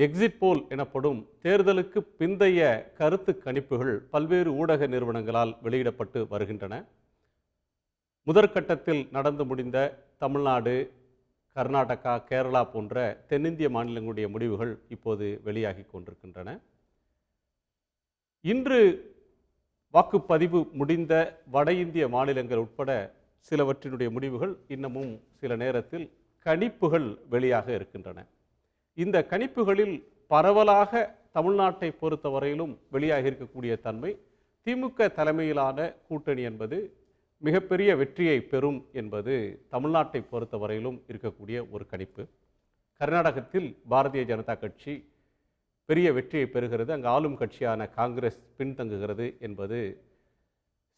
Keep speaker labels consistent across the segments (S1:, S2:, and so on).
S1: Exit போல் எனப்படும் தேர்தலுக்கு பிந்தைய கருத்து கணிப்புகள் பல்வேறு ஊடக நிறுவனங்களால் வெளியிடப்பட்டு வருகின்றன. முதற்கட்டத்தில் நடந்து முடிந்த தமிழ்நாடு, கர்நாடகா, கேரளா போன்ற தென்னிந்திய மாநிலங்களுடைய முடிவுகள் இப்போது வெளியாகி கொண்டிருக்கின்றன. இன்று வாக்குப்பதிவு முடிந்த வட இந்திய மாநிலங்கள் உட்பட சிலவற்றினுடைய முடிவுகள் இன்னமும் சில நேரத்தில் கணிப்புகள் வெளியாக இருக்கின்றன. இந்த கணிப்புகளில் பரவலாக தமிழ்நாட்டை பொறுத்தவரையிலும் வெளியாக இருக்கக்கூடிய தன்மை, திமுக தலைமையிலான கூட்டணி என்பது மிகப்பெரிய வெற்றியை பெறும் என்பது தமிழ்நாட்டை பொறுத்தவரையிலும் இருக்கக்கூடிய ஒரு கணிப்பு. கர்நாடகத்தில் பாரதிய ஜனதா கட்சி பெரிய வெற்றியை பெறுகிறது, அங்கு ஆளும் கட்சியான காங்கிரஸ் பின்தங்குகிறது என்பது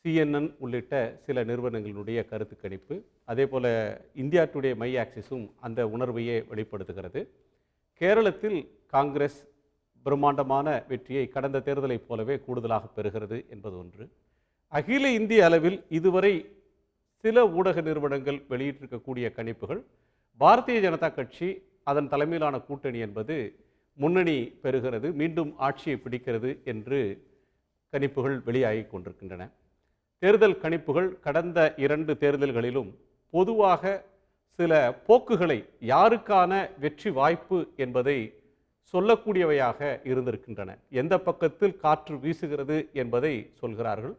S1: CNN உள்ளிட்ட சில நிறுவனங்களுடைய கருத்து கணிப்பு. அதே போல இந்தியா டுடே மை ஆக்சிஸும் அந்த உணர்வையே வெளிப்படுத்துகிறது. கேரளத்தில் காங்கிரஸ் பிரம்மாண்டமான வெற்றியை கடந்த தேர்தலைப் போலவே கூடுதலாக பெறுகிறது என்பது ஒன்று. அகில இந்திய அளவில் இதுவரை சில ஊடக நிறுவனங்கள் வெளியிட்டிருக்கக்கூடிய கணிப்புகள், பாரதிய ஜனதா கட்சி அதன் தலைமையிலான கூட்டணி என்பது முன்னணி பெறுகிறது, மீண்டும் ஆட்சியை பிடிக்கிறது என்று கணிப்புகள் வெளியாகி கொண்டிருக்கின்றன. தேர்தல் கணிப்புகள் கடந்த 2 தேர்தல்களிலும் பொதுவாக சில போக்குகளை, யாருக்கான வெற்றி வாய்ப்பு என்பதை சொல்லக்கூடியவையாக இருந்திருக்கின்றன. எந்த பக்கத்தில் காற்று வீசுகிறது என்பதை சொல்கிறார்கள்.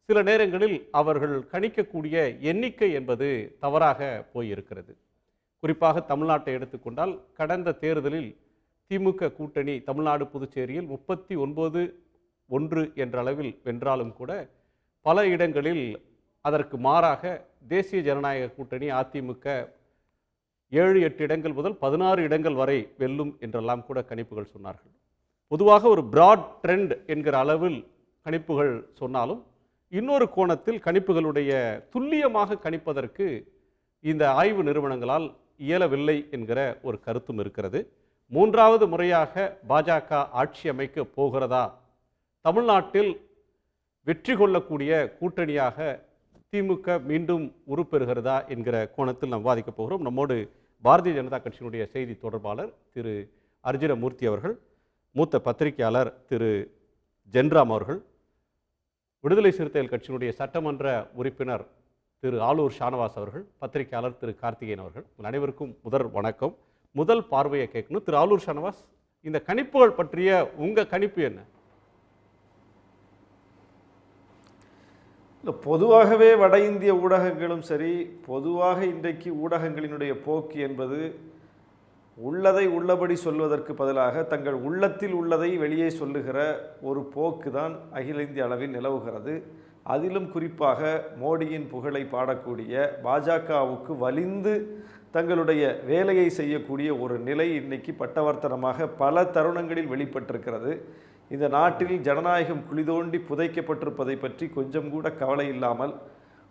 S1: சில நேரங்களில் அவர்கள் கணிக்கக்கூடிய எண்ணிக்கை என்பது தவறாக போயிருக்கிறது. குறிப்பாக தமிழ்நாட்டை எடுத்துக்கொண்டால், கடந்த தேர்தலில் திமுக கூட்டணி தமிழ்நாடு புதுச்சேரியில் 39-1 என்ற அளவில் வென்றாலும் கூட பல இடங்களில் அதற்கு மாறாக தேசிய ஜனநாயக கூட்டணி அதிமுக 7-8 இடங்கள் முதல் 16 இடங்கள் வரை வெல்லும் என்றெல்லாம் கூட கணிப்புகள் சொன்னார்கள். பொதுவாக ஒரு பிராட் ட்ரெண்ட் என்கிற அளவில் கணிப்புகள் சொன்னாலும், இன்னொரு கோணத்தில் கணிப்புகளுடைய துல்லியமாக கணிப்பதற்கு இந்த ஆய்வு நிறுவனங்களால் இயலவில்லை என்கிற ஒரு கருத்தும் இருக்கிறது. 3வது முறையாக பாஜக ஆட்சி அமைக்க போகிறதா, தமிழ்நாட்டில் வெற்றி கொள்ளக்கூடிய கூட்டணியாக திமுக மீண்டும் உருப்பெறுகிறதா என்கிற கோணத்தில் நாம் விவாதிக்கப் போகிறோம். நம்மோடு பாரதிய ஜனதா கட்சியினுடைய செய்தி தொடர்பாளர் திரு அர்ஜுனமூர்த்தி அவர்கள், மூத்த பத்திரிகையாளர் திரு ஜென்ராம் அவர்கள், விடுதலை சிறுத்தைகள் கட்சியினுடைய சட்டமன்ற உறுப்பினர் திரு ஆலூர் ஷானவாஸ் அவர்கள், பத்திரிகையாளர் திரு கார்த்திகேயன் அவர்கள், அனைவருக்கும் வணக்கம். முதல் பார்வையை கேட்கணும். திரு ஆலூர் ஷானவாஸ், இந்த கணிப்புகள் பற்றிய உங்க கணிப்பு என்ன?
S2: இல்லை, பொதுவாகவே வட இந்திய ஊடகங்களும் சரி, பொதுவாக இன்றைக்கு ஊடகங்களினுடைய போக்கு என்பது உள்ளதை உள்ளபடி சொல்வதற்கு பதிலாக தங்கள் உள்ளத்தில் உள்ளதை வெளியே சொல்லுகிற ஒரு போக்கு தான் அகில இந்திய அளவில் நிலவுகிறது. அதிலும் குறிப்பாக மோடியின் புகழை பாடக்கூடிய பாஜகவுக்கு வலிந்து தங்களுடைய வேலையை செய்யக்கூடிய ஒரு நிலை இன்னைக்கு பட்டவர்த்தனமாக பல தருணங்களில் வெளிப்பட்டிருக்கிறது. இந்த நாட்டில் ஜனநாயகம் குளிதோண்டி புதைக்கப்பட்டிருப்பதை பற்றி கொஞ்சம் கூட கவலை இல்லாமல்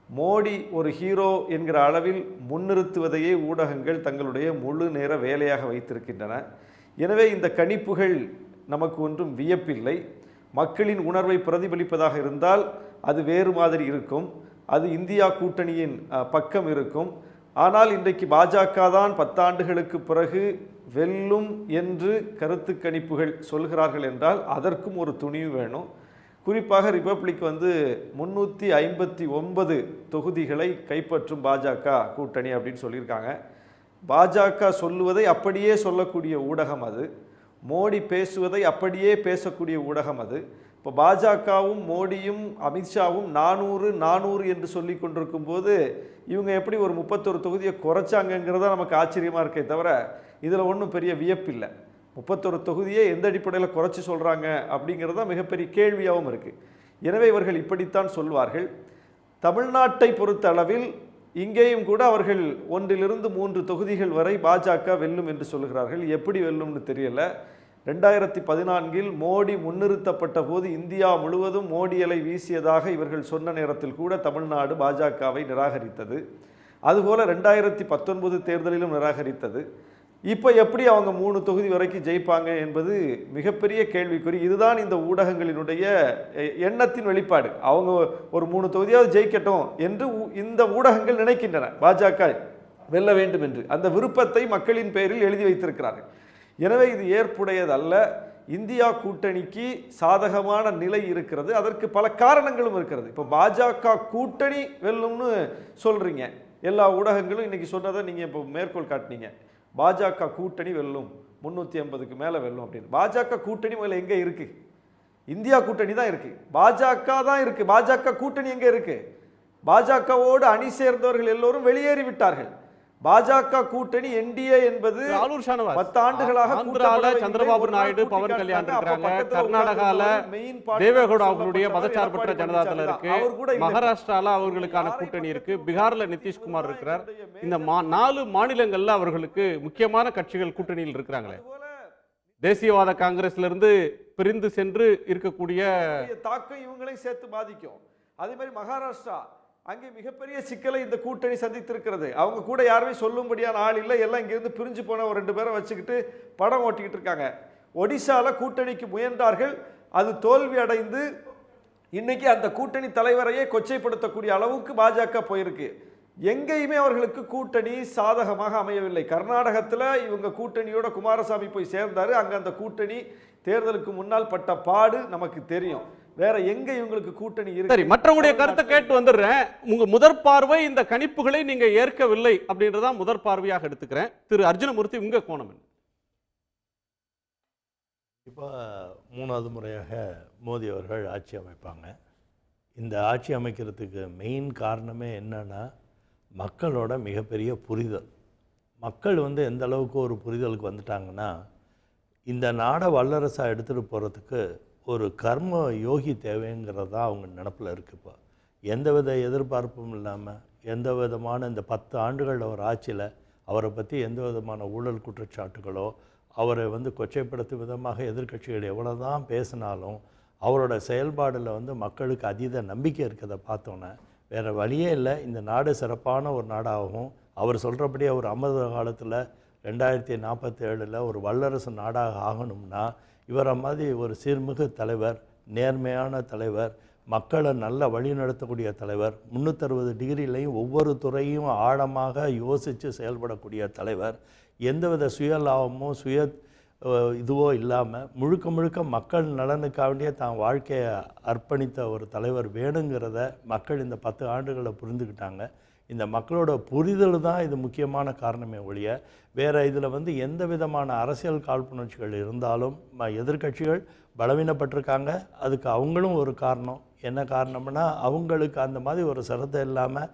S2: மோடி ஒரு ஹீரோ என்கிற அளவில் முன்னிறுத்துவதையே ஊடகங்கள் தங்களுடைய முழு நேர வேலையாக வைத்திருக்கின்றன. எனவே இந்த கணிப்புகள் நமக்கு ஒன்றும் வியப்பில்லை. மக்களின் உணர்வை பிரதிபலிப்பதாக இருந்தால் அது வேறு மாதிரி இருக்கும், அது இந்தியா கூட்டணியின் பக்கம் இருக்கும். ஆனால் இன்றைக்கு பாஜக தான் 10 ஆண்டுகளுக்கு பிறகு வெல்லும் என்று கருத்து கணிப்புகள் சொல்கிறார்கள் என்றால் அதற்கும் ஒரு துணிவு வேணும். குறிப்பாக ரிபப்ளிக் 359 தொகுதிகளை கைப்பற்றும் பாஜக கூட்டணி அப்படின்னு சொல்லியிருக்காங்க. பாஜக சொல்லுவதை அப்படியே சொல்லக்கூடிய ஊடகம் அது, மோடி பேசுவதை அப்படியே பேசக்கூடிய ஊடகம் அது. இப்போ பாஜகவும் மோடியும் அமித்ஷாவும் 400 என்று சொல்லி கொண்டிருக்கும் போது இவங்க எப்படி ஒரு 31 தொகுதியை குறைச்சாங்கங்கிறதா நமக்கு ஆச்சரியமாக இருக்கே தவிர இதில் ஒன்றும் பெரிய வியப்பில்லை. 31 தொகுதியை எந்த அடிப்படையில் குறைச்சி சொல்கிறாங்க அப்படிங்கிறது தான் மிகப்பெரிய கேள்வியாகவும் இருக்குது. எனவே இவர்கள் இப்படித்தான் சொல்வார்கள். தமிழ்நாட்டை பொறுத்த அளவில் இங்கேயும் கூட அவர்கள் 1-3 தொகுதிகள் வரை பாஜக வெல்லும் என்று சொல்கிறார்கள். எப்படி வெல்லும்னு தெரியல. 2014 மோடி முன்னிறுத்தப்பட்ட போது இந்தியா முழுவதும் மோடி அலை வீசியதாக இவர்கள் சொன்ன நேரத்தில் கூட தமிழ்நாடு பாஜகவை நிராகரித்தது. அதுபோல் 2019 தேர்தலிலும் நிராகரித்தது. இப்போ எப்படி அவங்க 3 தொகுதி வரைக்கும் ஜெயிப்பாங்க என்பது மிகப்பெரிய கேள்விக்குறி. இதுதான் இந்த ஊடகங்களினுடைய எண்ணத்தின் வெளிப்பாடு. அவங்க ஒரு 3 தொகுதியாவது ஜெயிக்கட்டும் என்று இந்த ஊடகங்கள் நினைக்கின்றன, பாஜக வெல்ல வேண்டும் என்று. அந்த விருப்பத்தை மக்களின் பெயரில் எழுதி வைத்திருக்கிறார்கள். எனவே இது ஏற்புடையதல்ல. இந்தியா கூட்டணிக்கு சாதகமான நிலை இருக்கிறது, அதற்கு பல காரணங்களும் இருக்கிறது. இப்போ பாஜக கூட்டணி வெல்லும்னு சொல்றீங்க, எல்லா ஊடகங்களும் இன்னைக்கு சொன்னதை நீங்கள் இப்போ மேற்கோள் காட்டினீங்க. பாஜக கூட்டணி வெல்லும், 350க்கு மேலே வெல்லும் அப்படின்னு. பாஜக கூட்டணி முதல்ல எங்கே இருக்கு? இந்தியா கூட்டணி தான் இருக்கு, பாஜக தான் இருக்கு. பாஜக கூட்டணி எங்கே இருக்கு? பாஜகவோடு அணி சேர்ந்தவர்கள் எல்லோரும் வெளியேறி விட்டார்கள். பாஜக கூட்டணி என்டிஏ என்பது 10 ஆண்டுகளாக
S1: சந்திரபாபு நாயுடு, பவன் கல்யாண் இருக்காங்க. கர்நாடகால தேவேகவுடா அவர்களுடைய மதச்சார்பற்ற ஜனதாதளம் இருக்கு. மகாராஷ்டிரால அவர்களுக்கான கூட்டணி இருக்கு. பீகார்ல நிதிஷ்குமார் இருக்கிறார். இந்த 4 மாநிலங்கள்ல அவர்களுக்கு முக்கியமான கட்சிகள் கூட்டணியில் இருக்கிறாங்களே. தேசியவாத காங்கிரஸ்ல இருந்து பிரிந்து சென்று இருக்கக்கூடிய
S2: தாக்கம் இவங்களையும் சேர்த்து பாதிக்கும். அதே மாதிரி மகாராஷ்டிரா, அங்கே மிகப்பெரிய சிக்கலை இந்த கூட்டணி சந்தித்திருக்கிறது. அவங்க கூட யாருமே சொல்லும்படியான ஆள் இல்லை, எல்லாம் இங்கிருந்து பிரிஞ்சு போன ஒரு 2 பேரை வச்சுக்கிட்டு படம் ஓட்டிக்கிட்டு இருக்காங்க. ஒடிசால கூட்டணிக்கு முயன்றார்கள், அது தோல்வி அடைந்து இன்னைக்கு அந்த கூட்டணி தலைவரையே கொச்சைப்படுத்தக்கூடிய அளவுக்கு பாஜக போயிருக்கு. எங்கேயுமே அவர்களுக்கு கூட்டணி சாதகமாக அமையவில்லை. கர்நாடகத்தில் இவங்க கூட்டணியோட குமாரசாமி போய் சேர்ந்தாரு, அங்கே அந்த கூட்டணி தேர்தலுக்கு முன்னால் பட்ட பாடு நமக்கு தெரியும். வேற எங்க இவங்களுக்கு கூட்டணி இருக்கு?
S1: சரி, மற்றவங்களுடைய கருத்தை கேட்டு வந்துடுறேன். உங்க முதற் பார்வை இந்த கணிப்புகளை நீங்க ஏற்கவில்லை அப்படின்றதா முதற் பார்வையாக எடுத்துக்கிறேன். திரு அர்ஜுனமூர்த்தி, உங்க கோணம் என்ன?
S3: இப்போ 3வது முறையாக மோடி அவர்கள் ஆட்சி அமைப்பாங்க. இந்த ஆட்சி அமைக்கிறதுக்கு மெயின் காரணமே என்னன்னா, மக்களோட மிகப்பெரிய புரிதல். மக்கள் எந்த அளவுக்கு ஒரு புரிதலுக்கு வந்துட்டாங்கன்னா, இந்த நாடை வல்லரசாக எடுத்துகிட்டு போகிறதுக்கு ஒரு கர்ம யோகி தேவைங்கிறது தான் அவங்க நினப்பில் இருக்குது. இப்போ எந்தவித எதிர்பார்ப்பும் இல்லாமல், எந்த விதமான இந்த 10 ஆண்டுகள் அவர் ஆட்சியில் அவரை பற்றி எந்த விதமான ஊழல் குற்றச்சாட்டுகளோ, அவரை கொச்சைப்படுத்தும் விதமாக எதிர்க்கட்சிகள் எவ்வளோ தான் பேசினாலும் அவரோட செயல்பாடில் மக்களுக்கு அதீத நம்பிக்கை இருக்கிறத பார்த்தோன்னே வேறு வழியே இல்லை, இந்த நாடு சிறப்பான ஒரு நாடாகவும், அவர் சொல்கிறபடி அவர் அமிர்த காலத்தில் 2047 ஒரு வல்லரசு நாடாக ஆகணும்னா இவரை மாதிரி ஒரு சீர்மிகு தலைவர், நேர்மையான தலைவர், மக்களை நல்ல வழி நடத்தக்கூடிய தலைவர், 360 டிகிரிலையும் ஒவ்வொரு துறையும் ஆழமாக யோசித்து செயல்படக்கூடிய தலைவர், எந்தவித சுயலாபமோ இதுவோ இல்லாமல் முழுக்க முழுக்க மக்கள் நலனுக்காண்டியே தான் வாழ்க்கையை அர்ப்பணித்த ஒரு தலைவர் வேணுங்கிறத மக்கள் இந்த 10 ஆண்டுகளை புரிந்துக்கிட்டாங்க. இந்த மக்களோட புரிதல் தான் இது முக்கியமான காரணமே ஒழிய வேறு இதில் எந்த விதமான அரசியல் காழ்ப்புணர்ச்சிகள் இருந்தாலும் எதிர்க்கட்சிகள் பலவீனப்பட்டிருக்காங்க. அதுக்கு அவங்களும் ஒரு காரணம். என்ன காரணம்னா, அவங்களுக்கு அந்த மாதிரி ஒரு சிரத்தை இல்லாமல்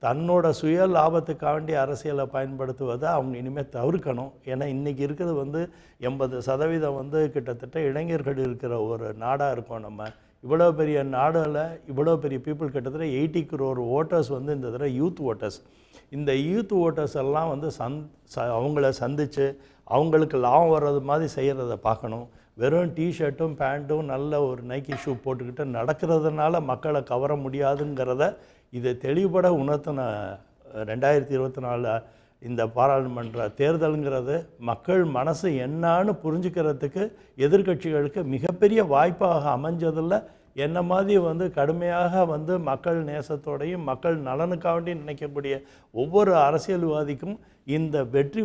S3: தன்னோட சுய லாபத்துக்காண்டி அரசியலை பயன்படுத்துவதை அவங்க இனிமேல் தவிர்க்கணும். ஏன்னா இன்றைக்கி இருக்கிறது 80% கிட்டத்தட்ட இளைஞர்கள் இருக்கிற ஒரு நாடாக இருக்கோம். நம்ம இவ்வளோ பெரிய நாடில் இவ்வளோ பெரிய பீப்புள், கிட்டத்தட்ட 80 crore ஓட்டர்ஸ் இந்த தடவை யூத் ஓட்டர்ஸ். இந்த யூத் ஓட்டர்ஸ் எல்லாம் அவங்கள சந்தித்து அவங்களுக்கு லாபம் வர்றது மாதிரி செய்கிறத பார்க்கணும். வெறும் டிஷர்ட்டும் பேண்ட்டும் நல்ல ஒரு நைக்கி ஷூ போட்டுக்கிட்டு நடக்கிறதுனால மக்களை கவர முடியாதுங்கிறத இதை தெளிவுபட உணர்த்தின 2024 இந்த பாராளுமன்ற தேர்தலுங்கிறது மக்கள் மனசு என்னான்னு புரிஞ்சுக்கிறதுக்கு எதிர்க்கட்சிகளுக்கு மிகப்பெரிய வாய்ப்பாக அமைஞ்சதில் என்ன மாதிரி கடுமையாக மக்கள் நேசத்தோடையும் மக்கள் நலனுக்காண்டி நினைக்கக்கூடிய ஒவ்வொரு அரசியல்வாதிக்கும் இந்த வெற்றி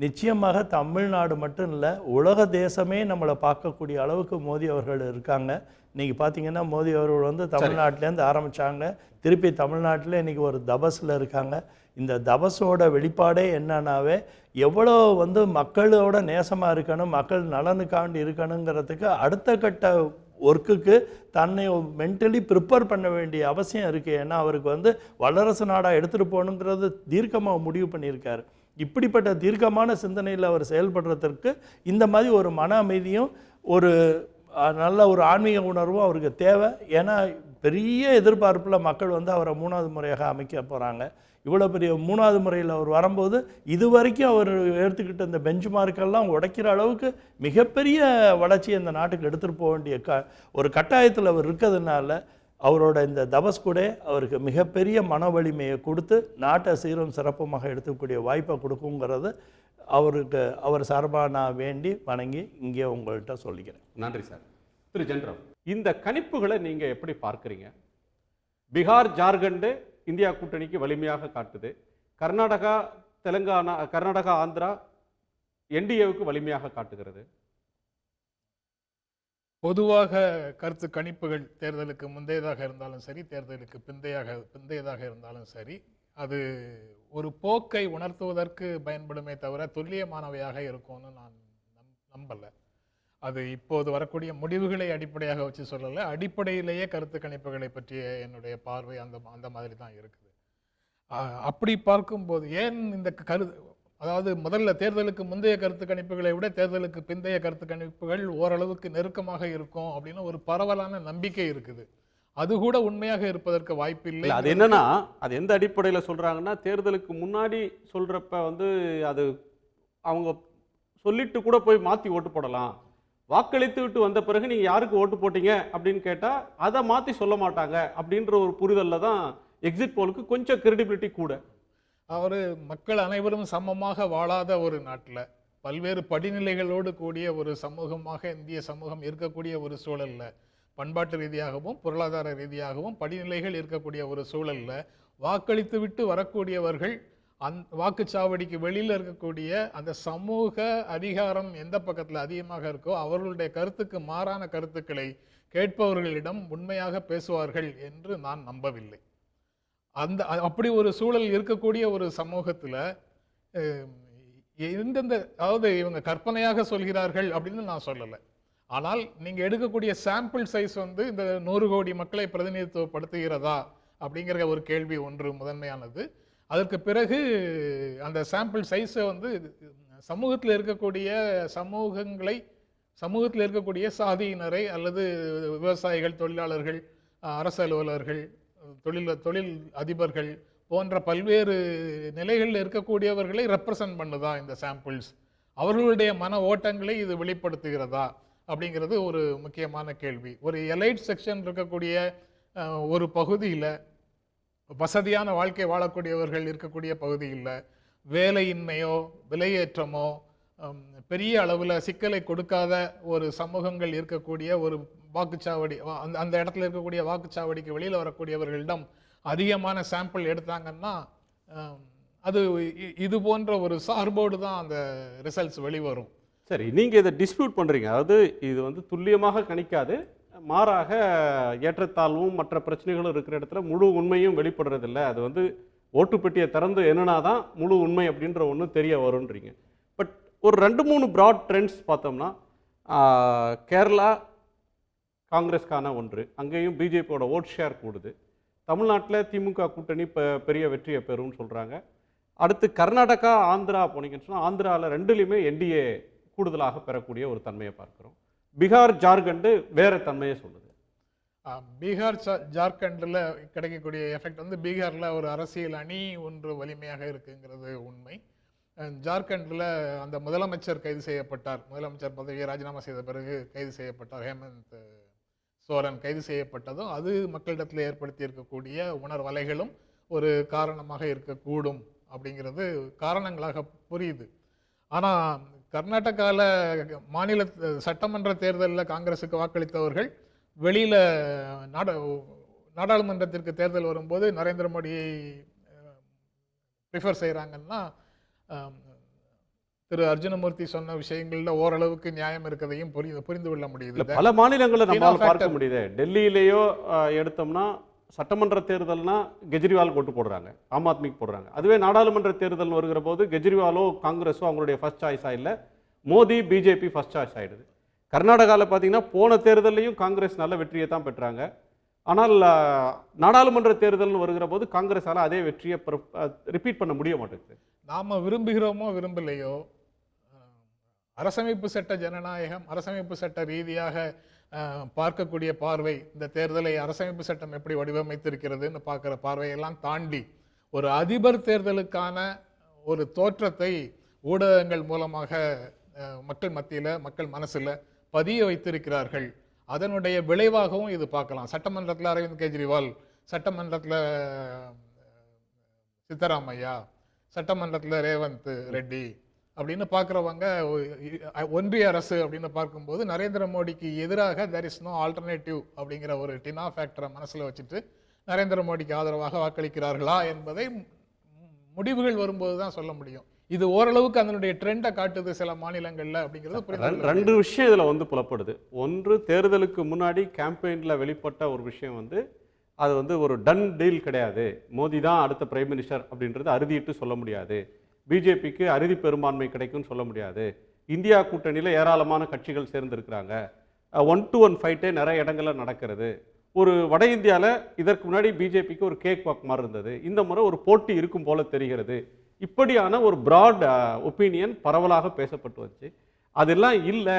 S3: நிச்சயமாக தமிழ்நாடு மட்டும் இல்லை, உலக தேசமே நம்மளை பார்க்கக்கூடிய அளவுக்கு மோடி அவர்கள் இருக்காங்க. இன்றைக்கி பார்த்திங்கன்னா மோடி அவர்கள் தமிழ்நாட்டிலேருந்து ஆரம்பித்தாங்க, திருப்பி தமிழ்நாட்டில் இன்றைக்கி ஒரு தபஸில் இருக்காங்க. இந்த தபஸோட வெளிப்பாடே என்னன்னாவே எவ்வளோ மக்களோட நேசமாக இருக்கணும், மக்கள் நலனுக்காண்டி இருக்கணுங்கிறதுக்கு அடுத்த கட்ட ஒர்க்குக்கு தன்னை மென்டலி ப்ரிப்பேர் பண்ண வேண்டிய அவசியம் இருக்குது. ஏன்னா அவருக்கு வல்லரசு நாடாக எடுத்துகிட்டு போகணுங்கிறது தீர்க்கமாக முடிவு பண்ணியிருக்காரு. இப்படிப்பட்ட தீர்க்கமான சிந்தனையில் அவர் செயல்படுறதற்கு இந்த மாதிரி ஒரு மன அமைதியும் ஒரு நல்ல ஒரு ஆன்மீக உணர்வும் அவருக்கு தேவை. ஏன்னா பெரிய எதிர்பார்ப்பில் மக்கள் அவரை 3வது முறையாக அமைக்க போகிறாங்க. இவ்வளோ பெரிய 3வது முறையில் அவர் வரும்போது இதுவரைக்கும் அவர் எடுத்துக்கிட்ட இந்த பெஞ்ச் மார்க்கெல்லாம் உடைக்கிற அளவுக்கு மிகப்பெரிய வளர்ச்சி அந்த நாட்டுக்கு எடுத்துகிட்டு போக வேண்டிய ஒரு கட்டாயத்தில் அவர் இருக்கிறதுனால அவரோட இந்த தபஸ் கூட அவருக்கு மிகப்பெரிய மன வலிமையை கொடுத்து நாட்டை சீரும் சிறப்புமாக எடுத்துக்கூடிய வாய்ப்பை கொடுக்குங்கிறது அவர் சார்பாக நான் வேண்டி வணங்கி இங்கே உங்கள்கிட்ட சொல்லிக்கிறேன்.
S1: நன்றி சார். திரு ஜென்ரம், இந்த கணிப்புகளை நீங்கள் எப்படி பார்க்குறீங்க? பீகார், ஜார்க்கண்டு இந்தியா கூட்டணிக்கு வலிமையாக காட்டுது. கர்நாடகா, தெலுங்கானா, கர்நாடகா, ஆந்திரா என்டிஏவுக்கு வலிமையாக காட்டுகிறது?
S4: பொதுவாக கருத்து கணிப்புகள் தேர்தலுக்கு முந்தையதாக இருந்தாலும் சரி, தேர்தலுக்கு பிந்தையதாக இருந்தாலும் சரி, அது ஒரு போக்கை உணர்த்துவதற்கு பயன்படுமே தவிர துல்லியமானவையாக இருக்கும்னு நான் நம்பல. அது இப்போது வரக்கூடிய முடிவுகளை அடிப்படையாக வச்சு சொல்லலை, அடிப்படையிலேயே கருத்து கணிப்புகளை பற்றிய என்னுடைய பார்வை அந்த மாதிரி தான் இருக்குது. அப்படி பார்க்கும்போது ஏன் இந்த அதாவது முதல்ல தேர்தலுக்கு முந்தைய கருத்து கணிப்புகளை விட தேர்தலுக்கு பிந்தைய கருத்து கணிப்புகள் ஓரளவுக்கு நெருக்கமாக இருக்கும் அப்படின்னு ஒரு பரவலான நம்பிக்கை இருக்குது. அது கூட உண்மையாக இருப்பதற்கு வாய்ப்பில்லை.
S1: அது என்னன்னா, அது எந்த அடிப்படையில் சொல்றாங்கன்னா, தேர்தலுக்கு முன்னாடி சொல்றப்ப அது அவங்க சொல்லிட்டு கூட போய் மாத்தி ஓட்டு போடலாம், வாக்களித்து விட்டு வந்த பிறகு நீங்க யாருக்கு ஓட்டு போட்டீங்க அப்படின்னு கேட்டா அதை மாத்தி சொல்ல மாட்டாங்க அப்படின்ற ஒரு புரிதல்ல தான் எக்ஸிட் போலுக்கு கொஞ்சம் கிரெடிபிலிட்டி கூட.
S4: மக்கள் அனைவரும் சமமாக வாழாத ஒரு நாட்டில் பல்வேறு படிநிலைகளோடு கூடிய ஒரு சமூகமாக இந்திய சமூகம் இருக்கக்கூடிய ஒரு சூழல்ல, பண்பாட்டு ரீதியாகவும் பொருளாதார ரீதியாகவும் படிநிலைகள் இருக்கக்கூடிய ஒரு சூழல்ல வாக்களித்து விட்டு வரக்கூடியவர்கள் வாக்குச்சாவடிக்கு வெளியில் இருக்கக்கூடிய அந்த சமூக அதிகாரம் எந்த பக்கத்தில் அதிகமாக இருக்கோ அவர்களுடைய கருத்துக்கு மாறான கருத்துக்களை கேட்பவர்களிடம் உண்மையாக பேசுவார்கள் என்று நான் நம்பவில்லை. அப்படி ஒரு சூழல் இருக்கக்கூடிய ஒரு சமூகத்தில் அதாவது இவங்க கற்பனையாக சொல்கிறார்கள் அப்படின்னு நான் சொல்லலை. ஆனால் நீங்கள் எடுக்கக்கூடிய சாம்பிள் சைஸ் இந்த 100 கோடி மக்களை பிரதிநிதித்துவப்படுத்துகிறதா அப்படிங்கிற ஒரு கேள்வி ஒன்று முதன்மையானது. அதற்கு பிறகு அந்த சாம்பிள் சைஸை சமூகத்தில் இருக்கக்கூடிய சாதியினரை அல்லது விவசாயிகள், தொழிலாளர்கள், அரசு அலுவலர்கள், தொழில் அதிபர்கள் போன்ற பல்வேறு நிலைகளில் இருக்கக்கூடியவர்களை ரெப்ரசன்ட் பண்ணுதா இந்த சாம்பிள்ஸ், அவர்களுடைய மன ஓட்டங்களை இது வெளிப்படுத்துகிறதா அப்படிங்கிறது ஒரு முக்கியமான கேள்வி. ஒரு எலைட் செக்ஷன் இருக்கக்கூடிய ஒரு பகுதியில், வசதியான வாழ்க்கை வாழக்கூடியவர்கள் இருக்கக்கூடிய பகுதியில் வேலையின்மையோ விலையேற்றமோ பெரிய அளவில் சிக்கலை கொடுக்காத ஒரு சமூகங்கள் இருக்கக்கூடிய ஒரு வாக்குச்சாவடி, அந்த இடத்துல இருக்கக்கூடிய வாக்குச்சாவடிக்கு வெளியில் வரக்கூடியவர்களிடம் அதிகமான சாம்பிள் எடுத்தாங்கன்னா அது இது போன்ற ஒரு சார்போடு தான் அந்த ரிசல்ட்ஸ் வெளிவரும்.
S1: சரி, நீங்கள் இதை டிஸ்பியூட் பண்ணுறீங்க, அதாவது இது துல்லியமாக கணிக்காது, மாறாக ஏற்றத்தாழ்வும் மற்ற பிரச்சனைகளும் இருக்கிற இடத்துல முழு உண்மையும் வெளிப்படுறதில்லை, அது ஓட்டுப்பெட்டியை திறந்து என்னன்னா தான் முழு உண்மை அப்படின்ற ஒன்று தெரிய வரும்ன்றீங்க. பட் ஒரு 2-3 ப்ராட் ட்ரெண்ட்ஸ் பார்த்தோம்னா, கேரளா காங்கிரஸ்க்கான ஒன்று, அங்கேயும் பிஜேபியோட ஓட் ஷேர் கூடுது. தமிழ்நாட்டில் திமுக கூட்டணி பெரிய வெற்றியை பெறும்னு சொல்கிறாங்க. அடுத்து கர்நாடகா, ஆந்திரா போனீங்கன்னு சொன்னால் ஆந்திராவில் 2லையுமே என்டிஏ கூடுதலாக பெறக்கூடிய ஒரு தன்மையை பார்க்குறோம். பீகார், ஜார்க்கண்டு வேற தன்மையை சொல்லுது.
S4: பீகார், ஜார்க்கண்டில் கிடைக்கக்கூடிய எஃபெக்ட் பீகாரில் ஒரு அரசியல் அணி ஒன்று வலிமையாக இருக்குங்கிறது உண்மை. ஜார்க்கண்டில் அந்த முதலமைச்சர் கைது செய்யப்பட்டார், முதலமைச்சர் பதவியை ராஜினாமா செய்த பிறகு கைது செய்யப்பட்டார், ஹேமந்த் சோரன் கைது செய்யப்பட்டதும் அது மக்களிடத்தில் ஏற்படுத்தி இருக்கக்கூடிய உணர்வலைகளும் ஒரு காரணமாக இருக்கக்கூடும் அப்படிங்கிறது காரணங்களாக புரியுது. ஆனால் கர்நாடகாவில் மாநில சட்டமன்ற தேர்தலில் காங்கிரஸுக்கு வாக்களித்தவர்கள் வெளியில் நாடாளுமன்றத்திற்கு தேர்தல் வரும்போது நரேந்திர மோடியை ப்ரிஃபர் செய்கிறாங்கன்னா திரு அர்ஜுனமூர்த்தி சொன்ன விஷயங்கள்ல ஓரளவுக்கு நியாயம் இருக்கிறதையும் புரிந்து கொள்ள முடியுது.
S1: பல மாநிலங்களை நம்மளால பார்க்க முடியுது. டெல்லியிலேயோ எடுத்தோம்னா சட்டமன்ற தேர்தல்னா கெஜ்ரிவால் ஓட்டு போடுறாங்க, ஆம் ஆத்மிக்கு போடுறாங்க. அதுவே நாடாளுமன்ற தேர்தல் வருகிற போது கெஜ்ரிவாலோ காங்கிரஸோ அவங்களுடைய ஃபர்ஸ்ட் சாய்ஸா இல்லை, மோடி பிஜேபி ஃபர்ஸ்ட் சாய்ஸ் ஆயிடுது. கர்நாடகாவில் பார்த்தீங்கன்னா போன தேர்தலையும் காங்கிரஸ் நல்ல வெற்றியை தான் பெற்றாங்க. ஆனால் நாடாளுமன்ற தேர்தல்னு வருகிற போது காங்கிரஸால் அதே வெற்றியை ரிப்பீட் பண்ண முடிய மாட்டேங்குது.
S4: நாம விரும்புகிறோமோ விரும்பலையோ, அரசமைப்பு சட்ட ஜனநாயகம், அரசமைப்பு சட்ட ரீதியாக பார்க்கக்கூடிய பார்வை, இந்த தேர்தலை அரசமைப்பு சட்டம் எப்படி வடிவமைத்திருக்கிறதுன்னு பார்க்குற பார்வையெல்லாம் தாண்டி ஒரு அதிபர் தேர்தலுக்கான ஒரு தோற்றத்தை ஊடகங்கள் மூலமாக மக்கள் மத்தியில், மக்கள் மனசில் பதிய வைத்திருக்கிறார்கள். அதனுடைய விளைவாகவும் இது பார்க்கலாம். சட்டமன்றத்தில் அரவிந்த் கெஜ்ரிவால், சட்டமன்றத்தில் சித்தராமையா, சட்டமன்றத்தில் ரேவந்த் ரெட்டி அப்படின்னு பார்க்குறவங்க, ஒன்றிய அரசு அப்படின்னு பார்க்கும்போது நரேந்திர மோடிக்கு எதிராக தேர் இஸ் நோ ஆல்டர்னேட்டிவ் அப்படிங்கிற ஒரு டினா ஃபேக்டரை மனசில் வச்சுட்டு நரேந்திர மோடிக்கு ஆதரவாக வாக்களிக்கிறார்களா என்பதை முடிவுகள் வரும்போது தான் சொல்ல முடியும். இது ஓரளவுக்கு அதனுடைய ட்ரெண்டை காட்டுது சில மாநிலங்கள்ல அப்படிங்கிறது புரிந்து
S1: ரெண்டு விஷயம் இதுல வந்து புலப்படுது. ஒன்று, தேர்தலுக்கு முன்னாடி கேம்பெயின்ல வெளிப்பட்ட ஒரு விஷயம் வந்து அது வந்து ஒரு டன் டீல் கிடையாது. மோடி தான் அடுத்த பிரைம் மினிஸ்டர் அப்படின்றது அறுதிட்டு சொல்ல முடியாது. பிஜேபிக்கு அறுதி பெரும்பான்மை கிடைக்கும்னு சொல்ல முடியாது. இந்தியா கூட்டணியில் ஏராளமான கட்சிகள் சேர்ந்திருக்கிறாங்க. 1-to-1 ஃபைட்டே நிறைய இடங்கள்ல நடக்கிறது. ஒரு வட இந்தியாவில் இதற்கு முன்னாடி பிஜேபிக்கு ஒரு கேக் வாக் மாதிரி இருந்தது. இந்த முறை ஒரு போட்டி இருக்கும் போல தெரிகிறது. இப்படியான ஒரு பிராட் ஒப்பீனியன் பரவலாக பேசப்பட்டு வச்சு, அதெல்லாம் இல்லை,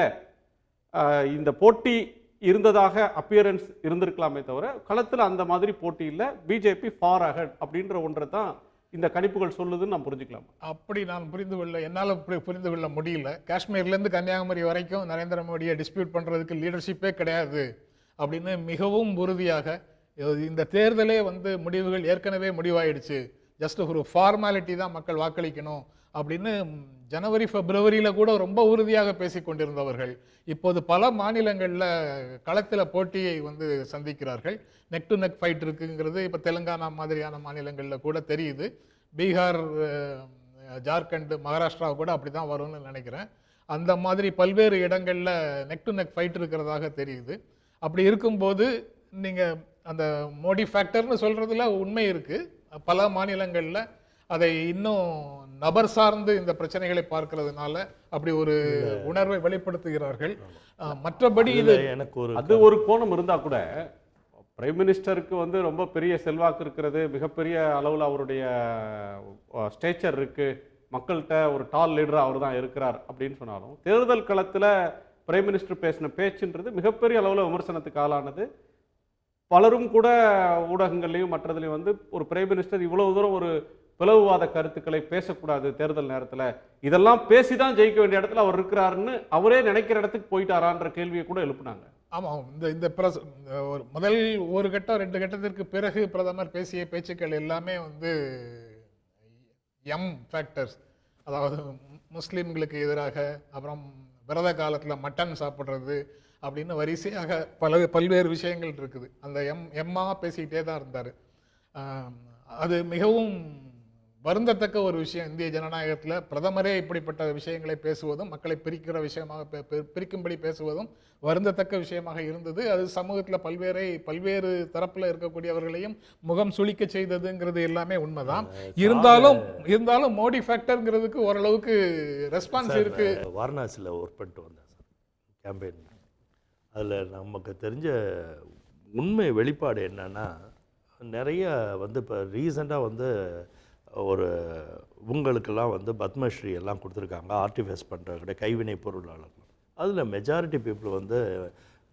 S1: இந்த போட்டி இருந்ததாக அப்பியரன்ஸ் இருந்திருக்கலாமே தவிர களத்தில் அந்த மாதிரி போட்டி இல்லை, பிஜேபி ஃபார் அஹெட் அப்படின்ற ஒன்றை தான் இந்த கணிப்புகள் சொல்லுதுன்னு நான் புரிஞ்சுக்கலாம்.
S4: அப்படி நான் என்னால் புரிந்து கொள்ள முடியல. காஷ்மீர்லேருந்து கன்னியாகுமரி வரைக்கும் நரேந்திர மோடியை டிஸ்பியூட் பண்ணுறதுக்கு லீடர்ஷிப்பே கிடையாது அப்படின்னு மிகவும் உறுதியாக, இந்த தேர்தலே வந்து முடிவுகள் ஏற்கனவே முடிவாயிடுச்சு, ஜஸ்ட் ஒரு ஃபார்மாலிட்டி தான், மக்கள் வாக்களிக்கணும் அப்படின்னு ஜனவரி பிப்ரவரியில் கூட ரொம்ப உறுதியாக பேசி கொண்டிருந்தவர்கள் இப்போது பல மாநிலங்களில் களத்தில் போட்டியை வந்து சந்திக்கிறார்கள். நெக் டு நெக் ஃபைட் இருக்குங்கிறது இப்போ தெலுங்கானா மாதிரியான மாநிலங்களில் கூட தெரியுது. பீகார், ஜார்க்கண்ட், மகாராஷ்டிரா கூட அப்படி தான் வரும்னு நினைக்கிறேன். அந்த மாதிரி பல்வேறு இடங்களில் நெக் டு நெக் ஃபைட் இருக்கிறதாக தெரியுது. அப்படி இருக்கும்போது நீங்கள் அந்த மோடி ஃபேக்டர்னு சொல்கிறதுல உண்மை இருக்குது. பல மாநிலங்களில் அதை இன்னும் நபர் சார்ந்து இந்த பிரச்சனைகளை பார்க்கிறதுனால அப்படி ஒரு உணர்வை வெளிப்படுத்துகிறார்கள். மற்றபடி இது
S1: எனக்கு ஒரு கோணம் இருந்தா கூட, பிரைம் மினிஸ்டருக்கு வந்து ரொம்ப பெரிய செல்வாக்கு இருக்கிறது, மிகப்பெரிய அளவில் அவருடைய ஸ்டேச்சர் இருக்கு, மக்கள்கிட்ட ஒரு டால் லீடர் அவர் தான் இருக்கிறார் அப்படின்னு சொன்னாலும், தேர்தல் களத்தில் பிரைம் மினிஸ்டர் பேசின பேச்சுன்றது மிகப்பெரிய அளவில் விமர்சனத்துக்கு ஆளானது. பலரும் கூட ஊடகங்கள்லையும் மற்றதுலையும் வந்து ஒரு பிரைம் மினிஸ்டர் இவ்வளவு தூரம் ஒரு பிளவுவாத கருத்துக்களை பேசக்கூடாது தேர்தல் நேரத்தில், இதெல்லாம் பேசிதான் ஜெயிக்க வேண்டிய இடத்துல அவர் இருக்கிறாருன்னு அவரே நினைக்கிற இடத்துக்கு போயிட்டாரான்ற கேள்வியை கூட எழுப்புனாங்க.
S4: ஆமாம், இந்த முதல் ஒரு கட்டம் 2 கட்டத்திற்கு பிறகு பிரதமர் பேசிய பேச்சுக்கள் எல்லாமே வந்து எம் ஃபேக்டர்ஸ், அதாவது முஸ்லீம்களுக்கு எதிராக, அப்புறம் விரத காலத்தில் மட்டன் சாப்பிட்றது அப்படின்னு வரிசையாக பல்வேறு விஷயங்கள் இருக்குது. அந்த எம்மா பேசிக்கிட்டே தான் இருந்தார். அது மிகவும் வருந்தத்தக்க ஒரு விஷயம். இந்திய ஜனநாயகத்தில் பிரதமரே இப்படிப்பட்ட விஷயங்களை பேசுவதும், மக்களை பிரிக்கிற விஷயமாக பிரிக்கும்படி பேசுவதும் வருந்தத்தக்க விஷயமாக இருந்தது. அது சமூகத்தில் பல்வேறு தரப்பில் இருக்கக்கூடியவர்களையும் முகம் சுளிக்க செய்ததுங்கிறது எல்லாமே உண்மைதான். இருந்தாலும் மோடி ஃபேக்டர்ங்கிறதுக்கு ஓரளவுக்கு ரெஸ்பான்ஸ் இருக்கு.
S3: வாரணாசியில் ஒர்க் பண்ணிட்டு வந்தேன் சார் கேம்பெயின். அதில் நமக்கு தெரிஞ்ச உண்மை வெளிப்பாடு என்னன்னா, நிறைய வந்து இப்போ ரீசெண்டாக வந்து ஒரு உங்களுக்கெல்லாம் வந்து பத்மஸ்ரீ எல்லாம் கொடுத்துருக்காங்க ஆர்டிஃபைஸ் பண்ணுறவங்க கைவினை பொருளாளர்கள். அதில் மெஜாரிட்டி பீப்புள் வந்து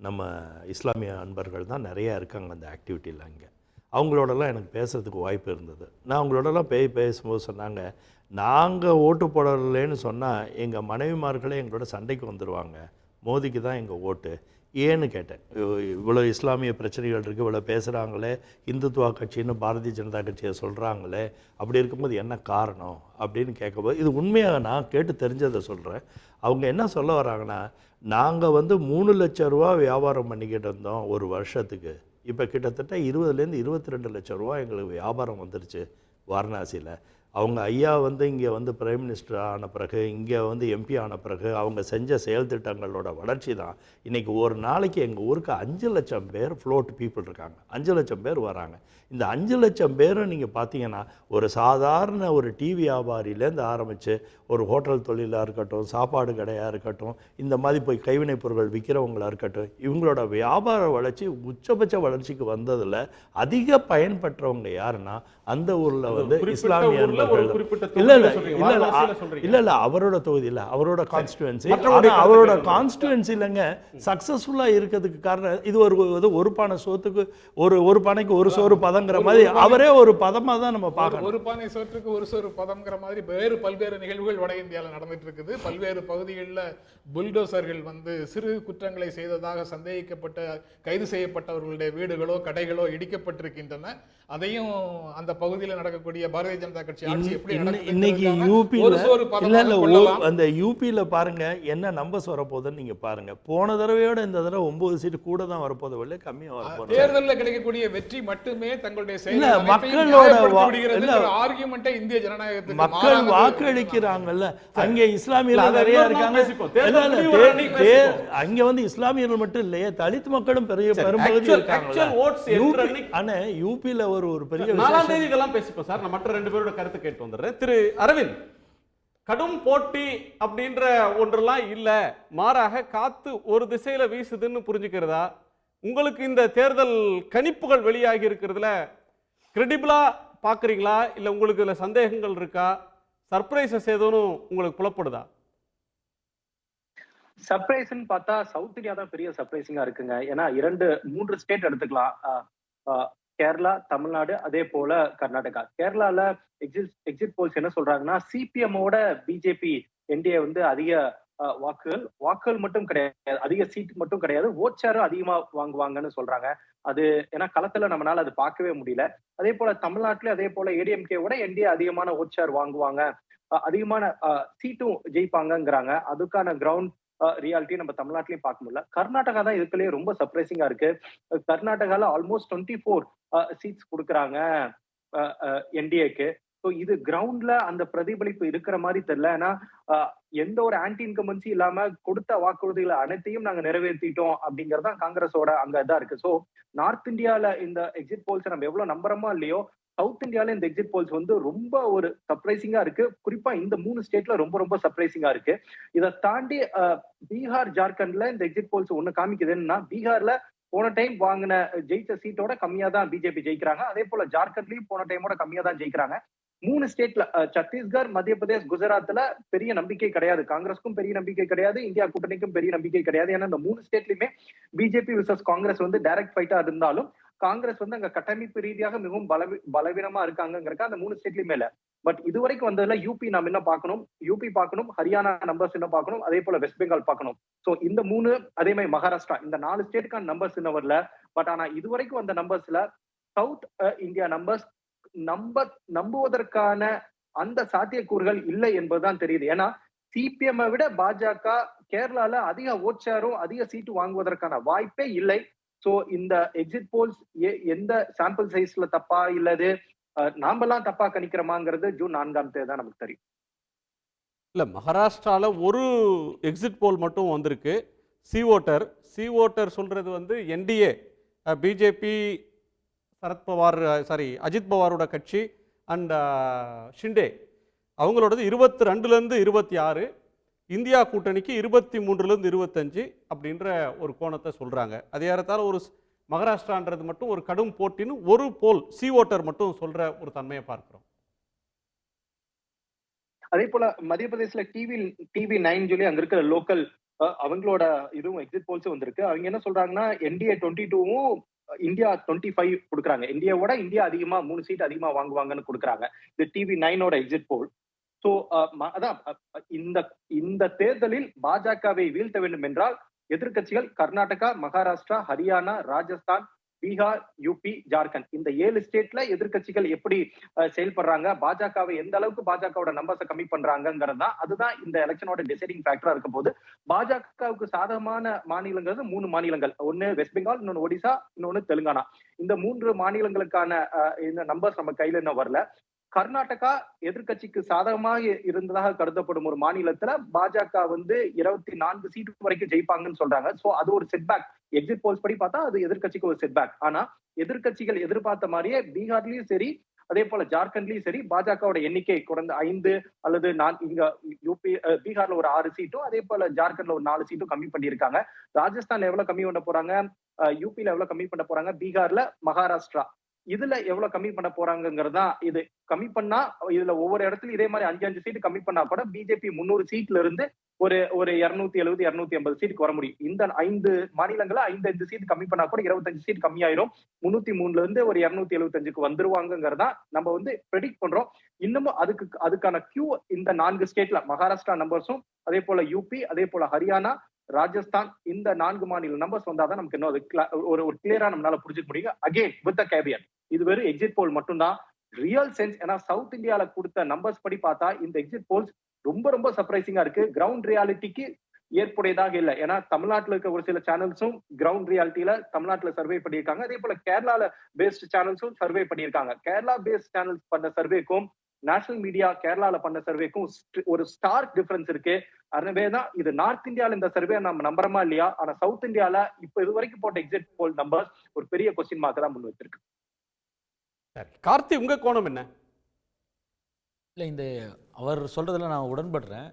S3: நம்ம இஸ்லாமிய அன்பர்கள் தான் நிறையா இருக்காங்க அந்த ஆக்டிவிட்டியில். அங்கே அவங்களோடலாம் எனக்கு பேசுகிறதுக்கு வாய்ப்பு இருந்தது. நான் அவங்களோடலாம் பேசும்போது சொன்னாங்க, நாங்கள் ஓட்டு போடலேன்னு சொன்னால் எங்கள் மனைவிமார்களே எங்களோட சண்டைக்கு வந்துடுவாங்க, மோதிக்கு தான் எங்கள் ஓட்டு. ஏன்னு கேட்டேன். இவ்வளோ இஸ்லாமிய பிரச்சனைகள் இருக்குது, இவ்வளோ பேசுகிறாங்களே, இந்துத்துவா கட்சின்னு பாரதிய ஜனதா கட்சியை சொல்கிறாங்களே, அப்படி இருக்கும்போது என்ன காரணம் அப்படின்னு கேட்கும்போது, இது உண்மையாக நான் கேட்டு தெரிஞ்சதை சொல்கிறேன். அவங்க என்ன சொல்ல வராங்கன்னா, நாங்கள் வந்து 3 லட்சம் ரூபா வியாபாரம் பண்ணிக்கிட்டு இருந்தோம் ஒரு வருஷத்துக்கு, இப்போ கிட்டத்தட்ட 20லேருந்து 22 லட்சம் ரூபா எங்களுக்கு வியாபாரம் வந்துருச்சு வாரணாசியில். அவங்க ஐயா வந்து இங்கே வந்து பிரைம் மினிஸ்டர் ஆன பிறகு, இங்கே வந்து எம்பி ஆன பிறகு அவங்க செஞ்ச செயல் திட்டங்களோட வளர்ச்சி தான் இன்றைக்கி ஒரு நாளைக்கு எங்கள் ஊருக்கு 5 லட்சம் பேர் ஃப்ளோட் பீப்புள் இருக்காங்க. 5 லட்சம் பேர் வராங்க. இந்த 5 லட்சம் பேரும் நீங்கள் பார்த்தீங்கன்னா, ஒரு சாதாரண ஒரு டீ வியாபாரியிலேருந்து ஆரம்பித்து ஒரு ஹோட்டல் தொழிலாக இருக்கட்டும், சாப்பாடு கடையாக இருக்கட்டும், இந்த மாதிரி போய் கைவினைப் பொருட்கள் விற்கிறவங்களாக இருக்கட்டும், இவங்களோட வியாபார வளர்ச்சி உச்சபட்ச வளர்ச்சிக்கு வந்ததில் அதிக பயன்பெற்றவங்க யாருன்னா அந்த ஊரில் வந்து இஸ்லாமிய அன்பர்கள். இல்லை அவரோட தொகுதி இல்லை, அவரோட கான்ஸ்டுவன்சி. அவரோட கான்ஸ்டுவன்சி இல்லைங்க சக்ஸஸ்ஃபுல்லாக இருக்கிறதுக்கு காரணம் இது ஒரு பானை சோத்துக்கு ஒரு பானைக்கு ஒரு சோறு பதங்கிற மாதிரி அவரே ஒரு பதமாக தான் நம்ம பார்க்கணும்.
S4: ஒரு பானை சோற்றுக்கு ஒரு சோறு பதங்கிற மாதிரி பல்வேறு நிகழ்வுகள் வட இந்தியாவில் நடந்துட்டு இருக்குது. பல்வேறு பகுதிகளில் புல்டோசர்கள் வந்து சிறு குற்றங்களை செய்ததாக சந்தேகிக்கப்பட்ட கைது செய்யப்பட்டவர்களுடைய வீடுகளோ கடைகளோ இடிக்கப்பட்டிருக்கின்றன. அதையும் அந்த பகுதியில் நடக்கக்கூடிய பாரதிய ஜனதா கட்சி ஆட்சி எப்படி
S3: இன்னைக்கு
S4: நடக்குதுங்கிறதுக்கான
S3: யூபியில்
S4: ஒரு சோறு பதமாக கொள்ளலாம்.
S3: அந்த யூபியில் பாருங்க என்ன நம்பர்ஸ் வரப்போகுதுன்னு நீங்க பாருங்க. போன தடவையோட இந்த தடவை 9 சீட்டு கூட தான் வரப்போகுது, இல்லை கம்மியாக வரப்போகுது.
S4: தேர்தலில் கிடைக்கக்கூடிய வெற்றி மட்டுமே தங்களுடைய
S3: இல்ல மக்களோட
S4: ஆர்குமெண்ட்டை இந்திய ஜனநாயகத்துக்கு
S3: மக்கள் வாக்களிக்கிறாங்கல்ல. அங்கே இஸ்லாமியர்கள் நிறைய இருக்காங்க. அங்க வந்து இஸ்லாமியர்கள் மட்டும் இல்லையே, தலித் மக்களும் பெரிய பெரும்பகுதி இருக்காங்க. ஆனா யூபியில் ஒரு பெரிய
S1: 4ஆம் தேதி இதெல்லாம் பேசிப்போம் சார். நான் மற்ற 2 பேரோட கருத்து கேட்டு வந்துடுறேன். திரு அரவிந்த், கடும் போட்டி அப்படின்ற ஒன்றெல்லாம் இல்ல, மாறாக காத்து ஒரு திசையில வீசுதுன்னு புரிஞ்சுக்கிறதா? உங்களுக்கு இந்த தேர்தல் கணிப்புகள் வெளியாகி இருக்கிறதுல கிரெடிபிளா பாக்குறீங்களா, இல்ல உங்களுக்கு இதுல சந்தேகங்கள் இருக்கா? சர்ப்ரைசஸ் ஏதோனும் உங்களுக்கு புலப்படுதா?
S5: சர்ப்ரைஸ்ன்னு பார்த்தா சவுத் இந்தியா தான் பெரிய சர்ப்ரைசிங்கா இருக்குங்க. ஏன்னா 3 ஸ்டேட் எடுத்துக்கலாம், கேரளா, தமிழ்நாடு, அதே போல கர்நாடகா. கேரளால எக்ஸிட் போல்ஸ் என்ன சொல்றாங்கன்னா, சிபிஎம்மோட பிஜேபி என்டிஏ வந்து அதிக வாக்குகள் மட்டும் கிடையாது, அதிக சீட் மட்டும் கிடையாது, ஓட் ஷேரும் அதிகமா வாங்குவாங்கன்னு சொல்றாங்க. அது ஏன்னா களத்துல நம்மளால அது பார்க்கவே முடியல. அதே போல தமிழ்நாட்டிலே அதே போல ஏடிஎம்கேவோட என்டிஏ அதிகமான ஓட் ஷேர் வாங்குவாங்க, அதிகமான சீட்டும் ஜெயிப்பாங்கங்கிறாங்க. அதுக்கான கிரவுண்ட் ரியாலிட்டி நம்ம தமிழ்நாட்டிலையும் பார்க்க முடியல. கர்நாடகா தான் இதுக்குள்ளேயே ரொம்ப சர்ப்ரைசிங்கா இருக்கு. கர்நாடகால ஆல்மோஸ்ட் 24 சீட்ஸ் கொடுக்குறாங்க என்டிஏக்கு. ஸோ இது கிரவுண்ட்ல அந்த பிரதிபலிப்பு இருக்கிற மாதிரி தெரியல. ஏன்னா எந்த ஒரு ஆன்டி இன்கம்பன்சி இல்லாம கொடுத்த வாக்குறுதிகளை அனைத்தையும் நாங்க நிறைவேற்றிட்டோம் அப்படிங்கறதா காங்கிரஸோட அங்க இதா இருக்கு. ஸோ நார்த் இந்தியால இந்த எக்ஸிட் போல்ஸ் நம்ம எவ்வளவு நம்புறோமோ இல்லையோ, சவுத் இந்தியால இந்த எக்ஸிட் போல்ஸ் வந்து ரொம்ப ஒரு சர்ப்ரைசிங்கா இருக்கு. குறிப்பா இந்த 3 ஸ்டேட்ல ரொம்ப சர்ப்ரைசிங்கா இருக்கு. இதை தாண்டி பீகார், ஜார்க்கண்ட்ல இந்த எக்ஸிட் போல்ஸ் ஒண்ணு காமிக்குதுன்னா, பீகார்ல போன டைம் வாங்கின ஜெயிச்ச சீட்டோட கம்மியா தான் பிஜேபி ஜெயிக்கிறாங்க. அதே போல ஜார்க்கண்ட்லயும் போன டைமோட கம்மியா தான் ஜெயிக்கிறாங்க. 3 ஸ்டேட்ல சத்தீஸ்கர், மத்திய பிரதேஷ், குஜராத்ல பெரிய நம்பிக்கை கிடையாது, காங்கிரஸுக்கும் பெரிய நம்பிக்கை கிடையாது, இந்தியா கூட்டணிக்கும் பெரிய நம்பிக்கை கிடையாது. ஏன்னா இந்த 3 ஸ்டேட்லயுமே பிஜேபி விசஸ் காங்கிரஸ் வந்து டைரக்ட் ஃபைட்டா இருந்தாலும் காங்கிரஸ் வந்து அங்க கட்டமைப்பு ரீதியாக மிகவும் பலவீனமா இருக்காங்கிறக்க அந்த 3 ஸ்டேட்லயுமே இல்ல. பட் இதுவரைக்கும் வந்ததுல யூபி நாம் என்ன பார்க்கணும், யூபி பார்க்கணும், ஹரியானா நம்பர்ஸ் என்ன பார்க்கணும், அதே போல வெஸ்ட் பெங்கால் பார்க்கணும். சோ இந்த 3, அதே மாதிரி மகாராஷ்டிரா, இந்த 4 ஸ்டேட்டுக்கான நம்பர்ஸ் இன்னும் வரல. பட் ஆனா இதுவரைக்கும் வந்த நம்பர்ஸ்ல சவுத் இந்தியா நம்பர்ஸ் நம்புவதற்கான அந்த சாத்தியக்கூறுகள் இல்லை என்பதுதான் தெரியுது. ஏன்னா சிபிஎம் விட பாஜக கேரளால அதிக ஓட் ஷேரும் அதிக சீட்டு வாங்குவதற்கான வாய்ப்பே இல்லை. சோ இந்த எக்ஸிட் போல்ஸ் எந்த சாம்பிள் சைஸ்ல தப்பா இல்லது நாமெல்லாம் தப்பா கணிக்கிறோமாங்கிறது ஜூன் 4ஆம் தேதி தான் நமக்கு தெரியும்.
S1: இல்ல, மகாராஷ்டிரால ஒரு எக்ஸிட் போல் மட்டும் வந்திருக்கு. சி ஓட்டர் சொல்றது வந்து என்டிஏ, பிஜேபி, அஜித் பவாரோட கட்சி அண்ட் ஷிண்டே, அவங்களோடது 22லேருந்து 26, இந்தியா கூட்டணிக்கு 23லேருந்து 25 அப்படின்ற ஒரு கோணத்தை சொல்றாங்க. அது ஏறத்தாழ ஒரு மகாராஷ்டிரான்றது மட்டும் ஒரு கடும் போட்டின்னு ஒரு போல் சி ஓட்டர் மட்டும் சொல்ற ஒரு தன்மையை பார்க்கிறோம்.
S5: அதே போல மத்திய பிரதேசல டிவி 9 சொல்லி அங்க இருக்கிற லோக்கல் அவங்களோட இதுவும் எக்ஸிட் போல்ஸ் வந்திருக்கு. அவங்க என்ன சொல்றாங்கன்னா, என்டிஏ 22வும் இந்தியா 25 கொடுக்குறாங்க. இந்தியாவோட இந்தியா அதிகமா 3 சீட் அதிகமா வாங்குவாங்கன்னு கொடுக்குறாங்க. இது டிவி 9ஓட எக்ஸிட் போல். சோ அதான் இந்த தேர்தலில் பாஜகவை வீழ்த்த வேண்டும் என்றால் எதிர்கட்சிகள் கர்நாடகா, மகாராஷ்டிரா, ஹரியானா, ராஜஸ்தான், பீகார், யூபி, ஜார்க்கண்ட், இந்த 7 ஸ்டேட்ல எதிர்கட்சிகள் எப்படி செயல்படுறாங்க, பாஜகவை எந்த அளவுக்கு பாஜகவோட நம்பர்ஸை கம்மி பண்றாங்கிறது தான், அதுதான் இந்த எலெக்ஷனோட டிசைடிங் ஃபேக்டரா இருக்கும் போது பாஜகவுக்கு சாதகமான மாநிலங்கிறது 3 மாநிலங்கள். ஒன்னு வெஸ்ட் பெங்கால், இன்னொன்னு ஒடிசா, இன்னொன்னு தெலுங்கானா. இந்த 3 மாநிலங்களுக்கான இந்த நம்பர்ஸ் நம்ம கையில இன்னும் வரல. கர்நாடகா எதிர்கட்சிக்கு சாதகமாக இருந்ததாக கருதப்படும் ஒரு மாநிலத்துல பாஜக வந்து 24 சீட்டு வரைக்கும் ஜெயிப்பாங்கன்னு சொல்றாங்க. சோ அது ஒரு செட்பேக். எக்ஸிட் போல்ஸ் படி பார்த்தா அது எதிர்கட்சிக்கு ஒரு செட்பேக். ஆனா எதிர்கட்சிகள் எதிர்பார்த்த மாதிரியே பீகார்லயும் சரி, அதே போல ஜார்க்கண்ட்லயும் சரி, பாஜகவோட எண்ணிக்கை குறைந்த 5 அல்லது இங்க யூபி, பீகார்ல ஒரு 6 சீட்டும், அதே போல ஜார்க்கண்ட்ல ஒரு 4 சீட்டும் கம்மி பண்ணியிருக்காங்க. ராஜஸ்தான்ல எவ்வளவு கம்மி பண்ண போறாங்க, யூபில எவ்வளவு கம்மி பண்ண போறாங்க, பீகார்ல, மகாராஷ்டிரா இதுல எவ்வளவு கம்மி பண்ண போறாங்கிறதா. இது கம்மி பண்ணா இதுல ஒவ்வொரு இடத்துலயும் இதே மாதிரி 5 சீட்டு கம்மி பண்ணா கூட பிஜேபி 300 சீட்ல இருந்து ஒரு 270 250 சீட்டுக்கு வர முடியும். இந்த 5 மாநிலங்கள 5 சீட் கம்மி பண்ணா கூட 25 சீட் கம்மியாயிரும். 303ல இருந்து ஒரு 275க்கு வந்துருவாங்கிறதா நம்ம வந்து ப்ரெடிக்ட் பண்றோம். இன்னமும் அதுக்கான கியூ இந்த 4 ஸ்டேட்ல மகாராஷ்டிரா நம்பர்ஸும், அதே போல யூபி, அதே போல ஹரியானா, ராஜஸ்தான், இந்த 4 மாநில நம்பர்ஸ் வந்தாதான் நமக்கு இன்னும் ஒரு கிளியரா நம்மளால புரிஞ்சுக்க முடியும். அகைன் வித் த கேவியட், இது வெறும் எக்ஸிட் போல் மட்டும்தான். Real sense. ஏன்னா சவுத் இந்தியால கொடுத்த நம்பர்ஸ் படி பார்த்தா இந்த எக்ஸிட் போல்ஸ் ரொம்ப ரொம்ப சர்ப்ரைசிங்கா இருக்கு. கிரவுண்ட் ரியாலிட்டிக்கு ஏற்புடையதாக இல்லை. ஏன்னா தமிழ்நாட்டில் இருக்க ஒரு சில சேனல்ஸும் கிரவுண்ட் ரியாலிட்டியில தமிழ்நாட்டில் சர்வே பண்ணியிருக்காங்க. அதே போல கேரளால பேஸ்ட் சேனல்ஸும் சர்வே பண்ணியிருக்காங்க. கேரளா பேஸ்ட் சேனல்ஸ் பண்ண சர்வேக்கும் நேஷனல் மீடியா கேரளால பண்ண சர்வேக்கும் ஒரு ஸ்டார்க் டிஃபரன்ஸ் இருக்கு. அதனாலதான் இது நார்த் இந்தியால இந்த சர்வே நம்ம நம்புறமா இல்லையா, ஆனா சவுத் இந்தியால இப்ப இது வரைக்கும் போட்ட எக்ஸிட் போல் நம்பர்ஸ் ஒரு பெரிய கொஸ்டின் மார்க் தான் முன் வச்சிருக்கு.
S1: சரி, கார்த்தி உங்க கோணம் என்ன?
S6: இல்லை, இந்த அவர் சொல்கிறதுல நான் உடன்படுறேன்.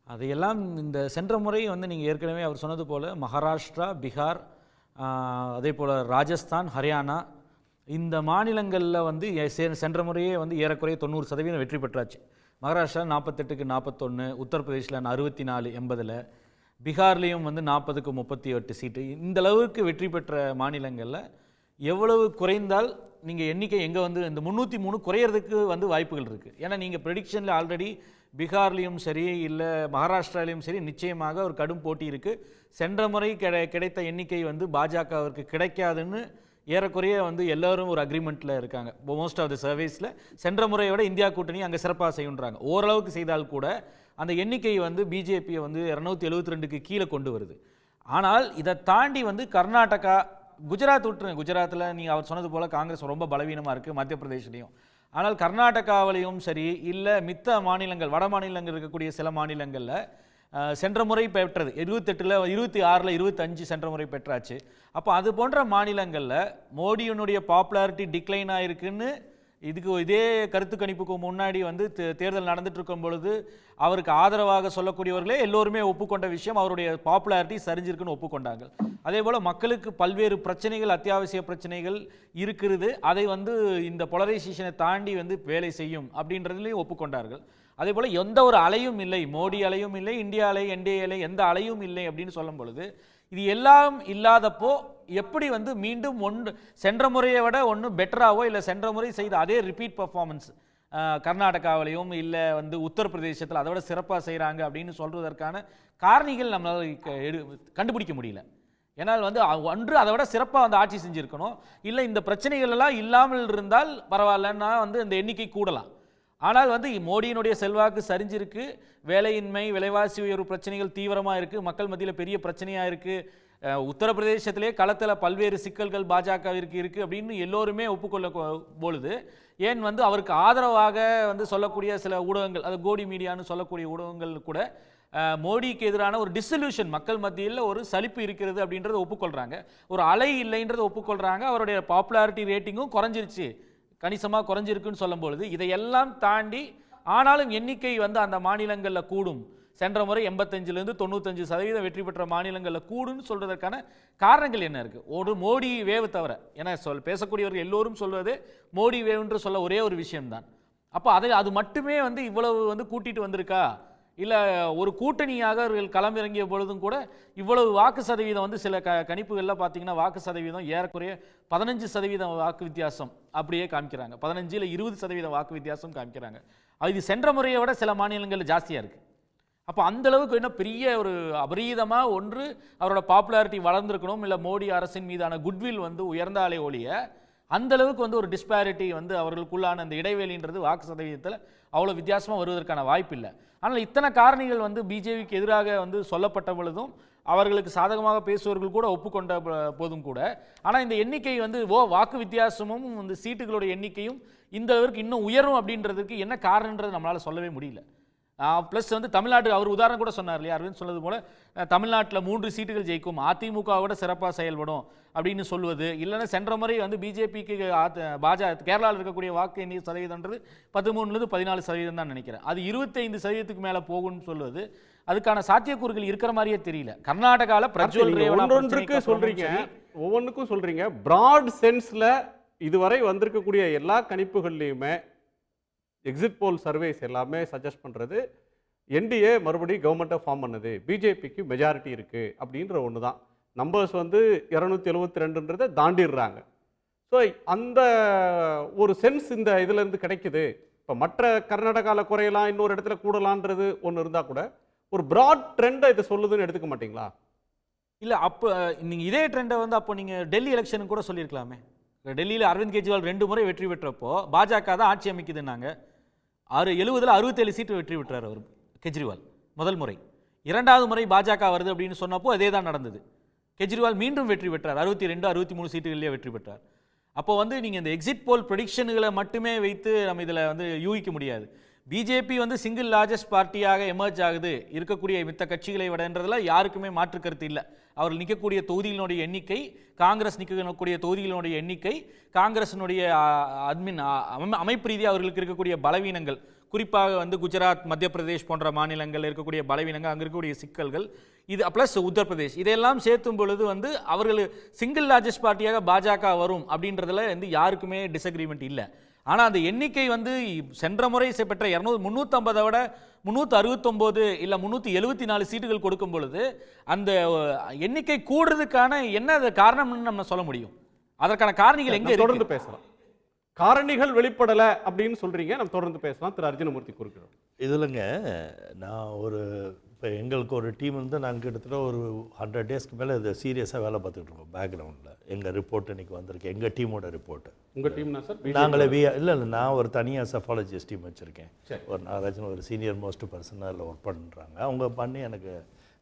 S6: அதையெல்லாம் இந்த சென்ற முறை வந்து நீங்கள் ஏற்கனவே அவர் சொன்னது போல் மகாராஷ்டிரா, பீகார், அதே போல் ராஜஸ்தான், ஹரியானா இந்த மாநிலங்களில் வந்து சென்ற முறையே வந்து ஏறக்குறைய 90% வெற்றி பெற்றாச்சு. மகாராஷ்டிரா 48க்கு 41, உத்தரப்பிரதேசில் 64 80, பீகார்லேயும் வந்து 40க்கு 38 சீட்டு. இந்த அளவுக்கு வெற்றி பெற்ற மாநிலங்களில் எவ்வளவு குறைந்தால் நீங்கள் எண்ணிக்கை எங்கே வந்து இந்த 303 குறையிறதுக்கு வந்து வாய்ப்புகள் இருக்குது. ஏன்னா நீங்கள் ப்ரெடிக்ஷனில் ஆல்ரெடி பீகார்லேயும் சரி இல்லை மகாராஷ்டிராலையும் சரி நிச்சயமாக ஒரு கடும் போட்டி இருக்குது. சென்ற முறை கிடைத்த எண்ணிக்கை வந்து பாஜகவிற்கு கிடைக்காதுன்னு ஏறக்குறைய வந்து எல்லோரும் ஒரு அக்ரிமெண்ட்டில் இருக்காங்க. மோஸ்ட் ஆஃப் த சர்வீஸில் சென்ற முறையை விட இந்தியா கூட்டணி அங்கே சிறப்பாக செய்யுன்றாங்க. ஓரளவுக்கு செய்தால் கூட அந்த எண்ணிக்கை வந்து பிஜேபியை வந்து 272க்கு கீழே கொண்டு வருது. ஆனால் இதை தாண்டி வந்து கர்நாடகா, குஜராத் விட்டுருங்க. குஜராத்தில் நீங்கள் அவர் சொன்னது போல் காங்கிரஸ் ரொம்ப பலவீனமாக இருக்குது, மத்திய பிரதேஷ்லையும். ஆனால் கர்நாடகாவிலையும் சரி இல்லை மித்த மாநிலங்கள் வட மாநிலங்கள் இருக்கக்கூடிய சில மாநிலங்களில் சென்ற முறை பெற்றது 28ல் 26ல் 25 சென்ற முறை பெற்றாச்சு. அப்போ அது போன்ற மாநிலங்களில் மோடியினுடைய பாப்புலாரிட்டி டிக்ளைன் ஆகிருக்குன்னு இதே கருத்து கணிப்புக்கு முன்னாடி வந்து தேர்தல் நடந்துட்டு இருக்கும் பொழுது அவருக்கு ஆதரவாக சொல்லக்கூடியவர்களே எல்லோருமே ஒப்புக்கொண்ட விஷயம் அவருடைய பாப்புலாரிட்டி சரிஞ்சிருக்குன்னு ஒப்புக்கொண்டாங்க. அதே போல் மக்களுக்கு பல்வேறு பிரச்சனைகள், அத்தியாவசிய பிரச்சனைகள் இருக்கிறது, அதை வந்து இந்த போலரைசேஷனை தாண்டி வந்து வேலை செய்யும் அப்படின்றதுலையும் ஒப்புக்கொண்டார்கள். அதே போல் எந்த ஒரு அலையும் இல்லை, மோடி அலையும் இல்லை, இந்தியா அலை, என்டிஏ அலை, எந்த அலையும் இல்லை அப்படின்னு சொல்லும் பொழுது இது எல்லாம் இல்லாதப்போ எப்படி வந்து மீண்டும் சென்ற முறையை விட ஒன்று பெட்டராகவோ இல்லை சென்ற முறை செய்த அதே ரிப்பீட் பர்ஃபார்மன்ஸ் கர்நாடகாவிலையும் இல்லை வந்து உத்தரப்பிரதேசத்தில் அதை விட சிறப்பாக செய்கிறாங்க அப்படின்னு சொல்வதற்கான காரணிகள் நம்மளால் கண்டுபிடிக்க முடியல. ஏன்னால் வந்து ஒன்று அதை விட சிறப்பாக வந்து ஆட்சி செஞ்சுருக்கணும், இல்லை இந்த பிரச்சனைகள் எல்லாம் இல்லாமல் இருந்தால் பரவாயில்லன்னா வந்து இந்த எண்ணிக்கை கூடலாம். ஆனால் வந்து மோடியினுடைய செல்வாக்கு சரிஞ்சிருக்கு, வேலையின்மை, விலைவாசி உயர்வு பிரச்சனைகள் தீவிரமாக இருக்குது, மக்கள் மத்தியில் பெரிய பிரச்சனையாக இருக்குது, உத்தரப்பிரதேசத்திலே களத்தில் பல்வேறு சிக்கல்கள் பாஜகவிற்கு இருக்குது அப்படின்னு எல்லோருமே ஒப்புக்கொள்ள பொழுது ஏன் வந்து அவருக்கு ஆதரவாக வந்து சொல்லக்கூடிய சில ஊடகங்கள், அது கோடி மீடியான்னு சொல்லக்கூடிய ஊடகங்கள் கூட மோடிக்கு எதிரான ஒரு டிசல்யூஷன், மக்கள் மத்தியில் ஒரு சலிப்பு இருக்கிறது அப்படின்றத ஒப்புக்கொள்கிறாங்க, ஒரு அலை இல்லைன்றதை ஒப்புக்கொள்கிறாங்க, அவருடைய பாப்புலாரிட்டி ரேட்டிங்கும் குறைஞ்சிருச்சு, கணிசமாக குறைஞ்சிருக்குன்னு சொல்லும் பொழுது இதையெல்லாம் தாண்டி ஆனாலும் எண்ணிக்கை வந்து அந்த மாநிலங்களில் கூடும், சென்ற முறை 85லேருந்து 95% வெற்றி பெற்ற மாநிலங்களில் கூடுன்னு சொல்வதற்கான காரணங்கள் என்ன இருக்குது? ஒரு மோடி வேவு தவிர, ஏன்னா பேசக்கூடியவர்கள் எல்லோரும் சொல்வது மோடி வேவுன்று சொல்ல ஒரே ஒரு விஷயம்தான். அப்போ அது மட்டுமே வந்து இவ்வளவு வந்து கூட்டிட்டு வந்திருக்கா, இல்லை ஒரு கூட்டணியாக அவர்கள் களமிறங்கிய பொழுதும் கூட இவ்வளவு வாக்கு சதவீதம் வந்து சில கணிப்புகளில் பார்த்தீங்கன்னா வாக்கு சதவீதம் ஏறக்குறைய 15% வாக்கு வித்தியாசம் அப்படியே காமிக்கிறாங்க, 15 இல்லை 20% வாக்கு வித்தியாசம் காமிக்கிறாங்க. இது சென்ற முறையை விட சில மாநிலங்களில் ஜாஸ்தியாக இருக்குது. அப்போ அந்தளவுக்கு என்ன பெரிய ஒரு அபரீதமாக ஒன்று அவரோட பாப்புலாரிட்டி வளர்ந்துருக்கணும், இல்லை மோடி அரசின் மீதான குட்வில் வந்து உயர்ந்தாலே ஒழிய அந்தளவுக்கு வந்து ஒரு டிஸ்பாரிட்டி வந்து அவர்களுக்குள்ளான அந்த இடைவெளின்றது வாக்கு சதவீதத்தில் அவ்வளோ வித்தியாசமாக வருவதற்கான வாய்ப்பு இல்லை. ஆனால் இத்தனை காரணிகள் வந்து பிஜேபிக்கு எதிராக வந்து சொல்லப்பட்ட பொழுதும் அவர்களுக்கு சாதகமாக பேசுவவர்கள் கூட ஒப்புக்கொண்ட போதும் கூட, ஆனால் இந்த எண்ணிக்கை வந்து வாக்கு வித்தியாசமும் இந்த சீட்டுகளுடைய எண்ணிக்கையும் இந்த அளவுக்கு இன்னும் உயரும் அப்படின்றதுக்கு என்ன காரணன்றது நம்மளால் சொல்லவே முடியல. ப்ளஸ் வந்து தமிழ்நாடு அவர் உதாரணம் கூட சொன்னார் இல்லையா, அரவிந்த் சொன்னது போல் தமிழ்நாட்டில் 3 சீட்டுகள் ஜெயிக்கும், அதிமுகவோட சிறப்பாக செயல்படும் அப்படின்னு சொல்வது, இல்லைன்னா சென்ற முறை வந்து பிஜேபிக்கு கேரளாவில் இருக்கக்கூடிய வாக்கு எண்ணி சதவீதம்ன்றது 13லேருந்து 14% தான் நினைக்கிறேன், அது 25%க்கு மேலே போகும்னு சொல்வது அதுக்கான சாத்தியக்கூறுகள் இருக்கிற மாதிரியே தெரியல. கர்நாடகாவில் பிரஜ்வல் ரேவண்ணா
S1: ஒவ்வொன்றுக்கும் சொல்றீங்க, பிராட் சென்ஸ்ல இதுவரை வந்திருக்கக்கூடிய எல்லா கணிப்புகள்லையுமே எக்ஸிட் போல் சர்வேஸ் எல்லாமே சஜஸ்ட் பண்ணுறது என்டிஏ மறுபடியும் கவர்மெண்ட்டை ஃபார்ம் பண்ணுது, பிஜேபிக்கு மெஜாரிட்டி இருக்குது அப்படின்ற ஒன்று தான். நம்பர்ஸ் வந்து 272ன்றதை தாண்டிடுறாங்க. ஸோ அந்த ஒரு சென்ஸ் இந்த இதுலேருந்து கிடைக்குது. இப்போ மற்ற கர்நாடகாவில் குறையலாம், இன்னொரு இடத்துல கூடலான்றது ஒன்று இருந்தால் கூட ஒரு ப்ராட் ட்ரெண்டை இதை சொல்லுதுன்னு எடுத்துக்க மாட்டிங்களா?
S6: இல்லை, அப்போ நீங்கள் இதே ட்ரெண்டை வந்து அப்போ நீங்கள் டெல்லி எலெக்ஷனுக்கு கூட சொல்லியிருக்கலாமே. டெல்லியில் அரவிந்த் கெஜ்ரிவால் 2 முறை வெற்றி பெற்றப்போ பாஜக தான் ஆட்சி அமைக்குதுன்னாங்க. 70ல் 67 சீட்டு வெற்றி பெற்றார் அவர் கெஜ்ரிவால் முதல் முறை. 2வது முறை பாஜக வருது அப்படின்னு சொன்னப்போ அதே தான் நடந்தது. கெஜ்ரிவால் மீண்டும் வெற்றி பெற்றார், 62 63 சீட்டுகளிலே வெற்றி பெற்றார். அப்போ வந்து நீங்கள் இந்த எக்ஸிட் போல் ப்ரெடிக்ஷன்களை மட்டுமே வைத்து நம்ம இதில் வந்து யூகிக்க முடியாது. பிஜேபி வந்து சிங்கிள் லார்ஜஸ்ட் பார்ட்டியாக எமர்ஜ் ஆகுது இருக்கக்கூடிய மித்த கட்சிகளை விடன்றதுல யாருக்குமே மாற்று கருத்து இல்லை. அவர்கள் நிற்கக்கூடிய தொகுதிகளினுடைய எண்ணிக்கை, காங்கிரஸ் நிற்கக்கூடிய தொகுதிகளினுடைய எண்ணிக்கை, காங்கிரஸினுடைய அமைப்பு ரீதியாக அவர்களுக்கு இருக்கக்கூடிய பலவீனங்கள், குறிப்பாக வந்து குஜராத், மத்திய பிரதேஷ் போன்ற மாநிலங்கள் இருக்கக்கூடிய பலவீனங்கள், அங்கே இருக்கக்கூடிய சிக்கல்கள், இது ப்ளஸ் உத்தரப்பிரதேஷ், இதையெல்லாம் சேர்த்தும் பொழுது வந்து அவர்கள் சிங்கிள் லார்ஜஸ்ட் பார்ட்டியாக பாஜக வரும் அப்படின்றதுல வந்து யாருக்குமே டிஸ்அக்ரிமெண்ட் இல்லை. ஆனால் அந்த எண்ணிக்கை வந்து சென்ற முறை பெற்ற 350 விட 369 இல்லை 374 சீட்டுகள் கொடுக்கும் பொழுது அந்த எண்ணிக்கை கூடுறதுக்கான என்ன காரணம்னு நம்ம சொல்ல முடியும்? அதற்கான காரணிகள் எங்க
S1: தொடர்ந்து பேசலாம். காரணிகள் வெளிப்படல அப்படின்னு சொல்றீங்க, நம்ம தொடர்ந்து பேசலாம். திரு அர்ஜுனமூர்த்தி குறுக்கிறோம்.
S3: இதுலங்க நான் இப்போ எங்களுக்கு ஒரு டீம் வந்து நாங்கள் கிட்டத்தட்ட ஒரு 100 டேஸ்க்கு மேலே இதை சீரியஸாக வேலை பார்த்துக்கிட்டு இருக்கோம் பேக்ரவுண்டில். எங்கள் ரிப்போர்ட் இன்னைக்கு வந்திருக்கு, எங்கள் டீமோட ரிப்போர்ட்டு.
S1: உங்கள் டீம்னா சார்?
S3: நாங்களே இல்லை நான் ஒரு தனியாக செஃபாலஜிஸ்ட் டீம் வச்சுருக்கேன். ஒரு நாகராஜன் ஒரு சீனியர் மோஸ்ட் பர்சனாக அதில் ஒர்க் பண்ணுறாங்க. அவங்க பண்ணி எனக்கு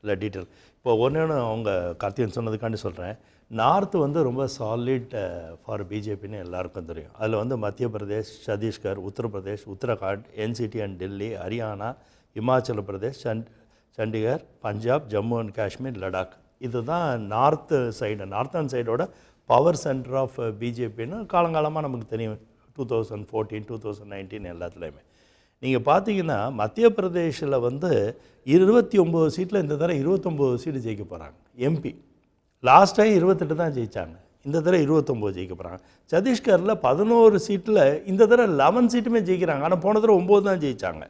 S3: இல்லை டீட்டெயில். இப்போ ஒன்று அவங்க கார்த்திகன் சொன்னதுக்காண்டி சொல்கிறேன். நார்த்து வந்து ரொம்ப சாலிட் ஃபார் பிஜேபின்னு எல்லாருக்கும் தெரியும். அதில் வந்து Madhya Pradesh, Chhattisgarh, Uttar Pradesh, Uttarakhand, NCT and Delhi, Haryana, Himachal Pradesh, Chandigarh, Punjab, Jammu and Kashmir, Ladakh. இதுதான் நார்த்து சைடு, நார்த்தன் சைடோட பவர் சென்டர் ஆஃப் பிஜேபின்னு காலங்காலமாக நமக்கு தெரியும். 2014, 2019 எல்லாத்துலேயுமே நீங்கள் பார்த்தீங்கன்னா மத்திய பிரதேஷில் வந்து 29 சீட்டில் இந்த தடவை 29 சீட்டு ஜெயிக்க போகிறாங்க எம்பி. லாஸ்ட் டைம் 28 தான் ஜெயித்தாங்க, இந்த தடவை 29 ஜெயிக்க போகிறாங்க. சத்தீஸ்கரில் 11 சீட்டில் இந்த தடவை 11 சீட்டுமே ஜெயிக்கிறாங்க. ஆனால் போன தடவை 9 தான் ஜெயித்தாங்க.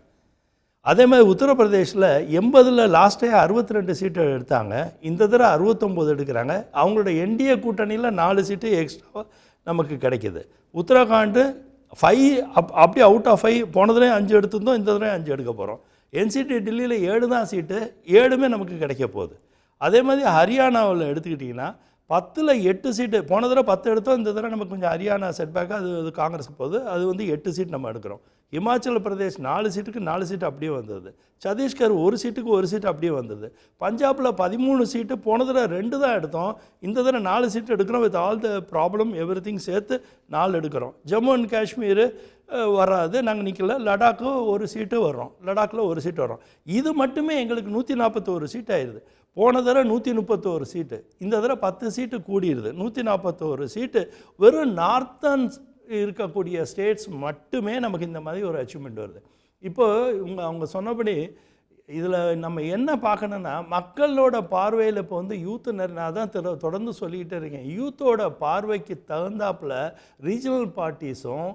S3: அதே மாதிரி உத்தரப்பிரதேஷில் 80ல் லாஸ்ட் டைம் 62 சீட்டு எடுத்தாங்க, இந்த தடவை 69 எடுக்கிறாங்க. அவங்களோட என்டிஏ கூட்டணியில் 4 சீட்டு எக்ஸ்ட்ரா நமக்கு கிடைக்கிது. உத்தரகாண்டு 5 அப்படி அவுட் ஆஃப் 5, போன தடவை 5 எடுத்திருந்தோம், இந்த தடவை 5 எடுக்க போகிறோம். என்சிடி டெல்லியில் 7 தான் சீட்டு, 7மே நமக்கு கிடைக்க போகுது. அதே மாதிரி ஹரியானாவில் எடுத்துக்கிட்டிங்கன்னா 10ல் 8 சீட்டு, போன தடவை 10 எடுத்தோம், இந்த தடவை நமக்கு கொஞ்சம் ஹரியானா செட்பேக்காக அது காங்கிரஸுக்கு போகுது, அது வந்து 8 சீட் நம்ம எடுக்கிறோம். இமாச்சல பிரதேஷ் 4 சீட்டுக்கு 4 சீட்டு அப்படியே வந்தது. சத்தீஸ்கர் 1 சீட்டுக்கு 1 சீட்டு அப்படியே வந்தது. பஞ்சாபில் 13 சீட்டு, போன தடவை 2 தான் எடுத்தோம், இந்த தடவை 4 சீட்டு எடுக்கிறோம். With all the problem every thing சேர்த்து 4 எடுக்கிறோம். ஜம்மு அண்ட் காஷ்மீர் வராது, நாங்கள் நிற்கல. லடாக்கு 1 சீட்டு வர்றோம், லடாக்கில் 1 சீட்டு வரோம். இது மட்டுமே எங்களுக்கு 141 சீட் ஆயிடுது. போன தடவை 131 சீட்டு, இந்த தடவை 10 சீட்டு கூடிடுது. 141 சீட்டு வெறும் நார்த்தன் இருக்கக்கூடிய ஸ்டேட்ஸ் மட்டுமே நமக்கு இந்த மாதிரி ஒரு அச்சீவ்மெண்ட் வருது. இப்போ அவங்க சொன்னபடி இதில் நம்ம என்ன பார்க்கணுன்னா, மக்களோட பார்வையில் இப்போ வந்து யூத்து, நான் தான் தொடர்ந்து சொல்லிக்கிட்டே இருக்கேன், யூத்தோட பார்வைக்கு தகுந்தாப்பில் ரீஜனல் பார்ட்டிஸும்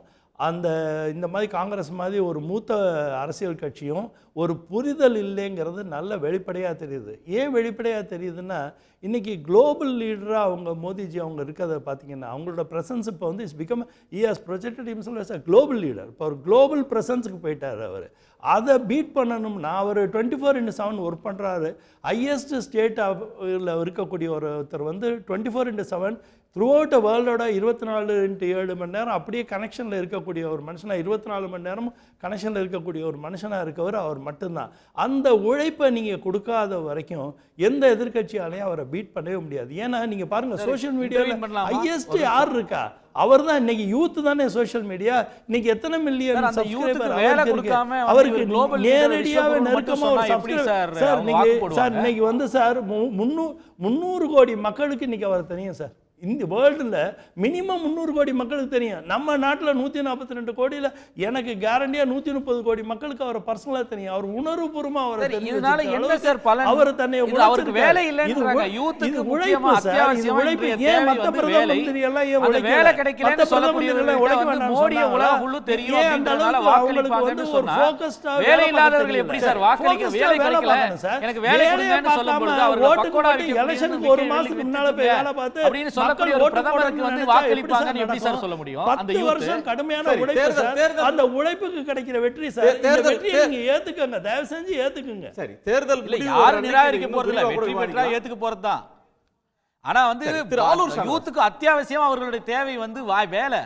S3: இந்த மாதிரி காங்கிரஸ் மாதிரி ஒரு மூத்த அரசியல் கட்சியும் ஒரு புரிதல் இல்லைங்கிறது நல்ல வெளிப்படையாக தெரியுது. ஏன் வெளிப்படையாக தெரியுதுன்னா, இன்றைக்கி குளோபல் லீடராக அவங்க மோடிஜி அவங்க இருக்கிறத பார்த்தீங்கன்னா, அவங்களோட ப்ரெசன்ஸ் இப்போ வந்து it's become is projected himself as a global leader. இப்போ ஒரு குளோபல் ப்ரெசன்ஸுக்கு போயிட்டார் அவர். அதை பீட் பண்ணணும்னா அவர் 24/7 ஒர்க் பண்ணுறாரு. ஹையஸ்ட் ஸ்டேட்டில் இருக்கக்கூடிய ஒருத்தர் வந்து 24/7 த்ரூ அவுட் வேர்ல்டோட 24/7 மணி நேரம் அப்படியே கனெக்ஷனில் இருக்கக்கூடிய ஒரு மனுஷனாக, 24 மணி நேரமும் கனெக்ஷனில் இருக்கக்கூடிய ஒரு மனுஷனாக இருக்கவர் அவர் மட்டும்தான். அந்த உழைப்பை நீங்கள் கொடுக்காத வரைக்கும் எந்த எதிர்கட்சியாலையும் அவரை பீட் பண்ணவே முடியாது. ஏன்னா நீங்கள் பாருங்கள், சோஷியல் மீடியாவில் ஹையஸ்ட் யார் இருக்கா? அவர் தான். இன்னைக்கு யூத் தானே சோஷியல் மீடியா. இன்னைக்கு எத்தனை மில்லியன் சப்ஸ்கிரைபர் அவருக்கு நேரடியாக நெருக்கமாக ஒரு சப்ஸ்கிரைபர். சார் இன்னைக்கு வந்து சார் 300 கோடி மக்களுக்கு இன்னைக்கு அவர் தெரியும் சார். இந்த வேர்ல்டில் மினிமம் 300 கோடி மக்களுக்கு தெரியும். நம்ம நாட்டில் 142 கோடியில் எனக்கு கேரண்டியாக 130 கோடி மக்களுக்கு அவர் பர்சனலாக தெரியும். அவர் உணர்வுபூர்வமாக அவரை தெரியும். அவர் தன்னை உழைப்பு சார். இது உழைப்பு ஏன் மற்ற பிரதம மந்திரி எல்லாம் ஏன் உழைக்க அவங்களுக்கு வந்து ஒரு ஃபோக்கஸ்டா எலெக்ஷனுக்கு 1 மாசத்துக்கு முன்னால போய் வேலை பார்த்து
S6: பிரதமருக்கு வந்து வாக்களிப்பாங்கன்னு எப்படி சார் சொல்ல முடியும்? அந்த
S3: 10 வருஷம் கடுமையான உழைப்பு சார். அந்த உழைப்புக்கு கிடைக்கிற வெற்றி சார். இந்த வெற்றியை நீங்க ஏத்துக்கங்க, தயவு செஞ்சு ஏத்துக்கங்க.
S1: சரி, தேர்தல்
S6: இல்ல யாரு நிராகரிக்க போறது இல்ல, வெற்றி பெற்றா ஏத்துக்க போறது தான். ஆனா வந்து
S1: திரு ஆலூர் சாமி.
S6: யூத்துக்கு அத்தியாவசியம் அவர்களுடைய தேவை வந்து வேலை.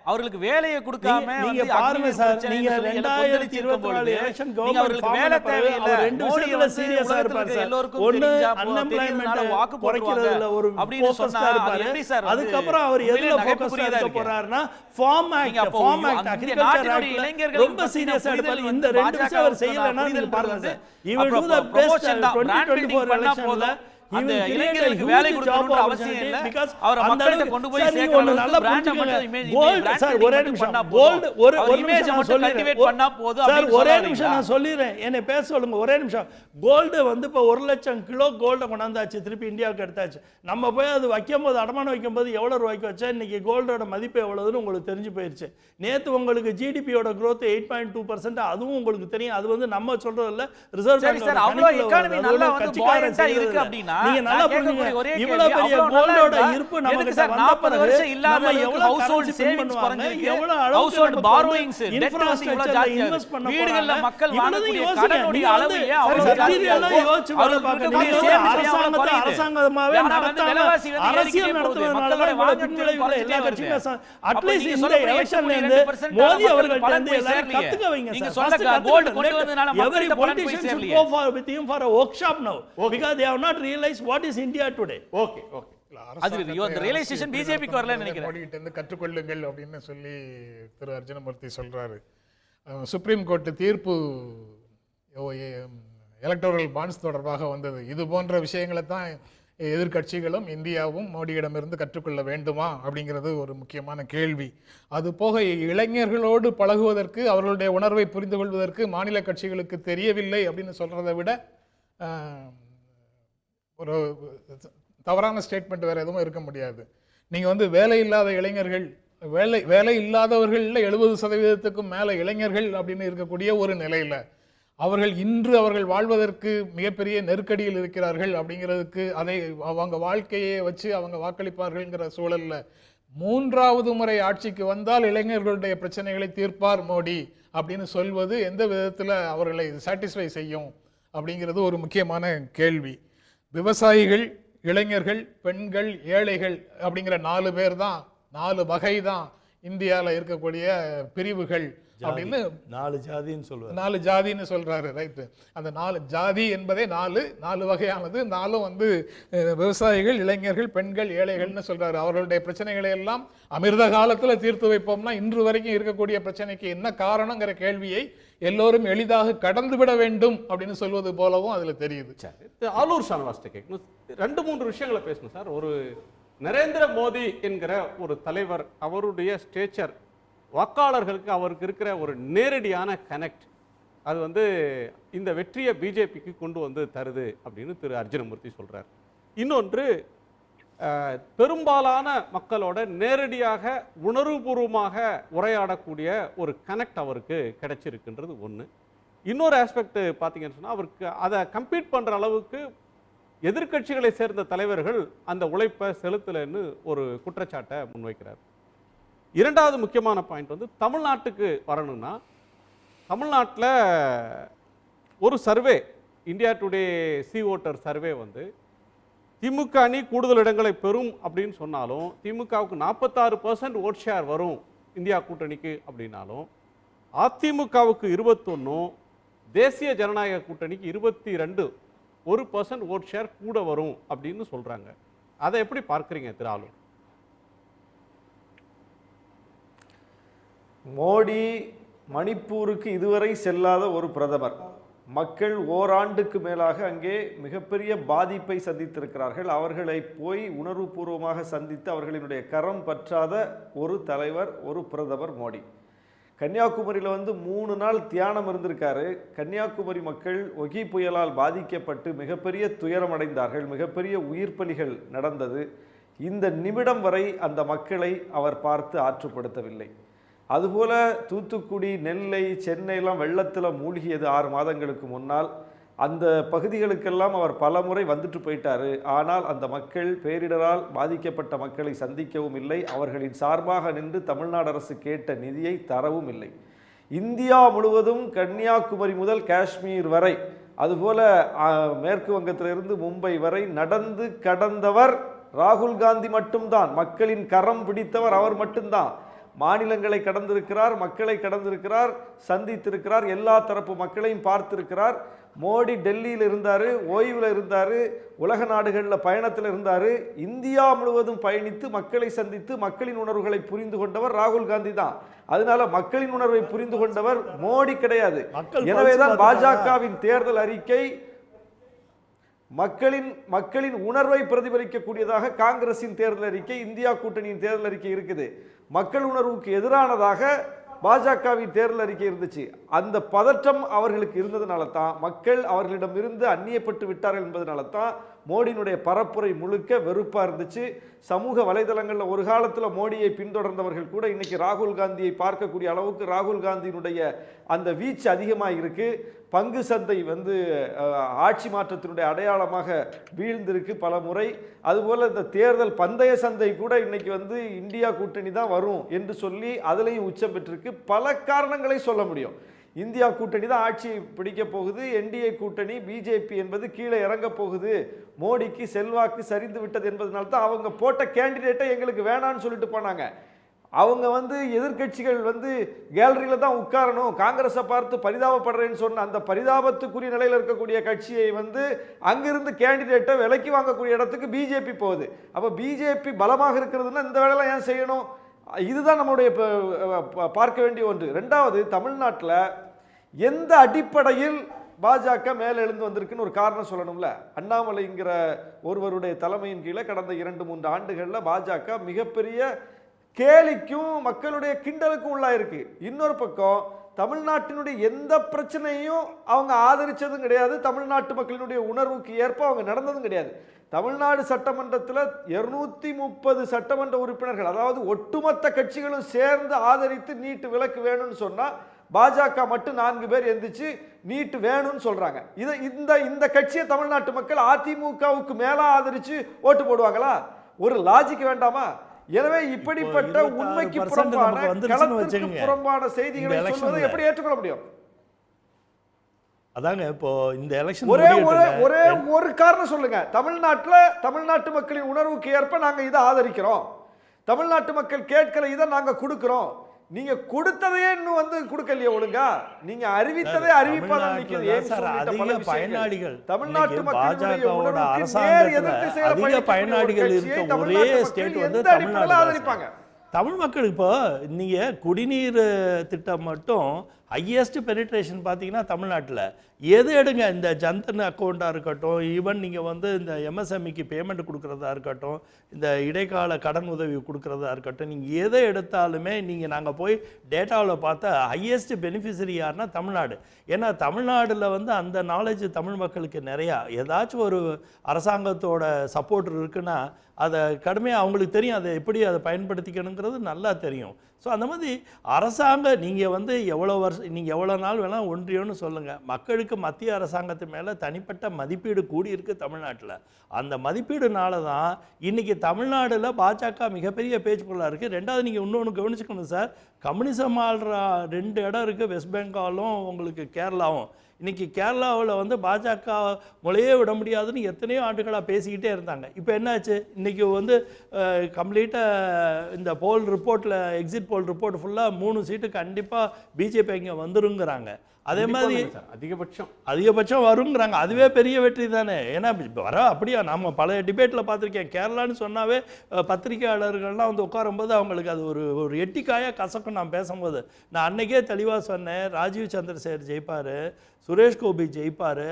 S6: அவர்களுக்கு வேலையை கொடுக்காம
S3: நீங்க
S6: வந்து
S3: பாருங்க
S6: அக்னிவீர்
S3: சார்,
S6: பிரச்சனைன்னு
S3: நீங்க
S6: சொல்லி எல்லாம் கொந்தளிச்சு இருக்கும்
S3: 2024
S6: பொழுது,
S3: எலெக்ஷன்
S6: நீங்க
S3: கவர்மெண்ட்
S6: அவர்களுக்கு
S3: ஃபார்ம்
S6: வேலை
S3: பண்ண
S6: தேவையில்லை.
S3: அவர் ரெண்டு
S6: மோடி
S3: விஷயத்துல
S6: வந்து
S3: சீரியஸா
S6: உலகத்துல
S3: இருப்பார்
S6: இருக்க
S3: சார்.
S6: எல்லோருக்கும்
S3: ஒண்ணு
S6: தெரிஞ்சா
S3: அன்எம்ப்ளாய்மென்ட்
S6: வாக்கு
S3: குறைக்கிறதுல
S6: போடுறதுல
S3: ஒரு
S6: அப்படின்னு சொன்னா
S3: ஃபோக்கஸ்டா
S6: அது
S3: இருப்பாரு.
S6: எப்படி சார் வந்து
S3: அதுக்கப்புறம் அவர்
S6: உண்மையிலே
S3: எதுல
S6: நகைப்பு
S3: ஃபோக்கஸ்டா
S6: புரியுதா
S3: இருக்க
S6: இருக்கு?
S3: போறாருன்னா ஃபார்ம்
S6: நீங்க
S3: ஆக்ட்
S6: அப்போ
S3: ஃபார்ம் ஆக்ட்
S6: அந்த
S3: அக்ரிகல்ச்சர்
S6: நாட்டினுடைய
S3: ஆக்ட்ல
S6: இளைஞர்களுக்கு
S3: ரொம்ப
S6: பத்தின
S3: சீரியஸா இருப்பாரு.
S6: புரிதல்
S3: இந்த
S6: வந்து
S3: ரெண்டு விஷயம் அவர்
S6: பாஜக
S3: செய்யலன்னா நீங்க
S6: புரிதல்
S3: பாருங்க
S6: வந்து
S3: சார், he will do
S6: அப்புறம்
S3: the best
S6: promotion தான், brand building
S3: 2024
S6: பண்ணா
S3: எலெக்ஷன்ல
S6: போதும்.
S3: he
S6: அந்த
S3: will create a
S6: இளைஞர்களுக்கு
S3: huge
S6: வேலை
S3: job
S6: கொடுக்கணும்ன்ற அவசியம்
S3: opportunity
S6: இல்ல.
S3: because
S6: அவரை
S3: அந்த
S6: மக்கள்கிட்ட
S3: அளவுக்கு
S6: கொண்டு போய்
S3: சார், நீங்க
S6: சேர்க்கிற
S3: ஒண்ணு
S6: அளவுக்கு
S3: நல்லா
S6: brand
S3: புரிஞ்சுக்கங்க.
S6: மட்டும் image
S3: Gold
S6: brand
S3: sir,
S6: building
S3: ஒரே
S6: மட்டும்
S3: நிமிஷம்.
S6: பண்ணா
S3: Gold
S6: போதும்.
S3: ஒரு
S6: அவர்
S3: நிமிஷம்
S6: image
S3: நான்
S6: மட்டும்
S3: சொல்லிடுறேன்.
S6: cultivate பண்ணா போதும்
S3: சார்,
S6: அப்படின்னு
S3: ஒரே
S6: சொல்ல
S3: நிமிஷம்
S6: வரீங்களா?
S3: நான் சொல்லிடுறேன். என்னை பேச சொல்லுங்க. ஒரே நிமிஷம். கோல்டு வந்து இப்போ 1 லட்சம் கிலோ கோல்டை கொண்டாந்தாச்சு, திருப்பி இந்தியாவுக்கு எடுத்தாச்சு. நம்ம போய் அது வைக்கும் போது, அடமானம் வைக்கும் போது எவ்வளோ ரூபாய்க்கு வச்சா இன்னைக்கு கோல்டோட மதிப்பு எவ்வளவுன்னு உங்களுக்கு தெரிஞ்சு போயிருச்சு. நேற்று உங்களுக்கு ஜிடிபியோட growth 8.2%, அதுவும் உங்களுக்கு தெரியும். அது வந்து நம்ம சொல்றது இல்ல, ரிசர்வ்
S6: சரி சார், அவ்வளோ எக்கானமி நல்லா வந்து buoyant-ஆ இருக்கு அப்படின்னா
S3: நீங்க நல்லா
S6: நான் கேட்கக்கூடிய
S3: புரிஞ்சுங்க.
S6: ஒரே
S3: இவ்வளவு
S6: கேள்வி,
S3: பெரிய
S6: அவ்வளோ நல்லா
S3: கோல்டோட
S6: இருந்தா
S3: இருப்பு
S6: எதுக்கு
S3: நமக்கு
S6: சார் 40 வருஷம் இல்லாத
S3: நம்ம
S6: அளவுக்கு
S3: எவ்வளவு
S6: household
S3: currency print
S6: savings
S3: பண்ணுவாங்க,
S6: குறைஞ்சிருக்கு,
S3: எவ்வளவு அளவுக்கு
S6: household
S3: நமக்கு
S6: borrowings,
S3: வந்து
S6: debt வந்து இவ்வளவு
S3: infrastructure
S6: ஜாஸ்தியா
S3: invest
S6: இருக்கு.
S3: பண்ண
S6: வீடுகள்ல
S3: போறாங்க.
S6: மக்கள்
S3: இவ்வளவு
S6: வாங்கக்கூடிய
S3: யோசிங்க.
S6: கடனுடைய
S3: நீங்க
S6: அளவு
S3: வந்து
S6: ஏன் அவ்வளவு
S3: சரி,
S6: ஜாஸ்தியா
S3: சரி,
S6: இருக்கு?
S3: யோசிச்சு வேலை
S6: அவர்களுக்கு
S3: பார்க்க.
S6: இருக்கக்கூடிய
S3: நீங்க
S6: சேமிப்பு எவ்வளவு
S3: அரசாங்கத்தை
S6: குறையுது?
S3: அரசாங்கமாவே
S6: ஏன்னா வந்து
S3: நடத்தாம
S6: விலைவாசி வந்து
S3: அரசியல்
S6: ஏறிக்கிட்டே போகுது.
S3: நடத்துவதனால
S6: மக்களுடைய
S3: இவ்வளவு
S6: வாங்கும்
S3: பின்விளைவுகளை
S6: திறன்
S3: எல்லா
S6: குறைஞ்சிட்டே
S3: கட்சியுமே
S6: வருது. அப்ப
S3: அட்லீஸ்ட்
S6: நீங்க
S3: இந்த
S6: சொல்லக்கூடிய
S3: எலெக்ஷன்ல
S6: 8.2%
S3: இருந்து
S6: மக்களுக்கு
S3: மோடி
S6: பலன்
S3: அவர்கள்ட்ட இருந்து
S6: போய்
S3: எல்லாரும்
S6: சேரலையே.
S3: கத்துக்க வைங்க
S6: நீங்க
S3: சார்.
S6: சொல்லுங்க,
S3: First
S6: gold
S3: கத்துக்கணும்.
S6: கொண்டு
S3: Let
S6: வந்ததுனால
S3: every
S6: மக்கள்கிட்ட பலன் போய்
S3: politician should
S6: சேரலையே.
S3: go with him for a workshop now because they have not realized what is India today.
S1: Okay okay.
S6: அது அந்த realization BJP க்கு வரலன்னு நினைக்கிறேன்.
S4: மோடிகிட்ட இருந்து கற்றுக்கொள்ளுங்கள் அப்படின்னு சொல்லி திரு அர்ஜுனமூர்த்தி சொல்றாரு. சுப்ரீம் கோர்ட் தீர்ப்பு எலக்டோரல் பாண்ட்ஸ் தொடர்பாக வந்தது. இது போன்ற விஷயங்களை தான் எதிர்க்கட்சிகளும் இந்தியாவும் மோடியிடமிருந்து கற்றுக்கொள்ள வேண்டுமா அப்படிங்கிறது ஒரு முக்கியமான கேள்வி. அது போக இளைஞர்களோடு பழகுவதற்கு, அவர்களுடைய உணர்வை புரிந்து கொள்வதற்கு மாநில கட்சிகளுக்கு தெரியவில்லை அப்படின்னு சொல்றதை விட ஒரு தவறான ஸ்டேட்மெண்ட் வேற எதுவும் இருக்க முடியாது. நீங்க வந்து வேலை இல்லாத இளைஞர்கள், வேலை இல்லாதவர்களில் 70%க்கும் மேல இளைஞர்கள் அப்படின்னு இருக்கக்கூடிய ஒரு நிலையில அவர்கள் வாழ்வதற்கு மிகப்பெரிய நெருக்கடியில் இருக்கிறார்கள் அப்படிங்கிறதுக்கு அதை அவங்க வாழ்க்கையை வச்சு அவங்க வாக்களிப்பார்கள்ங்கிற சூழல்ல 3வது முறை ஆட்சிக்கு வந்தால் இளைஞர்களுடைய பிரச்சனைகளை தீர்ப்பார் மோடி அப்படின்னு சொல்வது எந்த விதத்துல அவர்களை சாட்டிஸ்ஃபை செய்யும் அப்படிங்கிறது ஒரு முக்கியமான கேள்வி. விவசாயிகள், இளைஞர்கள், பெண்கள், ஏழைகள் அப்படிங்கிற 4 பேர் தான், 4 வகை தான் இந்தியாவில் இருக்கக்கூடிய பிரிவுகள் அப்படின்னு
S3: 4 ஜாதின்னு சொல்லுவார்.
S4: 4 ஜாதின்னு சொல்றாரு. ரைட்டு. அந்த 4 ஜாதி என்பதே 4 வகையானது. 4 வந்து விவசாயிகள், இளைஞர்கள், பெண்கள், ஏழைகள்னு சொல்றாரு. அவர்களுடைய பிரச்சனைகளை எல்லாம் அமிர்த காலத்துல தீர்த்து வைப்போம்னா இன்று வரைக்கும் இருக்கக்கூடிய பிரச்சனைக்கு என்ன காரணங்கிற கேள்வியை எல்லோரும் எளிதாக கடந்து விட வேண்டும் அப்படின்னு சொல்வது போலவும் அதுல தெரியுது.
S1: ஆலூர் ஷானவாஸ்ட கேட்கணும். 2-3 விஷயங்களை பேசணும் சார். ஒரு நரேந்திர மோடி என்கிற ஒரு தலைவர், அவருடைய ஸ்டேச்சர், வாக்காளர்களுக்கு அவருக்கு இருக்கிற ஒரு நேரடியான கனெக்ட், அது வந்து இந்த வெற்றியை பிஜேபிக்கு கொண்டு வந்து தருது அப்படின்னு திரு அர்ஜுனமூர்த்தி சொல்றார். இன்னொன்று, பெரும்பாலான மக்களோட நேரடியாக உணர்வுபூர்வமாக உரையாடக்கூடிய ஒரு கனெக்ட் அவருக்கு கிடைச்சிருக்குன்றது ஒன்று. இன்னொரு ஆஸ்பெக்ட் பார்த்தீங்கன்னு சொன்னால், அவருக்கு அதை கம்பீட் பண்ணுற அளவுக்கு எதிர்க்கட்சிகளை சேர்ந்த தலைவர்கள் அந்த உழைப்பை செலுத்தலைன்னு ஒரு குற்றச்சாட்டை முன்வைக்கிறார். 2வது முக்கியமான பாயிண்ட் வந்து தமிழ்நாட்டுக்கு வரணும்னா, தமிழ்நாட்டில் ஒரு survey, India today C voter survey வந்து திமுக அணி கூடுதல் இடங்களை பெறும் அப்படின்னு சொன்னாலும், திமுகவுக்கு 46% ஓட் ஷேர் வரும் இந்தியா கூட்டணிக்கு அப்படின்னாலும், அதிமுகவுக்கு 21, தேசிய ஜனநாயக கூட்டணிக்கு 22% ஓட் ஷேர் கூட வரும் அப்படின்னு சொல்றாங்க. அதை எப்படி பார்க்குறீங்க திரு ஆலூர்?
S2: மோடி மணிப்பூருக்கு இதுவரை செல்லாத ஒரு பிரதமர். மக்கள் ஓராண்டுக்கு மேலாக அங்கே மிகப்பெரிய பாதிப்பை சந்தித்திருக்கிறார்கள். அவர்களை போய் உணர்வுபூர்வமாக சந்தித்து அவர்களினுடைய கரம் பற்றாத ஒரு தலைவர், ஒரு பிரதமர் மோடி. கன்னியாகுமரியில் வந்து 3 நாள் தியானம் இருந்திருக்காரு. கன்னியாகுமரி மக்கள் ஒகி புயலால் பாதிக்கப்பட்டு மிகப்பெரிய துயரம் அடைந்தார்கள். மிகப்பெரிய உயிர் பலிகள் நடந்தது. இந்த நிமிடம் வரை அந்த மக்களை அவர் பார்த்து ஆற்றுப்படுத்தவில்லை. அதுபோல தூத்துக்குடி, நெல்லை, சென்னையெல்லாம் வெள்ளத்தில் மூழ்கியது 6 மாதங்களுக்கு முன்னால். அந்த பகுதிகளுக்கெல்லாம் அவர் பல முறை வந்துட்டு போயிட்டாரு. ஆனால் அந்த மக்கள், பேரிடரால் பாதிக்கப்பட்ட மக்களை சந்திக்கவும் இல்லை. அவர்களின் சார்பாக நின்று தமிழ்நாடு அரசு கேட்ட நிதியை தரவும் இல்லை. இந்தியா முழுவதும் கன்னியாகுமரி முதல் காஷ்மீர் வரை, அதுபோல மேற்கு வங்கத்திலிருந்து மும்பை வரை நடந்து கடந்தவர் ராகுல் காந்தி மட்டும்தான். மக்களின் கரம் பிடித்தவர் அவர் மட்டும்தான். மாநிலங்களை கடந்திருக்கிறார், மக்களை கடந்திருக்கிறார், சந்தித்திருக்கிறார், எல்லா தரப்பு மக்களையும் பார்த்திருக்கிறார். மோடி டெல்லியில் இருந்தார், ஓய்வில் இருந்தார், உலக நாடுகளில் பயணத்தில் இருந்தார். இந்தியா முழுவதும் பயணித்து மக்களை சந்தித்து மக்களின் உணர்வுகளை புரிந்து கொண்டவர் ராகுல் காந்தி தான். அதனால மக்களின் உணர்வை புரிந்து கொண்டவர் மோடி கிடையாது. எனவேதான் பாஜகவின் தேர்தல் அறிக்கை மக்களின் உணர்வை பிரதிபலிக்கக்கூடியதாக காங்கிரசின் தேர்தல் அறிக்கை, இந்தியா கூட்டணியின் தேர்தல் அறிக்கை இருக்குது. மக்கள் உணர்வுக்கு எதிரானதாக பாஜகவின் தேர்தல் அறிக்கை இருந்துச்சு. அந்த பதற்றம் அவர்களுக்கு இருந்ததுனால தான், மக்கள் அவர்களிடமிருந்து அந்நியப்பட்டு விட்டார்கள் என்பதனால தான் மோடியினுடைய பரப்புரை முழுக்க வெறுப்பாக இருந்துச்சு. சமூக வலைதளங்களில் ஒரு காலத்தில் மோடியை பின்தொடர்ந்தவர்கள் கூட இன்னைக்கு ராகுல் காந்தியை பார்க்கக்கூடிய அளவுக்கு ராகுல் காந்தியினுடைய அந்த வீச்சு அதிகமாக இருக்கு. பங்கு சந்தை ஆட்சி மாற்றத்தினுடைய அடையாளமாக வீழ்ந்திருக்கு பல முறை. அதுபோல் இந்த தேர்தல் பந்தய சந்தை கூட இன்னைக்கு இந்தியா கூட்டணி தான் வரும் என்று சொல்லி அதிலையும் உச்சம் பெற்றிருக்கு. பல காரணங்களை சொல்ல முடியும். இந்தியா கூட்டணி தான் ஆட்சி பிடிக்க போகுது, என்டிஏ கூட்டணி பிஜேபி என்பது கீழே இறங்க போகுது, மோடிக்கு செல்வாக்கு சரிந்து விட்டது என்பதனால தான் அவங்க போட்ட கேண்டிடேட்டை எங்களுக்கு வேணான்னு சொல்லிட்டு போனாங்க. அவங்க எதிர்கட்சிகள் கேலரியில் தான் உட்காரணும், காங்கிரஸை பார்த்து பரிதாபப்படுறேன்னு சொன்ன அந்த பரிதாபத்துக்குரிய நிலையில் இருக்கக்கூடிய கட்சியை அங்கிருந்து கேண்டிடேட்டை விலைக்கு வாங்கக்கூடிய இடத்துக்கு பிஜேபி போகுது. அப்போ பிஜேபி பலமாக இருக்கிறதுன்னா இந்த வேலையெல்லாம் ஏன் செய்யணும்? இதுதான் நம்மளுடைய பார்க்க வேண்டிய ஒன்று. ரெண்டாவது, தமிழ்நாட்டில் எந்த அடிப்படையில் பாஜக மேலே எழுந்து வந்திருக்குன்னு ஒரு காரணம் சொல்லணும்ல. அண்ணாமலைங்கிற ஒருவருடைய தலைமையின் கீழே கடந்த 2-3 ஆண்டுகளில் பாஜக மிகப்பெரிய கேலிக்கும் மக்களுடைய கிண்டலுக்கும் உள்ளாயிருக்கு. இன்னொரு பக்கம் தமிழ்நாட்டினுடைய எந்த பிரச்சனையும் அவங்க ஆதரிச்சதும் கிடையாது, தமிழ்நாட்டு மக்களினுடைய உணர்வுக்கு ஏற்ப அவங்க நடந்ததும் கிடையாது. தமிழ்நாடு சட்டமன்றத்தில் 230 சட்டமன்ற உறுப்பினர்கள், அதாவது ஒட்டுமொத்த கட்சிகளும் சேர்ந்து ஆதரித்து நீட்டு விலக்கு வேணும்னு சொன்னா பாஜக மட்டும் 4 பேர் எந்திரிச்சு நீட்டு வேணும்னு சொல்றாங்க. இந்த கட்சியை தமிழ்நாட்டு மக்கள் அதிமுகவுக்கு மேல ஆதரிச்சு ஓட்டு போடுவாங்களா? ஒரு லாஜிக் வேண்டாமா? எனவே இப்படிப்பட்ட உண்மைக்கு புறம்பான களத்திற்கு புறம்பான செய்திகளை சொல்வதை எப்படி ஏற்றுக்கொள்ள முடியும்?
S3: அதாங்க இப்போ இந்த எலெக்ஷன்
S2: ஒரே ஒரு காரணம் சொல்லுங்க. தமிழ்நாட்டு மக்களின் உணர்வுக்கு ஏற்ப நாங்க இதை ஆதரிக்கிறோம், தமிழ்நாட்டு மக்கள் கேட்கல இதை நாங்க கொடுக்கிறோம். நீங்க கொடுத்ததையே இன்னும் கொடுக்கலையே ஒழுங்கா, நீங்க அறிவித்ததே அறிவிப்பாதான்
S3: பயனாளிகள்
S2: தமிழ்நாட்டு
S3: பாஜகவோட அரசாங்கத்துல அதிக பயனாளிகள் இருக்க ஒரே ஸ்டேட்
S2: ஆதரிப்பாங்க.
S3: தமிழ் மக்கள் இப்போ நீங்க குடிநீர் திட்டம் மட்டும் ஹையஸ்ட் பெனிட்ரேஷன் பார்த்தீங்கன்னா தமிழ்நாட்டில் எது எடுங்க, இந்த ஜன்தன் அக்கௌண்ட்டாக இருக்கட்டும், ஈவன் நீங்கள் இந்த எம்எஸ்எம்இக்கு பேமெண்ட் கொடுக்குறதா இருக்கட்டும், இந்த இடைக்கால கடன் உதவி கொடுக்குறதா இருக்கட்டும், நீங்கள் எதை எடுத்தாலுமே நீங்கள் நாங்கள் போய் டேட்டாவில் பார்த்தா ஹையஸ்ட் பெனிஃபிஷரி யாருன்னா தமிழ்நாடு. ஏன்னா தமிழ்நாடில் அந்த நாலேஜ் தமிழ் மக்களுக்கு நிறையா, ஏதாச்சும் ஒரு அரசாங்கத்தோட சப்போர்ட் இருக்குன்னா அதை கடுமையாக அவங்களுக்கு தெரியும், அதை எப்படி அதை பயன்படுத்திக்கணுங்கிறது நல்லா தெரியும். ஸோ அந்த மாதிரி அரசாங்கம் நீங்கள் எவ்வளோ வருஷம் நீங்கள் எவ்வளோ நாள் வேணால் ஒன்றியம்னு சொல்லுங்கள், மக்களுக்கு மத்திய அரசாங்கத்து மேலே தனிப்பட்ட மதிப்பீடு கூடியிருக்கு தமிழ்நாட்டில். அந்த மதிப்பீடுனால தான் இன்றைக்கி தமிழ்நாடில் பாஜக மிகப்பெரிய பேச்சு பொருளாக இருக்குது. ரெண்டாவது நீங்கள் இன்னொன்று கவனிச்சுக்கணும் சார், கம்யூனிசம் ஆள்ற 2 இடம் இருக்குது, வெஸ்ட் பெங்காலும் உங்களுக்கு கேரளாவும். இன்றைக்கி கேரளாவில் பாஜக முளையே விட முடியாதுன்னு எத்தனையோ ஆண்டுகளாக பேசிக்கிட்டே இருந்தாங்க. இப்போ என்னாச்சு, இன்றைக்கி கம்ப்ளீட்டாக இந்த போல் ரிப்போர்ட்டில் எக்ஸிட் போல் ரிப்போர்ட் ஃபுல்லாக 3 சீட்டு கண்டிப்பாக பிஜேபி இங்கே வந்துருங்கிறாங்க. அதே மாதிரி அதிகபட்சம் வருங்கிறாங்க. அதுவே பெரிய வெற்றி தானே. ஏன்னா அப்படியா நம்ம பல டிபேட்டில் பார்த்துருக்கேன், கேரளான்னு சொன்னாவே பத்திரிகையாளர்கள்லாம் உட்காரும்போது அவங்களுக்கு அது ஒரு எட்டிக்காயாக கசக்கும். நான் பேசும்போது நான் அன்னைக்கே தெளிவாக சொன்னேன், ராஜீவ் சந்திரசேகர் ஜெயிப்பார், சுரேஷ் கோபி ஜெயிப்பார்,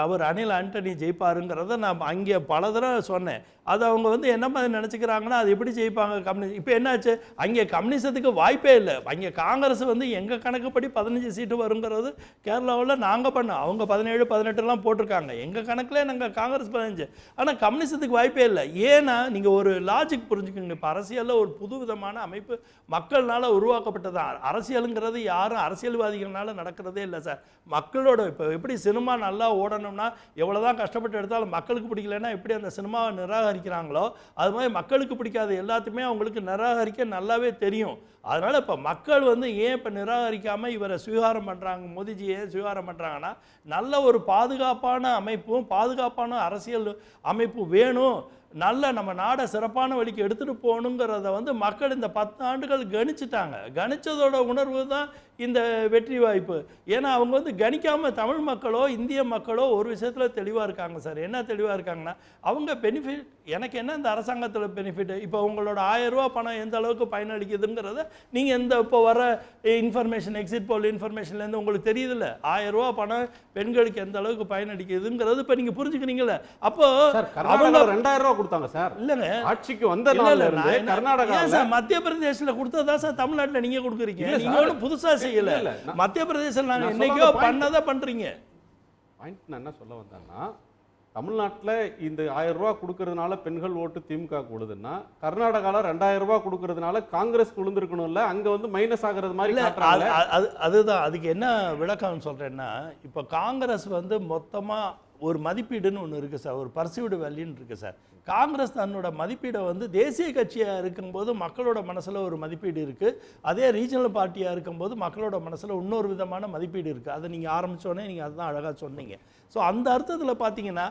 S3: அவர் அனில் ஆண்டனி ஜெயிப்பாருங்கிறத நான் அங்கே பல தடவை சொன்னேன். அது அவங்க என்ன மாதிரி நினச்சிக்கிறாங்கன்னா அது எப்படி ஜெயிப்பாங்க கம்யூனிஸ்ட். இப்போ என்னாச்சு, அங்கே கம்யூனிசத்துக்கு வாய்ப்பே இல்லை. அங்கே காங்கிரஸ் எங்கள் கணக்குப்படி 15 சீட்டு வருங்கிறது கேரளாவில் நாங்கள் பண்ணோம். அவங்க 17, 18 போட்டிருக்காங்க, எங்கள் கணக்கில் நாங்கள் காங்கிரஸ் 15. ஆனால் கம்யூனிசத்துக்கு வாய்ப்பே இல்லை. ஏன்னா நீங்கள் ஒரு லாஜிக் புரிஞ்சுக்கோங்க, இப்போ அரசியலில் ஒரு புது விதமான அமைப்பு மக்கள்னால உருவாக்கப்பட்டதான். அரசியலுங்கிறது யாரும் அரசியல்வாதிகள்னால நடக்கிறதே இல்லை சார், மக்களோட. இப்போ எப்படி சினிமா நல்லா ஓடணும்னா எவ்வளோதான் கஷ்டப்பட்டு எடுத்தாலும் மக்களுக்கு பிடிக்கலன்னா எப்படி அந்த சினிமாவை நிராகரிக்கிறாங்களோ அது மாதிரி மக்களுக்கு பிடிக்காத எல்லாத்தையுமே அவங்களுக்கு நிராகரிக்க நல்லாவே தெரியும். அதனால் இப்போ மக்கள் ஏன் இப்போ நிராகரிக்காமல் இவரை ஸ்வீகாரம் பண்ணுறாங்க, மோதிஜியை ஸ்வீகாரம் பண்ணுறாங்கன்னா நல்ல ஒரு பாதுகாப்பான அமைப்பும் பாதுகாப்பான அரசியல் அமைப்பு வேணும். நல்ல நம்ம நாடை சிறப்பான வழிக்கு எடுத்துகிட்டு போகணுங்கிறத வந்து மக்கள் இந்த 10 ஆண்டுகள் கணிச்சிட்டாங்க. கணிச்சதோட உணர்வு தான் இந்த வெற்றி வாய்ப்பு. ஏன்னா அவங்க வந்து கணிக்காமல் தமிழ் மக்களோ இந்திய மக்களோ ஒரு விஷயத்தில் தெளிவாக இருக்காங்க சார். என்ன தெளிவாக இருக்காங்கன்னா, அவங்க பெனிஃபிட் எனக்கு என்ன இந்த அரசாங்கத்தில் பெனிஃபிட், இப்போ உங்களோட 1000 ரூபா பணம் எந்த அளவுக்கு பயனளிக்குதுங்கிறத நீங்கள் இந்த இப்போ வர இன்ஃபர்மேஷன் எக்ஸிட் போல் இன்ஃபர்மேஷன்லேருந்து உங்களுக்கு தெரியுதுல்ல, 1000 ரூபா பணம் பெண்களுக்கு எந்த அளவுக்கு பயனளிக்குதுங்கிறது இப்போ நீங்கள் புரிஞ்சுக்கிறீங்களே. அப்போ
S1: அவங்க 2000 ரூபா கொடுத்தாங்க சார்.
S3: இல்லைங்க,
S1: ஆட்சிக்கு வந்த நாள்ல இருந்து கர்நாடகா
S3: சார் மத்திய பிரதேசத்தில் கொடுத்ததா சார் தமிழ்நாட்டில் நீங்கள் கொடுக்குறீங்க. நீங்கள் ஒன்றும் புதுசாக செய்யல. மத்திய பிரதேசம் நாங்கள் என்னைக்கோ பண்ணதை பண்றீங்க.
S1: பாயிண்ட் நான் என்ன சொல்ல வந்தேன்னா, தமிழ்நாட்டில் இந்த 1000 ரூபா கொடுக்கறதுனால பெண்கள் ஓட்டு திமுக கொடுதுன்னா, கர்நாடகாவில் 2000 ரூபா கொடுக்கறதுனால காங்கிரஸ் விழுந்திருக்கணும்ல, அங்க வந்து மைனஸ் ஆகிறது மாதிரி காட்டுறாங்க.
S3: அதுதான் அதுக்கு என்ன விளக்கம் சொல்றேன்னா, இப்போ காங்கிரஸ் வந்து மொத்தமா ஒரு மதிப்பீடுன்னு ஒன்று இருக்கு சார், ஒரு பர்சீவ்டு வேல்யூன்னு இருக்கு சார். காங்கிரஸ் தன்னோட மதிப்பீடை வந்து தேசிய கட்சியாக இருக்கும்போது மக்களோட மனசில் ஒரு மதிப்பீடு இருக்குது, அதே ரீஜனல் பார்ட்டியாக இருக்கும்போது மக்களோட மனசில் இன்னொரு விதமான மதிப்பீடு இருக்குது. அதை நீங்கள் ஆரம்பித்தோடனே நீங்கள் அதுதான் அழகாக சொன்னீங்க. ஸோ அந்த அர்த்தத்தில் பார்த்தீங்கன்னா,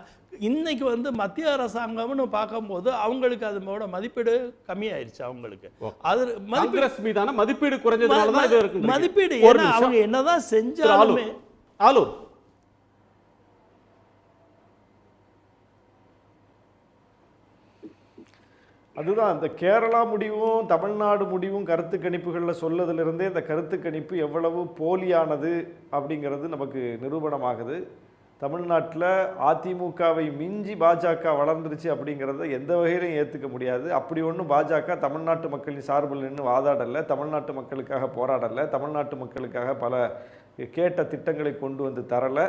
S3: இன்னைக்கு வந்து மத்திய அரசாங்கம்னு பார்க்கும்போது அவங்களுக்கு அதோட மதிப்பீடு கம்மியாயிருச்சு. அவங்களுக்கு அது
S1: காங்கிரஸ் மீதான மதிப்பீடு குறைஞ்சதுனால தான் இது இருக்கு.
S3: மதிப்பீடு ஏன்னா அவங்க என்னதான் செஞ்சாலுமே
S1: ஆலூர்
S2: அதுதான் இந்த கேரளா முடிவும் தமிழ்நாடு முடிவும் கருத்து கணிப்புகளில் சொல்லதிலிருந்தே இந்த கருத்து கணிப்பு எவ்வளவு போலியானது அப்படிங்கிறது நமக்கு நிரூபணமாகுது. தமிழ்நாட்டில் அதிமுகவை மிஞ்சி பாஜக வளர்ந்துருச்சு அப்படிங்கிறத எந்த வகையிலும் ஏற்றுக்க முடியாது. அப்படி ஒன்றும் பாஜக தமிழ்நாட்டு மக்களின் சார்பில் நின்று வாதாடலை, தமிழ்நாட்டு மக்களுக்காக போராடலை, தமிழ்நாட்டு மக்களுக்காக பல கேட்ட திட்டங்களை கொண்டு வந்து தரலை.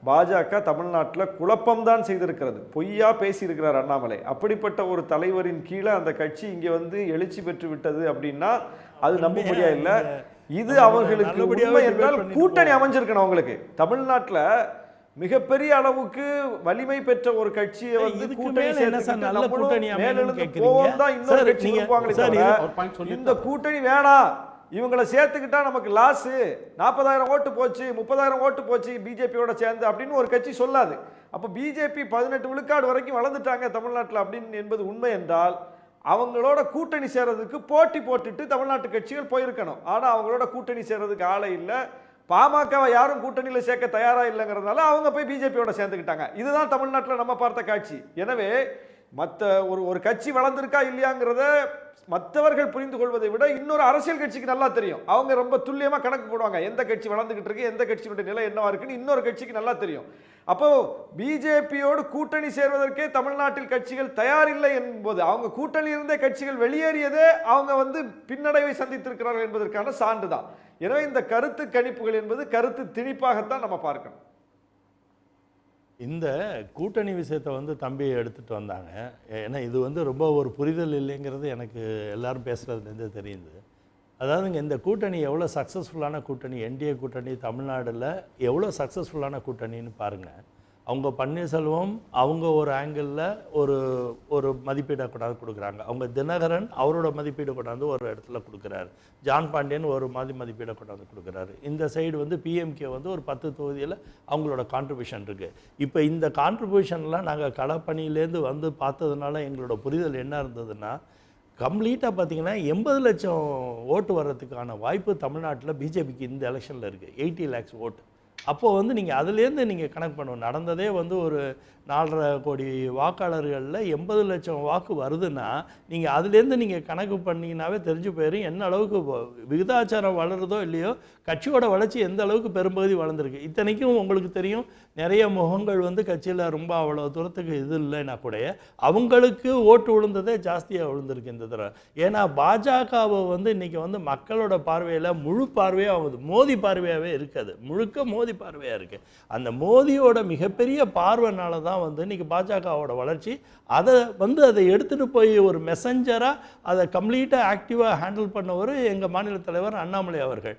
S2: பாஜக தமிழ்நாட்டில் குழப்பம்தான் செய்திருக்கிறது, பொய்யா பேசியிருக்கிறார் அண்ணாமலை. அப்படிப்பட்ட ஒரு தலைவரின் கீழே அந்த கட்சி இங்கே வந்து எழுச்சி பெற்று விட்டது அப்படின்னா அது நம்பும்படியா இல்லை. இது அவர்களுக்கு உண்மை என்றால் கூட்டணி அமைஞ்சிருக்கணும். அவங்களுக்கு தமிழ்நாட்டில் மிகப்பெரிய அளவுக்கு வலிமை பெற்ற ஒரு கட்சியை வந்து கூட்டணி இந்த கூட்டணி வேணாம், இவங்களை சேர்த்துக்கிட்டா நமக்கு லாஸு, 40,000 ஓட்டு போச்சு, 30,000 ஓட்டு போச்சு பிஜேபியோட சேர்ந்து அப்படின்னு ஒரு கட்சி சொல்லாது. அப்போ பிஜேபி 18 விழுக்காடு வரைக்கும் வளர்ந்துட்டாங்க தமிழ்நாட்டில் அப்படின்னு என்பது உண்மை என்றால் அவங்களோட கூட்டணி சேர்றதுக்கு போட்டி போட்டுட்டு தமிழ்நாட்டு கட்சிகள் போயிருக்கணும். ஆனால் அவங்களோட கூட்டணி சேர்றதுக்கு ஆளை இல்லை. பாமகவை யாரும் கூட்டணியில் சேர்க்க தயாராக இல்லைங்கிறதுனால அவங்க போய் பிஜேபியோட சேர்ந்துக்கிட்டாங்க. இதுதான் தமிழ்நாட்டில் நம்ம பார்த்த காட்சி. எனவே மற்ற ஒரு கட்சி வளர்ந்துருக்கா இல்லையாங்கிறத மற்றவர்கள் புரிந்து கொள்வதை விட இன்னொரு அரசியல் கட்சிக்கு நல்லா தெரியும். அவங்க ரொம்ப துல்லியமாக கணக்கு போடுவாங்க, எந்த கட்சி வளர்ந்துகிட்டு இருக்கு, எந்த கட்சியினுடைய நிலை என்னவா இருக்குன்னு இன்னொரு கட்சிக்கு நல்லா தெரியும். அப்போ பிஜேபியோடு கூட்டணி சேர்வதற்கே தமிழ்நாட்டில் கட்சிகள் தயாரில்லை என்பது, அவங்க கூட்டணி இருந்த கட்சிகள் வெளியேறியதே அவங்க வந்து பின்னடைவை சந்தித்திருக்கிறார்கள் என்பதற்கான சான்று தான். எனவே இந்த கருத்து கணிப்புகள் என்பது கருத்து திணிப்பாகத்தான் நம்ம பார்க்கணும்.
S3: இந்த கூட்டணி விஷயத்தை வந்து தம்பி எடுத்துகிட்டு வந்தாங்க. ஏன்னா இது வந்து ரொம்ப ஒரு புரிதல் இல்லைங்கிறது எனக்கு எல்லாரும் பேசுகிறதுலேருந்தே தெரியுது. அதாவதுங்க இந்த கூட்டணி எவ்வளோ சக்ஸஸ்ஃபுல்லான கூட்டணி, என்டிஏ கூட்டணி தமிழ்நாட்டில் எவ்வளோ சக்ஸஸ்ஃபுல்லான கூட்டணின்னு பாருங்கள். அவங்க பன்னீர்செல்வம் அவங்க ஒரு ஆங்கிளில் ஒரு மதிப்பீடை கொண்டாந்து கொடுக்குறாங்க, அவங்க தினகரன் அவரோட மதிப்பீடு கொண்டாந்து ஒரு இடத்துல கொடுக்குறாரு, ஜான் பாண்டியன் ஒரு மதிப்பீடை கொண்டாந்து கொடுக்குறாரு. இந்த சைடு வந்து பிஎம்கே வந்து ஒரு 10 தொகுதியில் அவங்களோட கான்ட்ரிபியூஷன் இருக்குது. இப்போ இந்த கான்ட்ரிபியூஷன்லாம் நாங்கள் களப்பணியிலேருந்து வந்து பார்த்ததுனால எங்களோட புரிதல் என்ன இருந்ததுன்னா, கம்ப்ளீட்டாக பார்த்தீங்கன்னா 80 லட்சம் ஓட்டு வர்றதுக்கான வாய்ப்பு தமிழ்நாட்டில் பிஜேபிக்கு இந்த எலெக்ஷனில் இருக்குது, 80 lakhs ஓட்டு. அப்போது வந்து நீங்கள் அதுலேருந்து நீங்கள் கணக்கு பண்ணணும். நடந்ததே வந்து ஒரு 4.5 கோடி வாக்காளர்களில் 80 லட்சம் வாக்கு வருதுன்னா நீங்கள் அதுலேருந்து நீங்கள் கணக்கு பண்ணிங்கனாவே தெரிஞ்சு போயிடும் என்ன அளவுக்கு விகிதாச்சாரம் வளருதோ இல்லையோ, கட்சியோட வளர்ச்சி எந்த அளவுக்கு பெரும்பகுதி வளர்ந்துருக்கு. இத்தனைக்கும் உங்களுக்கு தெரியும், நிறைய முகங்கள் வந்து கட்சியில் ரொம்ப அவ்வளோ தூரத்துக்கு இது இல்லைன்னா கூட அவங்களுக்கு ஓட்டு விழுந்ததே ஜாஸ்தியாக விழுந்திருக்கு இந்த தடவை. ஏன்னா பாஜகவை வந்து இன்றைக்கி வந்து மக்களோட பார்வையில் முழு பார்வையாக ஆகுது, மோதி பார்வையாகவே இருக்காது, முழுக்க மோதி பார்வையாக இருக்குது. அந்த மோதியோட மிகப்பெரிய பார்வைனால தான் வந்து இன்றைக்கி பாஜகவோட வளர்ச்சி. அதை எடுத்துகிட்டு போய் ஒரு மெசஞ்சராக அதை கம்ப்ளீட்டாக ஆக்டிவாக ஹேண்டில் பண்ணவர் எங்கள் மாநில தலைவர் அண்ணாமலை அவர்கள்.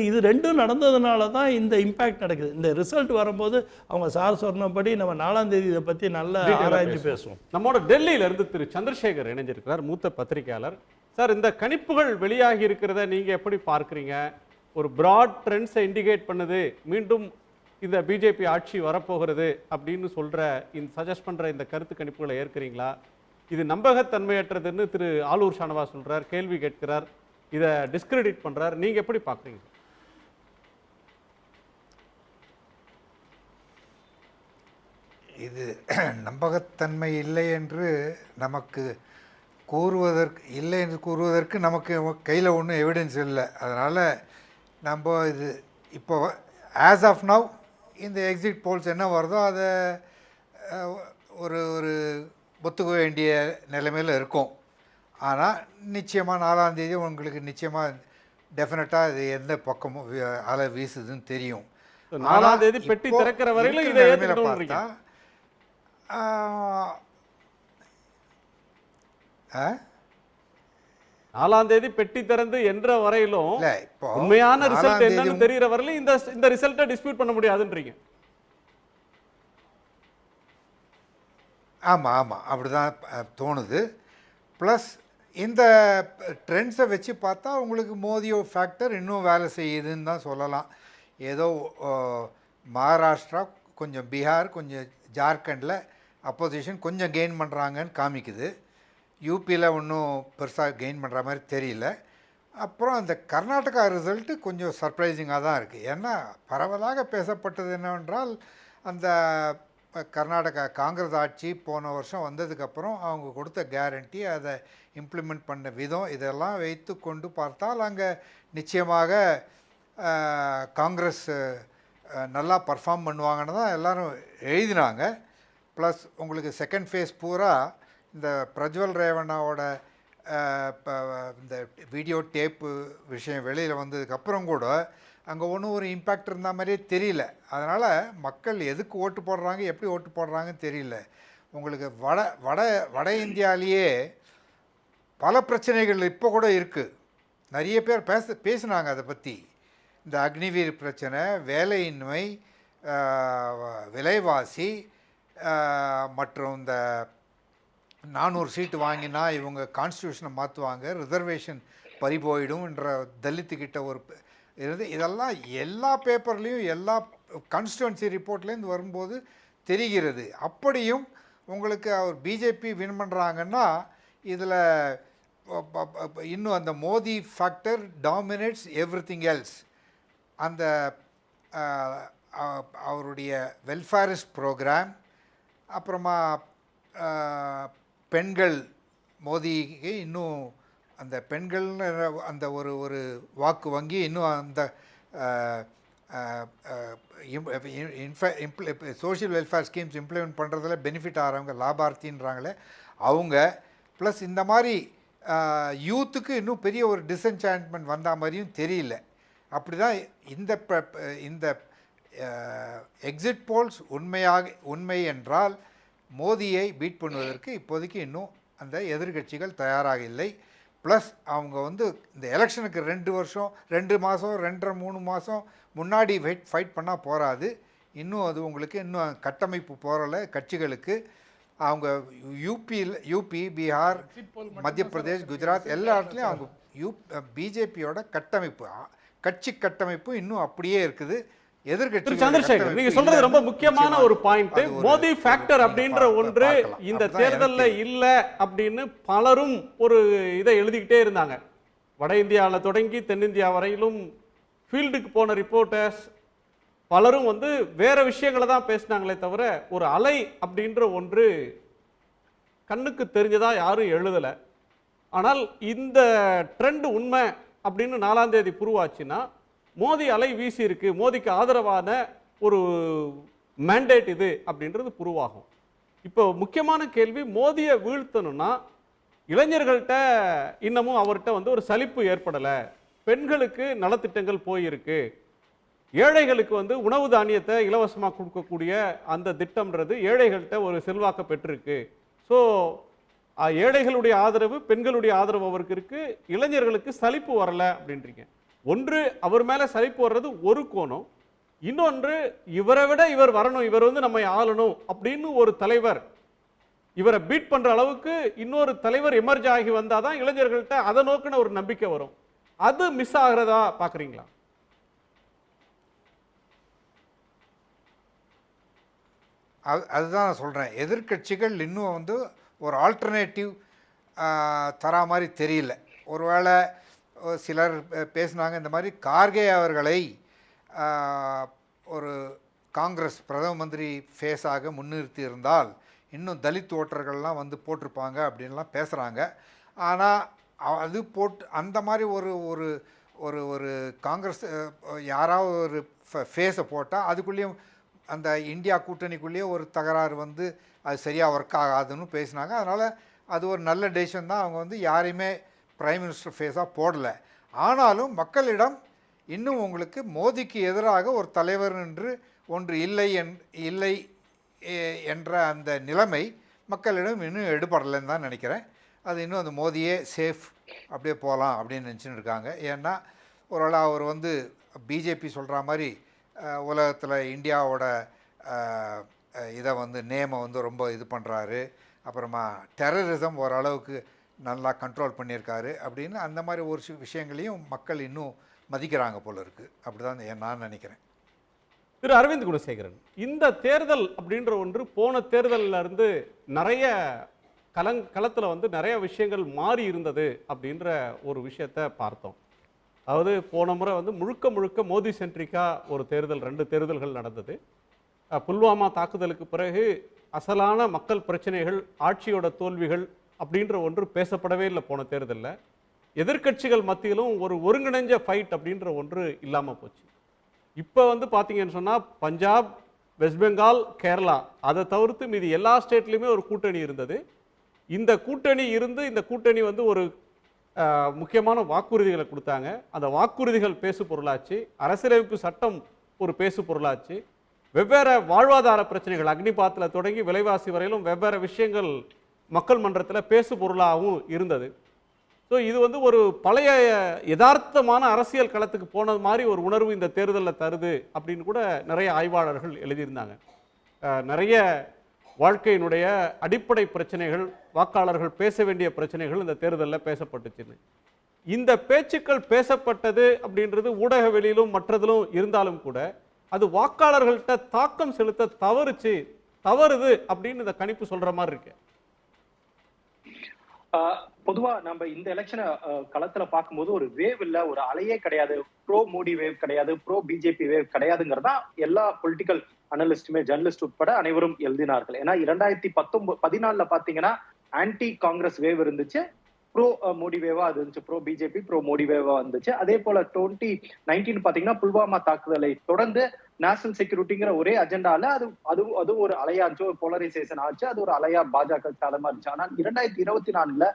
S3: இது ரெண்டும் நடந்ததுனால தான் இந்த இம்பேக்ட் நடக்குது. இந்த ரிசல்ட் வரும்போது அவங்க சார் சொன்னபடி நம்ம 4ஆம் தேதி இதை பற்றி நல்ல ஆராய்ச்சி பேசுவோம்.
S1: நம்மோட டெல்லியிலிருந்து திரு சந்திரசேகர் இணைஞ்சிருக்கிறார், மூத்த பத்திரிகையாளர். சார், இந்த கணிப்புகள் வெளியாகி இருக்கிறத நீங்கள் எப்படி பார்க்குறீங்க? ஒரு பிராட் ட்ரெண்ட்ஸை இண்டிகேட் பண்ணுது, மீண்டும் இந்த பிஜேபி ஆட்சி வரப்போகிறது அப்படின்னு சொல்கிற இந்த சஜஸ்ட் பண்ணுற இந்த கருத்து கணிப்புகளை ஏற்கிறீங்களா? இது நம்பகத்தன்மையற்றதுன்னு திரு ஆலூர் ஷானவாஸ் சொல்றார், கேள்வி கேட்கிறார், இதை டிஸ்கிரெடிட் பண்றார். நீங்க எப்படி பார்க்குறீங்க?
S7: இது நம்பகத்தன்மை இல்லை என்று நமக்கு கூறுவதற்கு நமக்கு கையில் ஒன்றும் எவிடன்ஸ் இல்லை. அதனால் நம்ம இது இப்போ ஆஸ் ஆஃப் நவ் இந்த எக்ஸிட் போல்ஸ் என்ன வருதோ அதை ஒரு ஒத்துக்க வேண்டிய நிலைமையில் இருக்கும். ஆனால் நிச்சயமாக 4ஆம் தேதி உங்களுக்கு நிச்சயமாக டெஃபினட்டாக இது எந்த பக்கமும் அலை வீசுதுன்னு தெரியும்.
S1: 4ஆம் தேதி பெட்டி திறக்கிற வரையிலும் இதை ஏற்றுக்கணும்ன்றீங்க.
S7: பார்த்தா
S1: 4ஆம் தேதி பெட்டி திறந்து என்ற வரையிலும்
S7: இல்லை, இப்போ
S1: உண்மையான ரிசல்ட்
S7: 4ஆம்
S1: என்னன்னு
S7: தேதி
S1: தெரியற வரையிலும் இந்த ரிசல்ட்டை டிஸ்பியூட் பண்ண முடியாதுன்றீங்க.
S7: ஆமாம் ஆமாம் அப்படி தான் தோணுது. ப்ளஸ் இந்த ட்ரெண்ட்ஸை வச்சு பார்த்தா உங்களுக்கு மோதியோ ஃபேக்டர் இன்னும் வேலை செய்யுதுன்னு தான் சொல்லலாம். ஏதோ மகாராஷ்டிரா, கொஞ்சம் பீகார், கொஞ்சம் ஜார்க்கண்டில் அப்போசிஷன் கொஞ்சம் கெயின் பண்ணுறாங்கன்னு காமிக்குது. யூபியில் ஒன்றும் பெருசாக கெயின் பண்ணுற மாதிரி தெரியல. அப்புறம் அந்த கர்நாடகா ரிசல்ட்டு கொஞ்சம் சர்ப்ரைசிங்காக தான் இருக்குது. ஏன்னா பரவலாக பேசப்பட்டது என்னவென்றால் அந்த கர்நாடகா காங்கிரஸ் ஆட்சி போன வருஷம் வந்ததுக்கப்புறம் அவங்க கொடுத்த கேரண்டி, அதை இம்ப்ளிமெண்ட் பண்ண விதம், இதெல்லாம் வைத்து கொண்டு பார்த்தால் அங்கே நிச்சயமாக காங்கிரஸ் நல்லா பர்ஃபார்ம் பண்ணுவாங்கன்னு தான் எல்லோரும் எழுதினாங்க. ப்ளஸ் உங்களுக்கு செகண்ட் ஃபேஸ் பூரா இந்த பிரஜ்வல் ரேவண்ணாவோட இந்த வீடியோ டேப்பு விஷயம் வெளியில் வந்ததுக்கப்புறம் கூட அங்கே ஒன்றும் ஒரு இம்பேக்ட் இருந்த மாதிரியே தெரியல. அதனால் மக்கள் எதுக்கு ஓட்டு போடுறாங்க, எப்படி ஓட்டு போடுறாங்கன்னு தெரியல. உங்களுக்கு வட இந்தியாவிலேயே பல பிரச்சனைகள் இப்போ கூட இருக்குது. நிறைய பேர் பேசுனாங்க அதை பற்றி. இந்த அக்னிவீர் பிரச்சனை, வேலையின்மை, விலைவாசி, மற்றும் இந்த 400 சீட்டு வாங்கினா இவங்க கான்ஸ்டியூஷனை மாற்றுவாங்க, ரிசர்வேஷன் பறிபோயிடும்ன்ற தலித்துக்கிட்ட ஒரு இதெல்லாம் எல்லா பேப்பர்லேயும் எல்லா கான்ஸ்டியூன்சி ரிப்போர்ட்லேருந்து வரும்போது தெரிகிறது. அப்படியும் உங்களுக்கு அவர் பிஜேபி வின் பண்ணுறாங்கன்னா இதில் இன்னும் அந்த Modi factor dominates everything else. அந்த அவருடைய வெல்ஃபேரிஸ்ட் ப்ரோக்ராம், அப்புறமா பெண்கள், மோதிக்கு இன்னும் அந்த பெண்கள்னு அந்த ஒரு வாக்கு வங்கி இன்னும் அந்த சோஷியல் வெல்ஃபேர் ஸ்கீம்ஸ் இம்ப்ளிமெண்ட் பண்ணுறதுல பெனிஃபிட் ஆகிறவங்க லாபார்த்தின்றாங்களே அவங்க, ப்ளஸ் இந்த மாதிரி யூத்துக்கு இன்னும் பெரிய ஒரு டிஸ்என்சான்ட்மெண்ட் வந்த மாதிரியும் தெரியல. அப்படி தான் இந்த எக்ஸிட் போல்ஸ் உண்மை என்றால் மோதியை பீட் பண்ணுவதற்கு இப்போதைக்கு இன்னும் அந்த எதிர்கட்சிகள் தயாராக இல்லை. ப்ளஸ் அவங்க இந்த எலெக்ஷனுக்கு 2 வருஷம் 2 மாதம் 2.5-3 மாதம் முன்னாடி ஃபைட் பண்ணால் போகாது. இன்னும் அது உங்களுக்கு இன்னும் கட்டமைப்பு போகலை கட்சிகளுக்கு. அவங்க யூபி, பீகார், மத்திய பிரதேஷ், குஜராத் எல்லா இடத்துலையும் அவங்க பிஜேபியோட கட்சி கட்டமைப்பு இன்னும் அப்படியே இருக்குது.
S1: சந்திரசேகர், நீங்க சொல்றது ரொம்ப முக்கியமான ஒரு பாயிண்ட். மோடி ஃபேக்டர் அப்படின்ற ஒன்று இந்த தேர்தல்ல இல்ல அப்படின்னு பலரும் ஒரு இதை எழுதிக்கிட்டே இருந்தாங்க. வட இந்தியாவில் தொடங்கி தென்னிந்தியா வரையிலும் ஃபீல்டுக்கு போன ரிப்போர்ட்டர்ஸ் பலரும் வேற விஷயங்களை தான் பேசினாங்களே தவிர ஒரு அலை அப்படின்ற ஒன்று கண்ணுக்கு தெரிஞ்சதா யாரும் எழுதலை. ஆனால் இந்த ட்ரெண்ட் உண்மை அப்படின்னு 4ஆம் தேதி புருவாச்சுன்னா மோடி அலை வீசி இருக்கு, மோடிக்கு ஆதரவான ஒரு மேண்டேட் இது அப்படின்றது புருவாகும். இப்போ முக்கியமான கேள்வி, மோடியை வீழ்த்தணும்னா இளைஞர்கள்ட்ட இன்னமும் அவர்கிட்ட ஒரு சலிப்பு ஏற்படலை, பெண்களுக்கு நலத்திட்டங்கள் போயிருக்கு, ஏழைகளுக்கு உணவு தானியத்தை இலவசமாக கொடுக்கக்கூடிய அந்த திட்டம்ன்றது ஏழைகள்கிட்ட ஒரு செல்வாக்க பெற்றிருக்கு. ஸோ ஏழைகளுடைய ஆதரவு, பெண்களுடைய ஆதரவு அவருக்கு இருக்கு, இளைஞர்களுக்கு சலிப்பு வரல அப்படின்றீங்க. ஒன்று அவர் மேல சலிப்பு வர்றது ஒரு கோணம், இன்னொன்று இவரை விட இவர் வரணும், இவர் நம்மை ஆளணும் அப்படின்னு ஒரு தலைவர் இவரை பீட் பண்ற அளவுக்கு இன்னொரு தலைவர் எமர்ஜ் ஆகி வந்தாதான் இளைஞர்கள்ட்ட அதை நோக்கின ஒரு நம்பிக்கை வரும். அது மிஸ் ஆகிறதா பாக்குறீங்களா?
S7: அதுதான் நான் சொல்கிறேன். எதிர்கட்சிகள் இன்னும் ஒரு ஆல்டர்னேட்டிவ் தரா மாதிரி தெரியல. ஒருவேளை சிலர் பேசினாங்க, இந்த மாதிரி கார்கே அவர்களை ஒரு காங்கிரஸ் பிரதம மந்திரி ஃபேஸாக முன்னிறுத்தி இருந்தால் இன்னும் தலித் ஓட்டர்கள்லாம் வந்து போட்டிருப்பாங்க அப்படின்லாம் பேசுகிறாங்க. ஆனால் அது போட்டு அந்த மாதிரி ஒரு ஒரு ஒரு ஒரு காங்கிரஸ் யாராவது ஒரு ஃபேஸை போட்டால் அதுக்குள்ளேயும் அந்த இந்தியா கூட்டணிக்குள்ளேயே ஒரு தகராறு வந்து அது சரியாக ஒர்க் ஆகாதுன்னு பேசினாங்க. அதனால் அது ஒரு நல்ல டெசிஷன் தான். அவங்க வந்து யாரையுமே பிரைம் மினிஸ்டர் ஃபேஸாக போடலை. ஆனாலும் மக்களிடம் இன்னும் உங்களுக்கு மோடிக்கு எதிராக ஒரு தலைவர் என்று ஒன்று இல்லை என்ற அந்த நிலைமை மக்களிடம் இன்னும் எடுபடலைன்னு தான் நினைக்கிறேன். அது இன்னும் அந்த மோடியே சேஃப் அப்படியே போகலாம் அப்படின்னு நினச்சின்னு இருக்காங்க. ஏன்னா ஒருவேளை அவர் வந்து பிஜேபி சொல்கிற மாதிரி உலகத்தில் இந்தியாவோட இதை வந்து நேமை வந்து ரொம்ப இது பண்ணுறாரு, அப்புறமா டெரரிசம் ஓரளவுக்கு நல்லா கண்ட்ரோல் பண்ணியிருக்காரு அப்படின்னு அந்த மாதிரி ஒரு விஷயங்களையும் மக்கள் இன்னும் மதிக்கிறாங்க போல இருக்குது. அப்படி தான் நான் நினைக்கிறேன்.
S1: திரு அரவிந்த் குணசேகரன், இந்த தேர்தல் அப்படின்ற ஒன்று போன தேர்தலில் இருந்து நிறைய களத்தில் வந்து நிறைய விஷயங்கள் மாறி இருந்தது அப்படின்ற ஒரு விஷயத்தை பார்த்தோம். அதாவது போன முறை வந்து முழுக்க மோடி சென்ட்ரிக்காக ஒரு தேர்தல், 2 தேர்தல்கள் நடந்தது. புல்வாமா தாக்குதலுக்கு பிறகு அசலான மக்கள் பிரச்சனைகள், ஆட்சியோட தோல்விகள் அப்படின்ற ஒன்று பேசப்படவே இல்லை போன தேர்தலில். எதிர்க்கட்சிகள் மத்தியிலும் ஒரு ஒருங்கிணைஞ்ச ஃபைட் அப்படின்ற ஒன்று இல்லாமல் போச்சு. இப்போ வந்து பார்த்தீங்கன்னு சொன்னால் பஞ்சாப், வெஸ்ட் பெங்கால், கேரளா அதை தவிர்த்து மீதி எல்லா ஸ்டேட்லேயுமே ஒரு கூட்டணி இருந்தது. இந்த கூட்டணி வந்து ஒரு முக்கியமான வாக்குறுதிகளை கொடுத்தாங்க. அந்த வாக்குறுதிகள் பேசு பொருளாச்சு. அரசியலமைப்பு சட்டம் ஒரு பேசு பொருளாச்சு. வெவ்வேறு வாழ்வாதார பிரச்சனைகள், அக்னிபாத்தில் தொடங்கி விலைவாசி வரையிலும் வெவ்வேறு விஷயங்கள் மக்கள் மன்றத்தில் பேசு பொருளாகவும் இருந்தது. ஸோ இது வந்து ஒரு பழைய யதார்த்தமான அரசியல் களத்துக்கு போனது மாதிரி ஒரு உணர்வு இந்த தேர்தலில் தருது அப்படின்னு கூட நிறைய ஆய்வாளர்கள் எழுதியிருந்தாங்க. நிறைய வாழ்க்கையினுடைய அடிப்படை பிரச்சனைகள், வாக்காளர்கள் பேச வேண்டிய பிரச்சனைகள் இந்த தேர்தலில் பேசப்பட்டுச்சுன்னு. இந்த பேச்சுக்கள் பேசப்பட்டது அப்படின்றது ஊடக வெளியிலும் மற்றதிலும் இருந்தாலும் கூட அது வாக்காளர்கள்ட்ட தாக்கம் செலுத்த தவறுது அப்படின்னு இந்த கணிப்பு சொல்ற மாதிரி இருக்கு.
S5: பொதுவா நம்ம இந்த எலெக்ஷனை களத்துல பார்க்கும்போது ஒரு வேவ் இல்ல, ஒரு அலையே கிடையாது. ப்ரோ மோடி வேவ் கிடையாது, ப்ரோ பிஜேபி வேவ் கிடையாதுங்கிறதா எல்லா பொலிட்டிக்கல் அனலிஸ்டுமே, ஜெர்னலிஸ்ட் உட்பட அனைவரும் எழுதினார்கள். ஏன்னா 2014 பாத்தீங்கன்னா ஆன்டி காங்கிரஸ் வேவ் இருந்துச்சு, ப்ரோ மோடி வேவா அது இருந்துச்சு, ப்ரோ பிஜேபி ப்ரோ மோடி வேவா இருந்துச்சு. அதே போல 2019 பாத்தீங்கன்னா புல்வாமா தாக்குதலை தொடர்ந்து நேஷனல் செக்யூரிட்டிங்கிற ஒரே அஜெண்டால அது ஒரு அலையாச்சு, ஒரு போலரைசேஷன் ஆச்சு, அது ஒரு அலையா பாஜக சாதமா இருந்துச்சு. ஆனால் 2024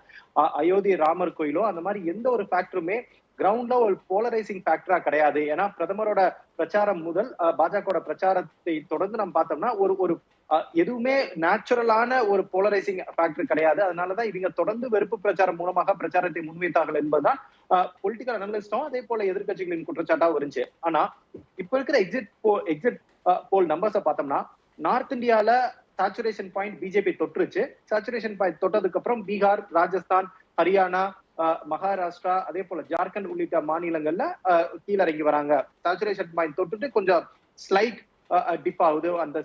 S5: அயோத்தி ராமர் கோயிலோ அந்த மாதிரி எந்த ஒரு ஃபேக்டருமே கிரவுண்ட்ல ஒரு போலரைசிங் ஃபேக்டரா கிடையாது. ஏன்னா பிரதமரோட பிரச்சாரம் முதல் பாஜக பிரச்சாரத்தை தொடர்ந்து நம்ம பார்த்தோம்னா ஒரு எதுவுமே நேச்சுரலான ஒரு போலரைசிங் ஃபேக்டர் கிடையாது. அதனாலதான் இவங்க தொடர்ந்து வெறுப்பு பிரச்சாரம் மூலமாக பிரச்சாரத்தை முன்வைத்தார்கள் என்பதுதான் பொலிட்டிக்கல் அனலிஸ்டும் அதே போல எதிர்கட்சிகளின் குற்றச்சாட்டாக இருந்துச்சு. ஆனா இப்ப இருக்கிற எக்ஸிட் போல் நம்பர்ஸை பார்த்தோம்னா நார்த் இந்தியால சாச்சுரேஷன் பாயிண்ட் பிஜேபி தொற்றுச்சு. சாச்சுரேஷன் பாயிண்ட் தொட்டதுக்கு அப்புறம் பீகார், ராஜஸ்தான், ஹரியானா, மகாராஷ்டிரா, அதே போல ஜார்க்கண்ட் உள்ளிட்ட மாநிலங்கள்ல கீழறங்கி வராங்க. சாச்சுரேஷன் பாயிண்ட் தொட்டுட்டு கொஞ்சம் ஸ்லைட் டிப் ஆகுது, அந்த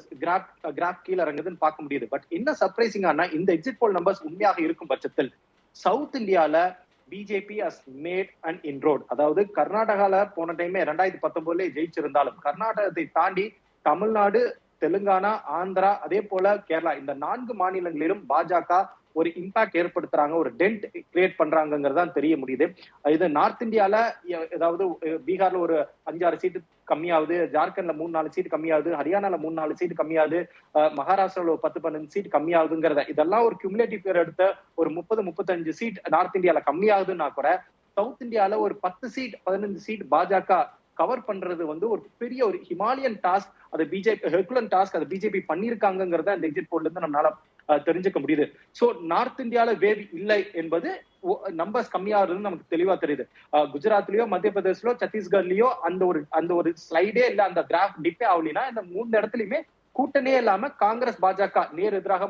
S5: கிராஃப் கீழே இறங்குதுன்னு பார்க்க முடியுது. பட் என்ன சர்ப்ரைசிங்கானா இந்த எக்ஸிட் போல் நம்பர்ஸ் உண்மையாக இருக்கும் பட்சத்தில் சவுத் இந்தியால பிஜேபி ஹஸ் மேட் அண்ட் இன்ரோட். அதாவது கர்நாடகால போன டைமே 2019 ஜெயிச்சிருந்தாலும் கர்நாடகத்தை தாண்டி தமிழ்நாடு, தெலுங்கானா, ஆந்திரா, அதே போல கேரளா இந்த 4 மாநிலங்களிலும் பாஜக ஒரு இம்பாக்ட் ஏற்படுத்துறாங்க, ஒரு டென்ட் கிரியேட் பண்றாங்கிறதான் தெரிய முடியுது. இது நார்த் இந்தியால ஏதாவது பீகார்ல ஒரு 5-6 சீட்டு கம்மியாகுது, ஜார்க்கண்ட்ல 3-4 சீட் கம்மியாகுது, ஹரியானால 3-4 சீட் கம்மியாகுது, மகாராஷ்டிரால ஒரு 10-15 சீட் கம்மியாகுதுங்கிறத இதெல்லாம் ஒரு கியூமுலேட்டிவ் பேர் எடுத்த ஒரு 30-35 சீட் நார்த் இந்தியால கம்மியாகுதுன்னா கூட சவுத் இந்தியால ஒரு 10 சீட் 15 சீட் பாஜக கவர் பண்றது வந்து ஒரு பெரிய ஒரு ஹிமாலயன் டாஸ்க். அது பிஜேபி ஹெர்குலன் டாஸ்க், அது பிஜேபி பண்ணிருக்காங்கிறத இந்த எக்ஸிட் போல்ல இருந்து நம்மளால தெரிஞ்சுக்க முடியுது. சோ நார்த் இந்தியால வேவ் இல்லை என்பது நம்பர்ஸ் கம்மியாகுதுன்னு நமக்கு தெளிவா தெரியுது. குஜராத்லயோ, மத்திய பிரதேஷ்லயோ, சத்தீஸ்கர்லயோ அந்த ஒரு ஸ்லைடே இல்ல, அந்த கிராஃப் டிப்பே ஆகலினா இந்த 3 இடத்துலயுமே கூட்டணியே இல்லாம காங்கிரஸ் பாஜக நேர் எதிராக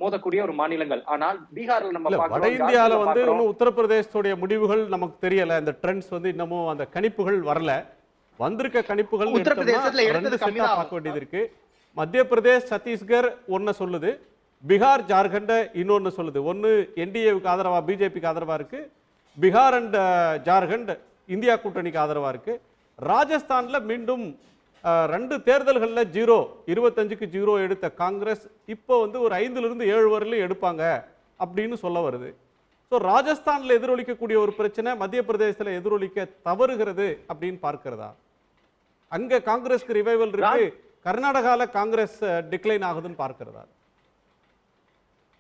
S5: மோதக்கூடிய ஒரு மாநிலங்கள். ஆனால் பீகார்ல நம்ம
S1: வட இந்தியால வந்து இன்னும் உத்தரப்பிரதேசத்துடைய முடிவுகள் நமக்கு தெரியல, அந்த ட்ரெண்ட்ஸ் வந்து இன்னமும் அந்த கணிப்புகள் வரல. வந்திருக்க கணிப்புகள்
S5: உத்தரப்பிரதேசத்துல
S1: பார்க்க வேண்டியது இருக்கு. மத்திய பிரதேஷ், சத்தீஸ்கர் ஒன்ன சொல்லுது, பீகார் ஜார்க்கண்ட் இன்னொன்று சொல்லுது. ஒன்று என்டிஏவுக்கு ஆதரவாக பிஜேபிக்கு ஆதரவாக இருக்குது, பீகார் அண்ட் ஜார்க்கண்ட் இந்தியா கூட்டணிக்கு ஆதரவாக இருக்குது. ராஜஸ்தானில் மீண்டும் 2 தேர்தல்களில் 25க்கு 0 எடுத்த காங்கிரஸ் இப்போ வந்து ஒரு 5லிருந்து 7 வரையிலும் எடுப்பாங்க அப்படின்னு சொல்ல வருது. ஸோ ராஜஸ்தானில் எதிரொலிக்கக்கூடிய ஒரு பிரச்சனை மத்திய பிரதேசத்தில் எதிரொலிக்க தவறுகிறது அப்படின்னு பார்க்கிறதா? அங்கே காங்கிரஸ்க்கு ரிவைவல் இருக்கு, கர்நாடகாவில் காங்கிரஸ் டிக்ளைன் ஆகுதுன்னு பார்க்கிறதா?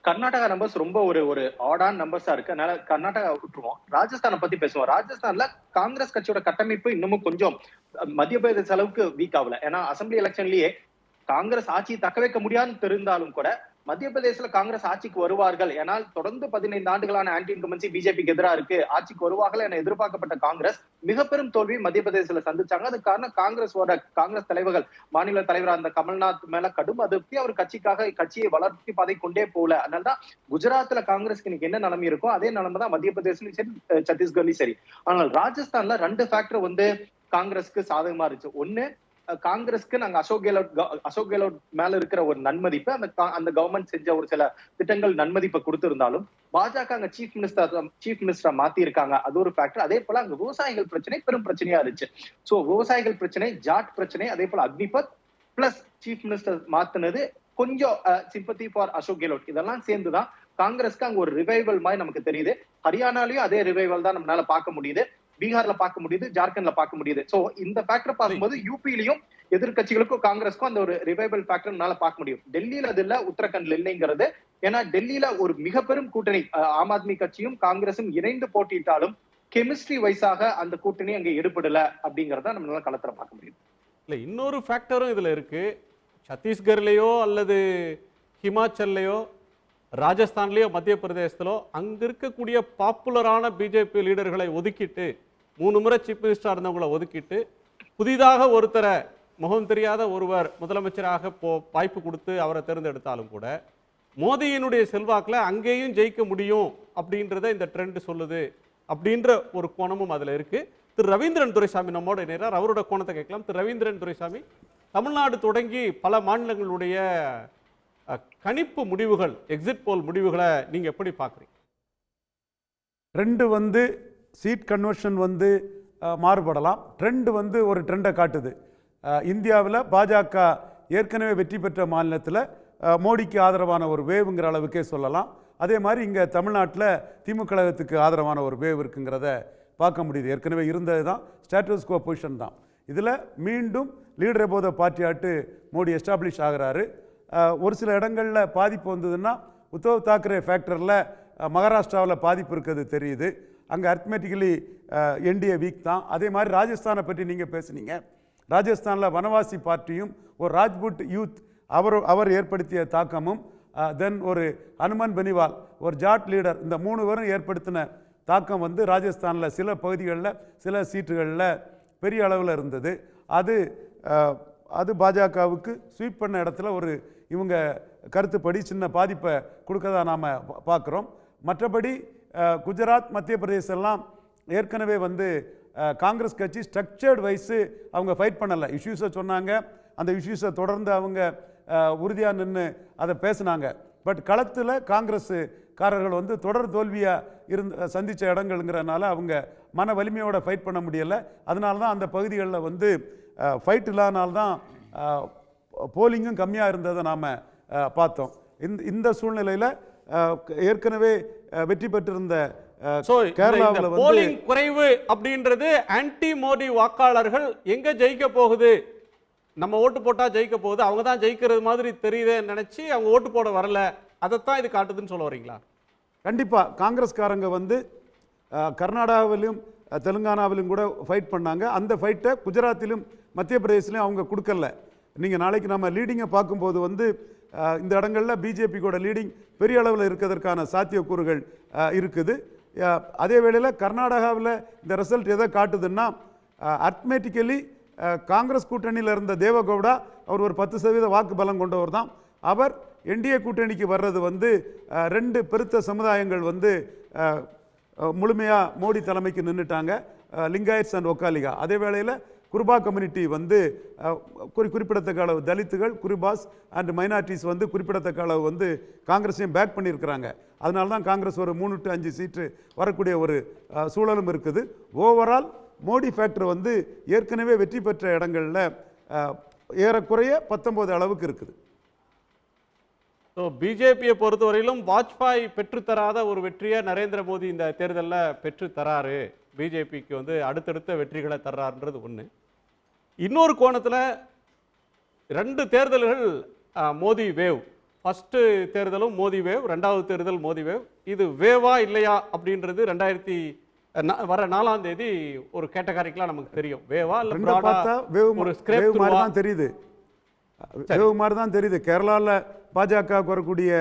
S5: கர்நாடகா நம்பர்ஸ் ரொம்ப ஒரு ஆடான நம்பர்ஸா இருக்கு. அதனால கர்நாடகா விட்டுருவோம். ராஜஸ்தானை பத்தி பேசுவோம். ராஜஸ்தான்ல காங்கிரஸ் கட்சியோட கட்டமைப்பு இன்னமும் கொஞ்சம் மத்திய பிரதேச அளவுக்கு வீக் ஆகல. ஏன்னா அசம்பிளி எலெக்ஷன்லயே காங்கிரஸ் ஆட்சியை தக்க வைக்க முடியாதுன்னு தெரிந்தாலும் கூட மத்திய பிரதேசல காங்கிரஸ் ஆட்சிக்கு வருவார்கள், ஏன்னால் தொடர்ந்து 15 ஆண்டுகளான ஆன்டி இன்கம்பன்சி பிஜேபிக்கு எதிராக இருக்கு, ஆட்சிக்கு வருவார்கள் என எதிர்பார்க்கப்பட்ட காங்கிரஸ் மிக பெரும் தோல்வி மத்திய பிரதேசல சந்திச்சாங்க. அது காரணம் காங்கிரஸ் தலைவர்கள், மாநில தலைவர் அந்த கமல்நாத் மேல கடும் அதிருப்தி, அவர் கட்சியை வளர்ச்சி பாதை கொண்டே போல. அதனாலதான் குஜராத்ல காங்கிரஸ்க்கு இன்னைக்கு என்ன நிலைமை இருக்கோ அதே நிலைமை தான் மத்திய பிரதேசலயும் சரி சத்தீஸ்கர்லயும் சரி. ஆனால் ராஜஸ்தான்ல 2 ஃபேக்டர் வந்து காங்கிரஸ்க்கு சாதகமா இருந்துச்சு. ஒண்ணு, காங்கிரஸ்க்கு நாங்க அசோக் கெலோட் மேல இருக்கிற ஒரு நன்மதிப்பு, அந்த கவர்மெண்ட் செஞ்ச ஒரு சில திட்டங்கள் நன்மதிப்பை கொடுத்திருந்தாலும் பாஜக அங்க சீஃப் மினிஸ்டரா மாத்தி இருக்காங்க, அது ஒரு ஃபேக்டர். அதே போல அங்க விவசாயிகள் பிரச்சனை பெரும் பிரச்சனையா இருந்துச்சு. சோ விவசாயிகள் பிரச்சனை, ஜாட் பிரச்சனை, அதே போல அக்னிபத் பிளஸ் சீஃப் மினிஸ்டர் மாத்தினது கொஞ்சம் சிம்பத்தி ஃபார் அசோக் கெலோட், இதெல்லாம் சேர்ந்துதான் காங்கிரஸ்க்கு அங்க ஒரு ரிவைவல் மாதிரி நமக்கு தெரியுது. ஹரியானாலயும் அதே ரிவைவல் தான் நம்மளால பார்க்க முடியுது, பீகார்ல பார்க்க முடியுது, ஜார்க்கண்ட்ல பார்க்க முடியுது. சோ இந்த ஃபேக்டர் பார்க்கும்போது யூபியிலையும் எதிர்கட்சிகளுக்கும் காங்கிரஸ்க்கும் அந்த ஒரு ரிவைவல் ஃபேக்டர் நம்மளால பார்க்க முடியும். டெல்லியில அது இல்ல, உத்தரகண்ட்ல இல்லைங்கிறது. ஏன்னா டெல்லியில ஒரு மிக பெரும் கூட்டணி ஆம் ஆத்மி கட்சியும் காங்கிரசும் இணைந்து போட்டியிட்டாலும் கெமிஸ்ட்ரி வைஸாக அந்த கூட்டணி அங்க எடுபடல அப்படிங்கறத நம்மளால களத்துல பார்க்க முடியும்.
S1: இல்ல இன்னொரு ஃபேக்டரும் இதுல இருக்கு. சத்தீஸ்கர்லயோ அல்லது ஹிமாச்சல்லையோ ராஜஸ்தான்லயோ மத்திய பிரதேசத்திலோ அங்க இருக்கக்கூடிய பாப்புலரான பிஜேபி லீடர்களை ஒதுக்கிட்டு 3 முறை சீஃப் மினிஸ்டரா இருந்தவங்களை ஒதுக்கிட்டு புதிதாக ஒருத்தரை முகம் தெரியாத ஒருவர் முதலமைச்சராக வாய்ப்பு கொடுத்து அவரை தேர்ந்தெடுத்தாலும் கூட மோடியினுடைய செல்வாக்கில் அங்கேயும் ஜெயிக்க முடியும் அப்படின்றத இந்த ட்ரெண்ட் சொல்லுது அப்படின்ற ஒரு கோணமும் அதில் இருக்கு. திரு ரவீந்திரன் துரைசாமி நம்மோட இணைகிறார், அவரோட கோணத்தை கேட்கலாம். திரு ரவீந்திரன் துரைசாமி, தமிழ்நாடு தொடங்கி பல மாநிலங்களுடைய கணிப்பு முடிவுகள், எக்ஸிட் போல் முடிவுகளை நீங்க எப்படி பார்க்குறீங்க?
S8: ட்ரெண்டு வந்து சீட் கன்வர்ஷன் வந்து மாறுபடலாம். ட்ரெண்டு வந்து ஒரு ட்ரெண்டை காட்டுது. இந்தியாவில் பாஜக ஏற்கனவே வெற்றி பெற்ற மாநிலத்தில் மோடிக்கு ஆதரவான ஒரு வேவுங்கிற அளவுக்கே சொல்லலாம். அதே மாதிரி இங்கே தமிழ்நாட்டில் திமுக கழகத்துக்கு ஆதரவான ஒரு வேவ் இருக்குங்கிறத பார்க்க முடியுது. ஏற்கனவே இருந்தது தான், ஸ்டேட்டஸ் கோ பொசிஷன் தான். இதில் மீண்டும் லீடர் அபோவ் த பார்ட்டி ஆட்டு மோடி எஸ்டாப்ளிஷ் ஆகிறாரு. ஒரு சில இடங்களில் பாதிப்பு வந்ததுன்னா உத்தவ் தாக்கரே ஃபேக்டரில் மகாராஷ்டிராவில் பாதிப்பு இருக்கிறது தெரியுது. அங்கே அர்த்மெட்டிக்கலி என்டிஏ வீக் தான். அதே மாதிரி ராஜஸ்தானை பற்றி நீங்கள் பேசுனீங்க. ராஜஸ்தானில் வனவாசி பார்ட்டியும் ஒரு ராஜ்புட் யூத் அவர் ஏற்படுத்திய தாக்கமும், தென் ஒரு ஹனுமன் பெனிவால் ஒரு ஜாட் லீடர், இந்த 3 பேரும் ஏற்படுத்தின தாக்கம் வந்து ராஜஸ்தானில் சில பகுதிகளில் சில சீட்டுகளில் பெரிய அளவில் இருந்தது. அது பாஜகவுக்கு ஸ்வீப் பண்ண இடத்துல ஒரு இவங்க கருத்துப்படி சின்ன பாதிப்பை கொடுக்கறதா நாம் பார்க்குறோம். மற்றபடி குஜராத், மத்திய பிரதேசெல்லாம் ஏற்கனவே வந்து காங்கிரஸ் கட்சி ஸ்ட்ரக்சர்டு வைஸு அவங்க ஃபைட் பண்ணலை. இஷ்யூஸை சொன்னாங்க, அந்த இஷ்யூஸை தொடர்ந்து அவங்க உறுதியாக நின்று அதை பேசினாங்க. பட் களத்தில் காங்கிரஸுக்காரர்கள் வந்து தொடர் தோல்வியாக சந்தித்த இடங்கள்ங்கிறனால அவங்க மன வலிமையோட ஃபைட் பண்ண முடியலை. அதனால தான் அந்த பகுதிகளில் வந்து ஃபைட் இல்லாதனால்தான் போலிங்கும் கம்மியாக இருந்ததை நாம் பார்த்தோம். இந்த சூழ்நிலையில் ஏற்கனவே வெற்றி பெற்றிருந்த கேரளாவில் வந்து
S1: குறைவு அப்படின்றது ஆன்டி மோடி வாக்காளர்கள் எங்க ஜெயிக்க போகுது, நம்ம ஓட்டு போட்டா ஜெயிக்க போகுது, அவங்க தான் ஜெயிக்கிறது மாதிரி தெரியுதுன்னு நினைச்சு அவங்க ஓட்டு போட வரல, அதைத்தான் இது காட்டுதுன்னு சொல்ல வரீங்களா?
S8: கண்டிப்பாக காங்கிரஸ்காரங்க வந்து கர்நாடகாவிலும் தெலுங்கானாவிலும் கூட ஃபைட் பண்ணாங்க. அந்த ஃபைட்டை குஜராத்திலும் மத்திய பிரதேசிலையும் அவங்க கொடுக்கல. நீங்கள் நாளைக்கு நம்ம லீடிங்கை பார்க்கும்போது வந்து இந்த இடங்களில் பிஜேபி கூட லீடிங் பெரிய அளவில் இருக்கிறதுக்கான சாத்தியக்கூறுகள் இருக்குது. அதே வேளையில் கர்நாடகாவில் இந்த ரிசல்ட் எதை காட்டுதுன்னா, அர்த்மெட்டிக்கலி காங்கிரஸ் கூட்டணியில் இருந்த தேவகவுடா அவர் ஒரு 10% வாக்கு பலம் கொண்டவர் தான். அவர் என்டிஏ கூட்டணிக்கு வர்றது வந்து 2 பெருத்த சமுதாயங்கள் வந்து முழுமையாக மோடி தலைமைக்கு நின்றுட்டாங்க, லிங்காயட்ஸ் அண்ட் ஒக்காலிகா. அதே வேளையில் குருபா கம்யூனிட்டி வந்து குறிப்பிடத்தக்க அளவு தலித்துகள், குருபாஸ் அண்ட் மைனாரிட்டிஸ் வந்து குறிப்பிடத்தக்க அளவு வந்து காங்கிரஸையும் பேக் பண்ணியிருக்கிறாங்க. அதனால தான் காங்கிரஸ் ஒரு 3 to 5 சீட்டு வரக்கூடிய ஒரு சூழலும் இருக்குது. ஓவரால் மோடி ஃபேக்டர் வந்து ஏற்கனவே வெற்றி பெற்ற இடங்களில் ஏறக்குறைய 19 அளவுக்கு இருக்குது.
S1: ஸோ பிஜேபியை பொறுத்தவரையிலும் வாஜ்பாய் பெற்றுத்தராத ஒரு வெற்றியை நரேந்திர மோடி இந்த தேர்தலில் பெற்று தராரு, பிஜேபிக்கு வந்து அடுத்தடுத்த வெற்றிகளை தர்றாருன்றது ஒன்று. இன்னொரு கோணத்தில் 2 தேர்தல்கள் மோடி வேவ், ஃபஸ்ட்டு தேர்தலும் மோடி வேவ், 2வது தேர்தல் மோடி வேவ். இது வேவா இல்லையா அப்படின்றது வர 4ஆம் தேதி ஒரு கேட்டகாரிக்கெலாம் நமக்கு தெரியும். வேவா இல்லை
S8: பார்த்தா வேவ் மாதிரி தான் தெரியுது. வேவ் மாதிரி தான் தெரியுது. கேரளாவில் பாஜகவுக்கு வரக்கூடிய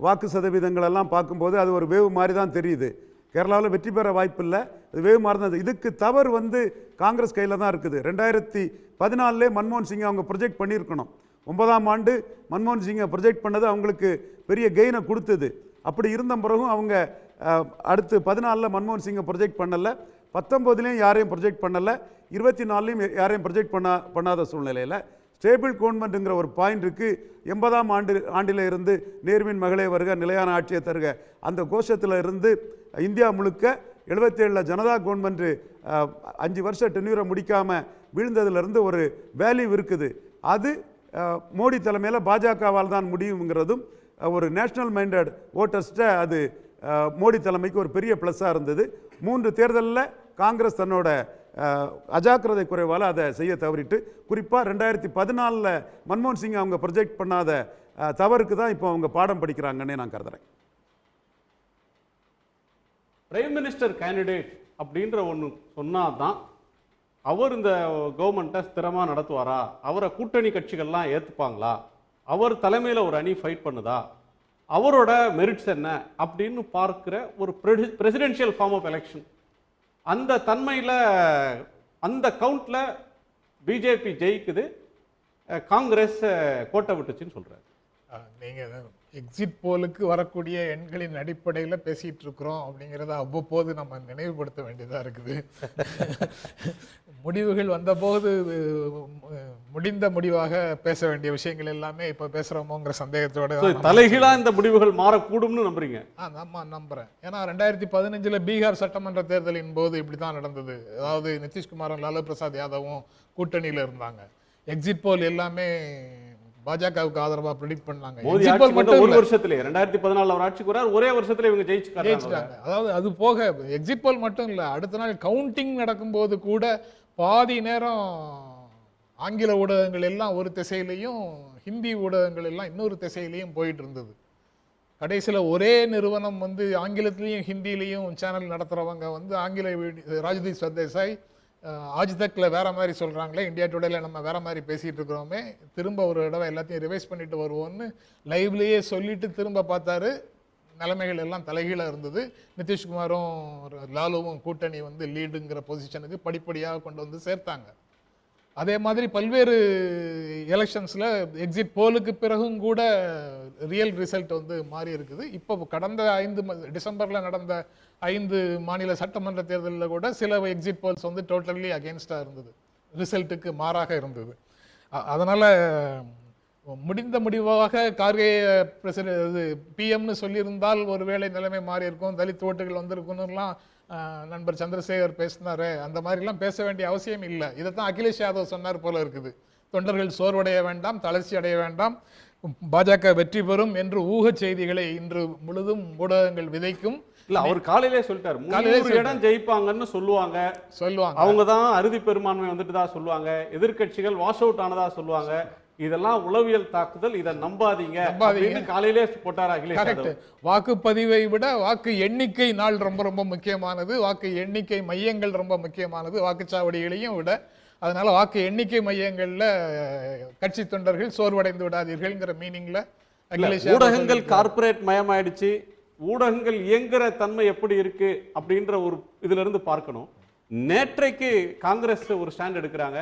S8: வாக்கு சதவீதங்கள் எல்லாம் பார்க்கும்போது அது ஒரு வேவ் மாதிரி தான் தெரியுது. கேரளாவில் வெற்றி பெற வாய்ப்பு இல்லை, அது வேவ் மாதிரி தான். இதுக்கு தவறு வந்து காங்கிரஸ் கையில் தான் இருக்குது. 2014 மன்மோகன் சிங்கை அவங்க ப்ரொஜெக்ட் பண்ணியிருக்கணும். 9ஆம் ஆண்டு மன்மோகன் சிங்கை ப்ரொஜெக்ட் பண்ணது அவங்களுக்கு பெரிய கெயினை கொடுத்தது. அப்படி இருந்த பிறகும் அவங்க அடுத்து 14 மன்மோகன் சிங்கை ப்ரொஜெக்ட் பண்ணலை, 19 யாரையும் ப்ரொஜெக்ட் பண்ணலை, 24 யாரையும் ப்ரொஜெக்ட் பண்ணாத சூழ்நிலையில் ஸ்டேபிள் கவர்மெண்ட்டுங்கிற ஒரு பாயிண்ட் இருக்குது. 80ஆம் ஆண்டில் இருந்து நேருவின் மகளே வருக, நிலையான ஆட்சியை தருக, அந்த கோஷத்தில் இருந்து இந்தியா முழுக்க 77 ஜனதா கவர்மெண்ட்டு 5 வருஷம் டென்யூரை முடிக்காமல் வீழ்ந்ததுலேருந்து ஒரு வேல்யூ இருக்குது. அது மோடி தலைமையில் பாஜகவால் தான் முடியுங்கிறதும் ஒரு நேஷ்னல் மைண்டட் ஓட்டர்ஸ்ட்டை அது மோடி தலைமைக்கு ஒரு பெரிய ப்ளஸ்ஸாக இருந்தது. 3 தேர்தலில் காங்கிரஸ் தன்னோட அஜாக்கிரதை குறைவால் அதை செய்ய தவறிட்டு, குறிப்பாக 2014 மன்மோகன் சிங் அவங்க ப்ரொஜெக்ட் பண்ணாத தவறுக்கு தான் இப்போ அவங்க பாடம் படிக்கிறாங்கன்னே நான் கருதுறேன்.
S1: பிரைம் மினிஸ்டர் கேண்டிடேட் அப்படின்ற ஒன்று சொன்னால் தான் அவர் இந்த கவர்மெண்ட்டை ஸ்திரமாக நடத்துவாரா, அவரை கூட்டணி கட்சிகள்லாம் ஏற்றுப்பாங்களா, அவர் தலைமையில் ஒரு அணி ஃபைட் பண்ணுதா, அவரோட மெரிட்ஸ் என்ன அப்படின்னு பார்க்குற ஒரு பிரசிடென்ஷியல் ஃபார்ம் ஆஃப் எலெக்ஷன். அந்த தன்மையில் அந்த கவுண்டில் பிஜேபி ஜெயிக்குது, காங்கிரஸ் கோட்டை விட்டுச்சுன்னு சொல்கிறார்.
S4: நீங்கள் எக்ஸிட் போலுக்கு வரக்கூடிய எண்களின் அடிப்படையில் பேசிகிட்டு இருக்கிறோம் அப்படிங்கிறத அவ்வப்போது நம்ம நினைவுபடுத்த வேண்டியதாக இருக்குது. முடிவுகள் வந்தபோது முடிந்த முடிவாக பேச வேண்டிய விஷயங்கள் எல்லாமே இப்போ பேசுகிறோமோங்கிற சந்தேகத்தோட
S1: தலைகீழாக இந்த முடிவுகள் மாறக்கூடும்னு நம்புறீங்க?
S4: நம்புகிறேன். ஏன்னா 2015 பீகார் சட்டமன்ற தேர்தலின் போது இப்படி தான் நடந்தது. அதாவது நிதிஷ்குமாரும் லாலு பிரசாத் யாதவும் கூட்டணியில் இருந்தாங்க. எக்ஸிட் போல் எல்லாமே பாஜகவுக்கு ஆதரவா ப்ரெடிக்ட் பண்ணாங்க.
S1: ஒரு வருஷத்துல 2014 அவர் ஆட்சிக்கு வரார், ஒரே வருஷத்துல இவங்க ஜெயிச்சுட்டாங்க.
S4: அதாவது அது போக எக்ஸிட் போல் மட்டும் இல்ல, அடுத்த நாள் கவுண்டிங் நடக்கும்போது கூட பாதி நேரம் ஆங்கில ஊடகங்கள் எல்லாம் ஒரு திசையிலையும் ஹிந்தி ஊடகங்கள் எல்லாம் இன்னொரு திசையிலையும் போயிட்டு இருந்தது. கடைசியில் ஒரே நிறுவனம் வந்து ஆங்கிலத்திலையும் ஹிந்திலையும் சேனல் நடத்துறவங்க வந்து ஆங்கில ராஜ்தீப் சர்தேசாய் ஆஜ் தக்ல வேற மாதிரி சொல்றாங்களே, இந்தியா டுடேல நம்ம வேற மாதிரி பேசிட்டு இருக்கிறோமே, திரும்ப ஒரு தடவை எல்லாத்தையும் ரிவைஸ் பண்ணிட்டு வருவோம்னு லைவ்லயே சொல்லிட்டு திரும்ப பார்த்தாரு. நிலைமைகள் எல்லாம் தலைகீழாக இருந்தது. நிதிஷ்குமாரும் லாலுவும் கூட்டணி வந்து லீடுங்கிற பொசிஷனுக்கு படிப்படியாக கொண்டு வந்து சேர்த்தாங்க. அதே மாதிரி பல்வேறு எலெக்ஷன்ஸில் எக்ஸிட் போலுக்கு பிறகும் கூட ரியல் ரிசல்ட் வந்து மாறி இருக்குது. இப்போ கடந்த டிசம்பரில் நடந்த 5 மாநில சட்டமன்ற தேர்தலில் கூட சில எக்ஸிட் போல்ஸ் வந்து டோட்டலி அகெயின்ஸ்டாக இருந்தது, ரிசல்ட்டுக்கு மாறாக இருந்தது. அதனால் முடிந்த முடிவாக கார்கே பிஎம்னு சொல்லியிருந்தால் ஒருவேளை நிலைமை மாறி இருக்கும், தலித் ஓட்டுகள் வந்திருக்குன்னுலாம் நண்பர் சந்திரசேகர் பேசினாரு. அந்த மாதிரிலாம் பேச வேண்டிய அவசியம் இல்லை. இதைத்தான் அகிலேஷ் யாதவ் சொன்னார் போல இருக்குது. தொண்டர்கள் சோர்வடைய வேண்டாம், தளர்ச்சி அடைய வேண்டாம், பாஜக வெற்றி பெறும் என்று ஊக செய்திகளை இன்று முழுதும் ஊடகங்கள் விதைக்கும்.
S1: இல்ல, அவர் காலையிலே சொல்லிட்டாரு, 300 இடம் ஜெயிப்பாங்கன்னு சொல்லுவாங்க. அவங்க தான் அறுதி பெரும்பான்மை வந்துட்டு தான் சொல்லுவாங்க, எதிர்கட்சிகள் வாஷ் அவுட் ஆனதா சொல்லுவாங்க, இதெல்லாம் உளவியல் தாக்குதல், இதை நம்பாதீங்க காலையிலே போட்டார் அகிலேஷ்.
S4: வாக்குப்பதிவை விட வாக்கு எண்ணிக்கை நாள் ரொம்ப ரொம்ப முக்கியமானது, வாக்கு எண்ணிக்கை மையங்கள் ரொம்ப முக்கியமானது வாக்குச்சாவடிகளையும் விட. அதனால வாக்கு எண்ணிக்கை மையங்கள்ல கட்சி தொண்டர்கள் சோர்வடைந்து விடாதீர்கள்ங்கிற மீனிங்ல
S1: ஊடகங்கள் கார்பரேட் மயமாயிடுச்சு, ஊடகங்கள் இயங்குற தன்மை எப்படி இருக்கு அப்படின்ற ஒரு இதுல இருந்து பார்க்கணும். நேற்றைக்கு காங்கிரஸ் ஒரு ஸ்டாண்ட் எடுக்கிறாங்க,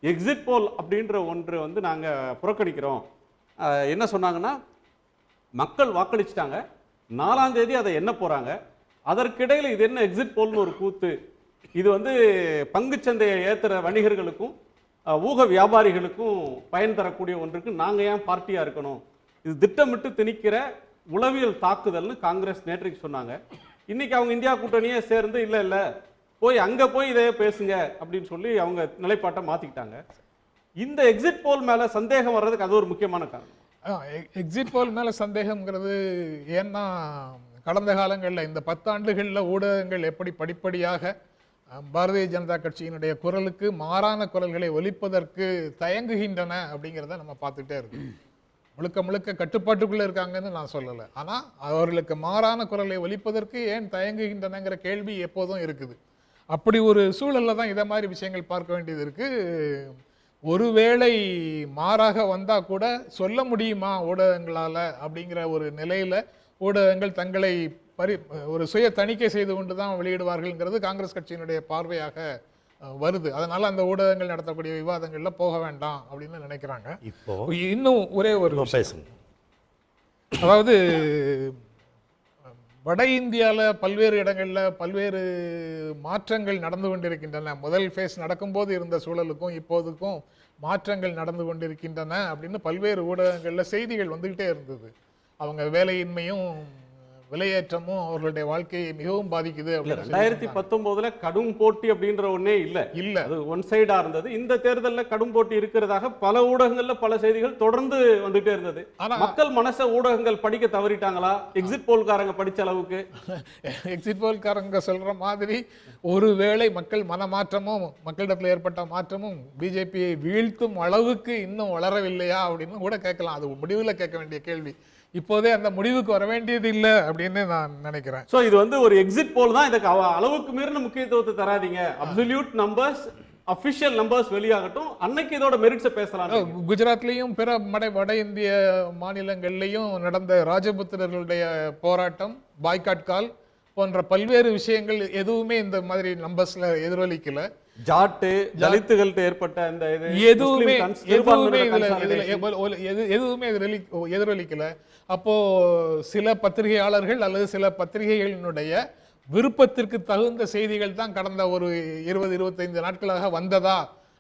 S1: எக்ஸிட் போல் அப்படின்ற ஒன்று வந்து நாங்கள் புறக்கணிக்கிறோம். என்ன சொன்னாங்கன்னா, மக்கள் வாக்களிச்சிட்டாங்க, 4ஆம் தேதி அதை எண்ண போகிறாங்க, அதற்கிடையில் இது என்ன எக்ஸிட் போல்னு ஒரு கூத்து, இது வந்து பங்குச்சந்தையை ஏற்றுற வணிகர்களுக்கும் ஊக வியாபாரிகளுக்கும் பயன் தரக்கூடிய ஒன்றுக்கு நாங்கள் ஏன் பார்ட்டியாக இருக்கணும், இது திட்டமிட்டு திணிக்கிற உளவியல் தாக்குதல்னு காங்கிரஸ் நேற்றைக்கு சொன்னாங்க. இன்னைக்கு அவங்க இந்தியா கூட்டணியே சேர்ந்து இல்லை போய் அங்கே போய் இதையே பேசுங்க அப்படின்னு சொல்லி அவங்க நிலைப்பாட்டை மாற்றிக்கிட்டாங்க. இந்த எக்ஸிட் போல் மேலே சந்தேகம் வர்றதுக்கு அது ஒரு முக்கியமான காரணம்.
S4: எக்ஸிட் போல் மேலே சந்தேகம்ங்கிறது ஏன்னா கடந்த காலங்களில் இந்த 10 ஆண்டுகளில் ஊடகங்கள் எப்படி படிப்படியாக பாரதிய ஜனதா கட்சியினுடைய குரலுக்கு மாறான குரல்களை ஒலிப்பதற்கு தயங்குகின்றன அப்படிங்கிறத நம்ம பார்த்துட்டே இருக்கோம். முழுக்க கட்டுப்பாட்டுக்குள்ளே இருக்காங்கன்னு நான் சொல்லலை, ஆனால் அவர்களுக்கு மாறான குரலை ஒலிப்பதற்கு ஏன் தயங்குகின்றனங்கிற கேள்வி எப்போதும் இருக்குது. அப்படி ஒரு சூழலில் தான் இதை மாதிரி விஷயங்கள் பார்க்க வேண்டியது இருக்குது. ஒருவேளை மாறாக வந்தால் கூட சொல்ல முடியுமா ஊடகங்களால் அப்படிங்கிற ஒரு நிலையில் ஊடகங்கள் தங்களை ஒரு சுய தணிக்கை செய்து கொண்டு தான் வெளியிடுவார்கள்ங்கிறது காங்கிரஸ் கட்சியினுடைய பார்வையாக வருது. அதனால அந்த ஊடகங்கள் நடத்தக்கூடிய விவாதங்கள்ல போக வேண்டாம் அப்படின்னு நினைக்கிறாங்க. இப்போ இன்னும் ஒரே ஒரு பேசுங்க. அதாவது வட இந்தியாவில் பல்வேறு இடங்களில் பல்வேறு மாற்றங்கள் நடந்து கொண்டிருக்கின்றன. முதல் ஃபேஸ் நடக்கும்போது இருந்த சூழலுக்கும் இப்போதுக்கும் மாற்றங்கள் நடந்து கொண்டிருக்கின்றன அப்படின்னு பல்வேறு ஊடகங்களில் செய்திகள் வந்துக்கிட்டே இருந்தது. அவங்க வேலையின்மையும் விலையேற்றமும் அவர்களுடைய வாழ்க்கையை மிகவும் பாதிக்குது.
S1: 2019 கடும் போட்டி அப்படின்ற ஒன்னே இல்ல அது ஒன் சைடா இருந்தது. இந்த தேர்தலில் கடும் போட்டி இருக்கிறதாக பல ஊடகங்கள்ல பல செய்திகள் தொடர்ந்து வந்துட்டே இருந்தது. மக்கள் மனச ஊடகங்கள் படிக்க தவறிட்டாங்களா எக்ஸிட் போல்காரங்க படிச்ச அளவுக்கு?
S4: எக்ஸிட் போல்காரங்க சொல்ற மாதிரி ஒருவேளை மக்கள் மனமாற்றமும் மக்களிடத்தில் ஏற்பட்ட மாற்றமும் பிஜேபியை வீழ்த்தும் அளவுக்கு இன்னும் வளரவில்லையா அப்படின்னு கூட கேட்கலாம். அது முடிவில் கேட்க வேண்டிய கேள்வி. இப்போதே அந்த முடிவுக்கு வர வேண்டியது இல்லை அப்படின்னு நான் நினைக்கிறேன்.
S1: சோ இது ஒரு எக்ஸிட் போல் தான். இதுக்கு அளவுக்கு மீறின முக்கியத்துவத்தை தராதீங்க. அப்சல்யூட் நம்பர்ஸ், அபிஷியல் நம்பர்ஸ் வெளியாகட்டும், அன்னைக்கு இதோட மெரிட்ஸை பேசலாம்.
S4: குஜராத்லயும் பிற வட இந்திய மாநிலங்கள்லயும் நடந்த ராஜபுத்திரர்களுடைய போராட்டம், பாய்காட் கால் போன்ற பல்வேறு விஷயங்கள் எதுவுமே இந்த மாதிரி நம்பர்ஸ்ல எதிரொலிக்கல.
S1: ஜாட்டு தலித்துகள்ட்ட ஏற்பட்ட அந்த
S4: எதுவுமே எதிரொலிக்கல. அப்போ சில பத்திரிகையாளர்கள் அல்லது சில பத்திரிகைகளினுடைய விருப்பத்திற்கு தகுந்த செய்திகள் தான் கடந்த ஒரு 20-25 நாட்களாக வந்ததா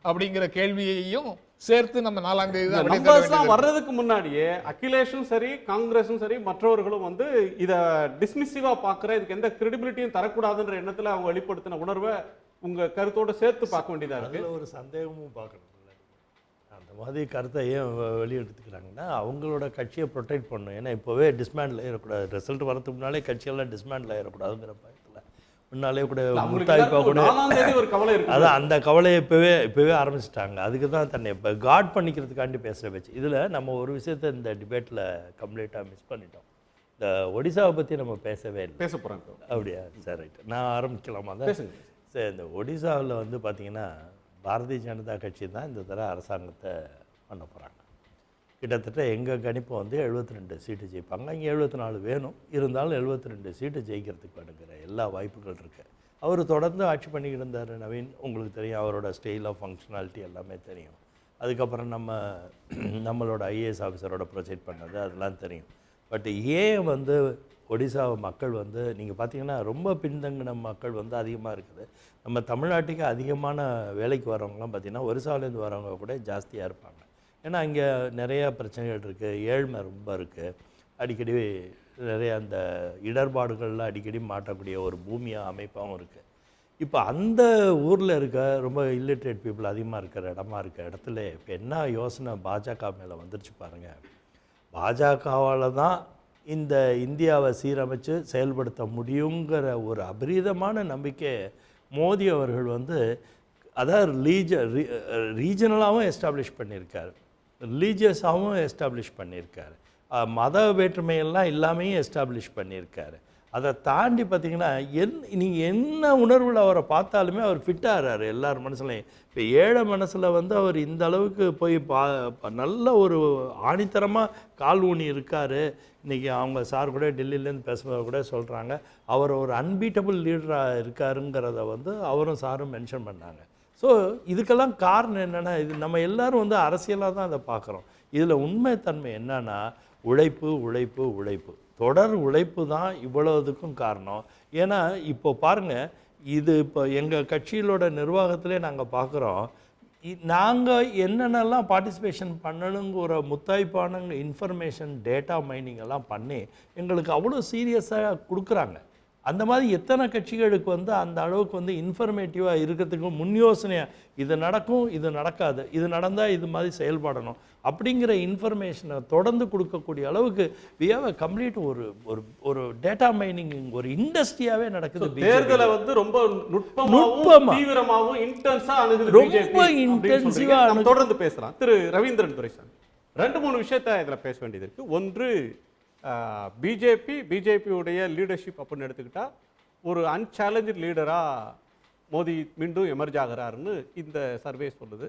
S4: அப்படிங்கிற கேள்வியையும் சேர்த்து நம்ம 4ஆம் தேதி தான்
S1: வர்றதுக்கு முன்னாடியே அகிலேஷும் சரி காங்கிரஸும் சரி மற்றவர்களும் இத டிஸ்மிசிவா பாக்குற, இதுக்கு எந்த கிரெடிபிலிட்டியும் தரக்கூடாதுன்ற எண்ணத்துல அவங்க வெளிப்படுத்தின உணர்வை உங்க கருத்தோட சேர்த்து பார்க்க வேண்டியதா இருக்கு.
S3: ஒரு சந்தேகமும் பார்க்கணும். அந்த மாதிரி கருத்தை ஏன் வெளியெடுத்துக்கிறாங்கன்னா அவங்களோட கட்சியை ப்ரொடெக்ட் பண்ணணும். ஏன்னா இப்போவே டிஸ்மேண்டில் ஆகிடக்கூடாது, ரிசல்ட் வரதுக்கு முன்னாலே கட்சியெல்லாம் டிஸ்மேண்டில் ஆகிடக்கூடாதுங்கிற பயத்தில் முன்னாலே கூட முட்டாய்ப்பாக கூட அதான் அந்த கவலையை இப்போவே ஆரம்பிச்சிட்டாங்க. அதுக்கு தான் தன்னை இப்போ காட் பண்ணிக்கிறதுக்காண்டி பேசுகிற வச்சு. இதில் நம்ம ஒரு விஷயத்தை இந்த டிபேட்டில் கம்ப்ளீட்டாக மிஸ் பண்ணிட்டோம். இந்த ஒடிசாவை பற்றி நம்ம பேசவே இல்லை.
S1: பேச போகிறோம்.
S3: அப்படியா? சரி, ரைட். நான் ஆரம்பிக்கலாமா? தான் சரி. இந்த ஒடிசாவில் பார்த்திங்கன்னா பாரதிய ஜனதா கட்சி தான் இந்த தடவை அரசாங்கத்தை பண்ண போகிறாங்க. கிட்டத்தட்ட எங்கள் கணிப்பு 72 சீட்டு ஜெயிப்பாங்க. இங்கே 74 வேணும், இருந்தாலும் 72 சீட்டு ஜெயிக்கிறதுக்கு வேணுங்கிற எல்லா வாய்ப்புகள் இருக்குது. அவர் தொடர்ந்து ஆட்சி பண்ணிக்கிட்டு இருந்தார் நவீன், உங்களுக்கு தெரியும். அவரோட ஸ்டைல் ஆஃப் ஃபங்க்ஷனாலிட்டி எல்லாமே தெரியும். அதுக்கப்புறம் நம்மளோட ஐஏஎஸ் ஆஃபீஸரோட ப்ரொசீட் பண்ணது அதெல்லாம் தெரியும். பட் ஏன் ஒடிசா மக்கள் நீங்கள் பார்த்தீங்கன்னா ரொம்ப பின்தங்கின மக்கள் அதிகமாக இருக்குது. நம்ம தமிழ்நாட்டுக்கு அதிகமான வேலைக்கு வரவங்கலாம் பார்த்திங்கன்னா ஒரிசாவிலேருந்து வரவங்க கூட ஜாஸ்தியாக இருப்பாங்க. ஏன்னா இங்கே நிறையா பிரச்சனைகள் இருக்குது, ஏழ்மை ரொம்ப இருக்குது, அடிக்கடி நிறைய அந்த இடர்பாடுகளில் அடிக்கடி மாட்டக்கூடிய ஒரு பூமியாக அமைப்பாகவும் இருக்குது. இப்போ அந்த ஊரில் ரொம்ப இல்லிட்ரேட் பீப்புள் அதிகமாக இருக்கிற இடத்துல இப்போ என்ன யோசனை பாஜக மேலே வந்துருச்சு பாருங்கள். பாஜகவால் தான் இந்த இந்தியாவை சீரமைச்சு செயல்படுத்த முடியுங்கிற ஒரு அபரீதமான நம்பிக்கை மோடி அவர்கள் அதாவது ரீஜனலாகவும் எஸ்டாப்ளிஷ் பண்ணியிருக்காரு, ரிலீஜியஸாகவும் எஸ்டாப்ளிஷ் பண்ணியிருக்காரு, மத வேற்றுமையெல்லாம் எல்லாமே எஸ்டாப்ளிஷ் பண்ணியிருக்காரு. அதை தாண்டி பார்த்திங்கன்னா நீங்கள் என்ன உணர்வில் அவரை பார்த்தாலுமே அவர் ஃபிட்டாகிறாரு எல்லார் மனசுலையும். இப்போ ஏழை மனசில் அவர் இந்த அளவுக்கு போய் நல்ல ஒரு ஆணித்தரமாக கால் ஊனி இருக்கார். இன்றைக்கி அவங்க சார் கூட டெல்லியிலேருந்து பேசும்போது கூட சொல்கிறாங்க அவர் ஒரு அன்பீட்டபிள் லீடராக இருக்காருங்கிறத அவரும் சாரும் மென்ஷன் பண்ணாங்க. ஸோ இதுக்கெல்லாம் காரணம் என்னென்னா, இது நம்ம எல்லோரும் அரசியலாக தான் அதை பார்க்குறோம். இதில் உண்மைத்தன்மை என்னன்னா உழைப்பு உழைப்பு உழைப்பு, தொடர் உழைப்பு தான் இவ்வளவுக்கும் காரணம். ஏன்னா இப்போ பாருங்கள், இது இப்போ எங்கள் கட்சியிலோட நிர்வாகத்திலே நாங்கள் பார்க்குறோம், நாங்கள் என்னென்னலாம் பார்ட்டிசிபேஷன் பண்ணணுங்கிற முத்தாய்ப்பான இன்ஃபர்மேஷன் டேட்டா மைனிங் எல்லாம் பண்ணி எங்களுக்கு அவ்வளோ சீரியஸாக கொடுக்குறாங்க. அந்த மாதிரி எத்தனை கட்சிகளுக்கு வந்து அந்த அளவுக்கு வந்து இன்ஃபர்மேட்டிவாக இருக்கிறதுக்கு முன் யோசனையாக இது நடக்கும், இது நடக்காது, இது நடந்தால் இது மாதிரி செயல்படணும் அப்படிங்கிற இன்ஃபர்மேஷனை தொடர்ந்து கொடுக்கக்கூடிய அளவுக்கு we have a complete ஒரு ஒரு ஒரு டேட்டா மைனிங் ஒரு இண்டஸ்ட்ரியாகவே நடக்குது.
S1: தேர்தலை வந்து ரொம்ப
S3: நுட்பமா,
S1: தீவிரமாகவும் இன்டென்ஸா அணுகுது.
S3: ரொம்ப இன்டென்சிவா
S1: தொடர்ந்து பேசலாம். திரு ரவீந்திரன் துரைசாமி, 2-3 விஷயத்தை இதில் பேச வேண்டியது இருக்கு. ஒன்று, பிஜேபியுடைய லீடர்ஷிப் அப்படின்னு எடுத்துக்கிட்டா ஒரு அன்சேலஞ்சு லீடராக மோடி மீண்டும் எமர்ஜ் ஆகிறாருன்னு இந்த சர்வே சொல்லுது.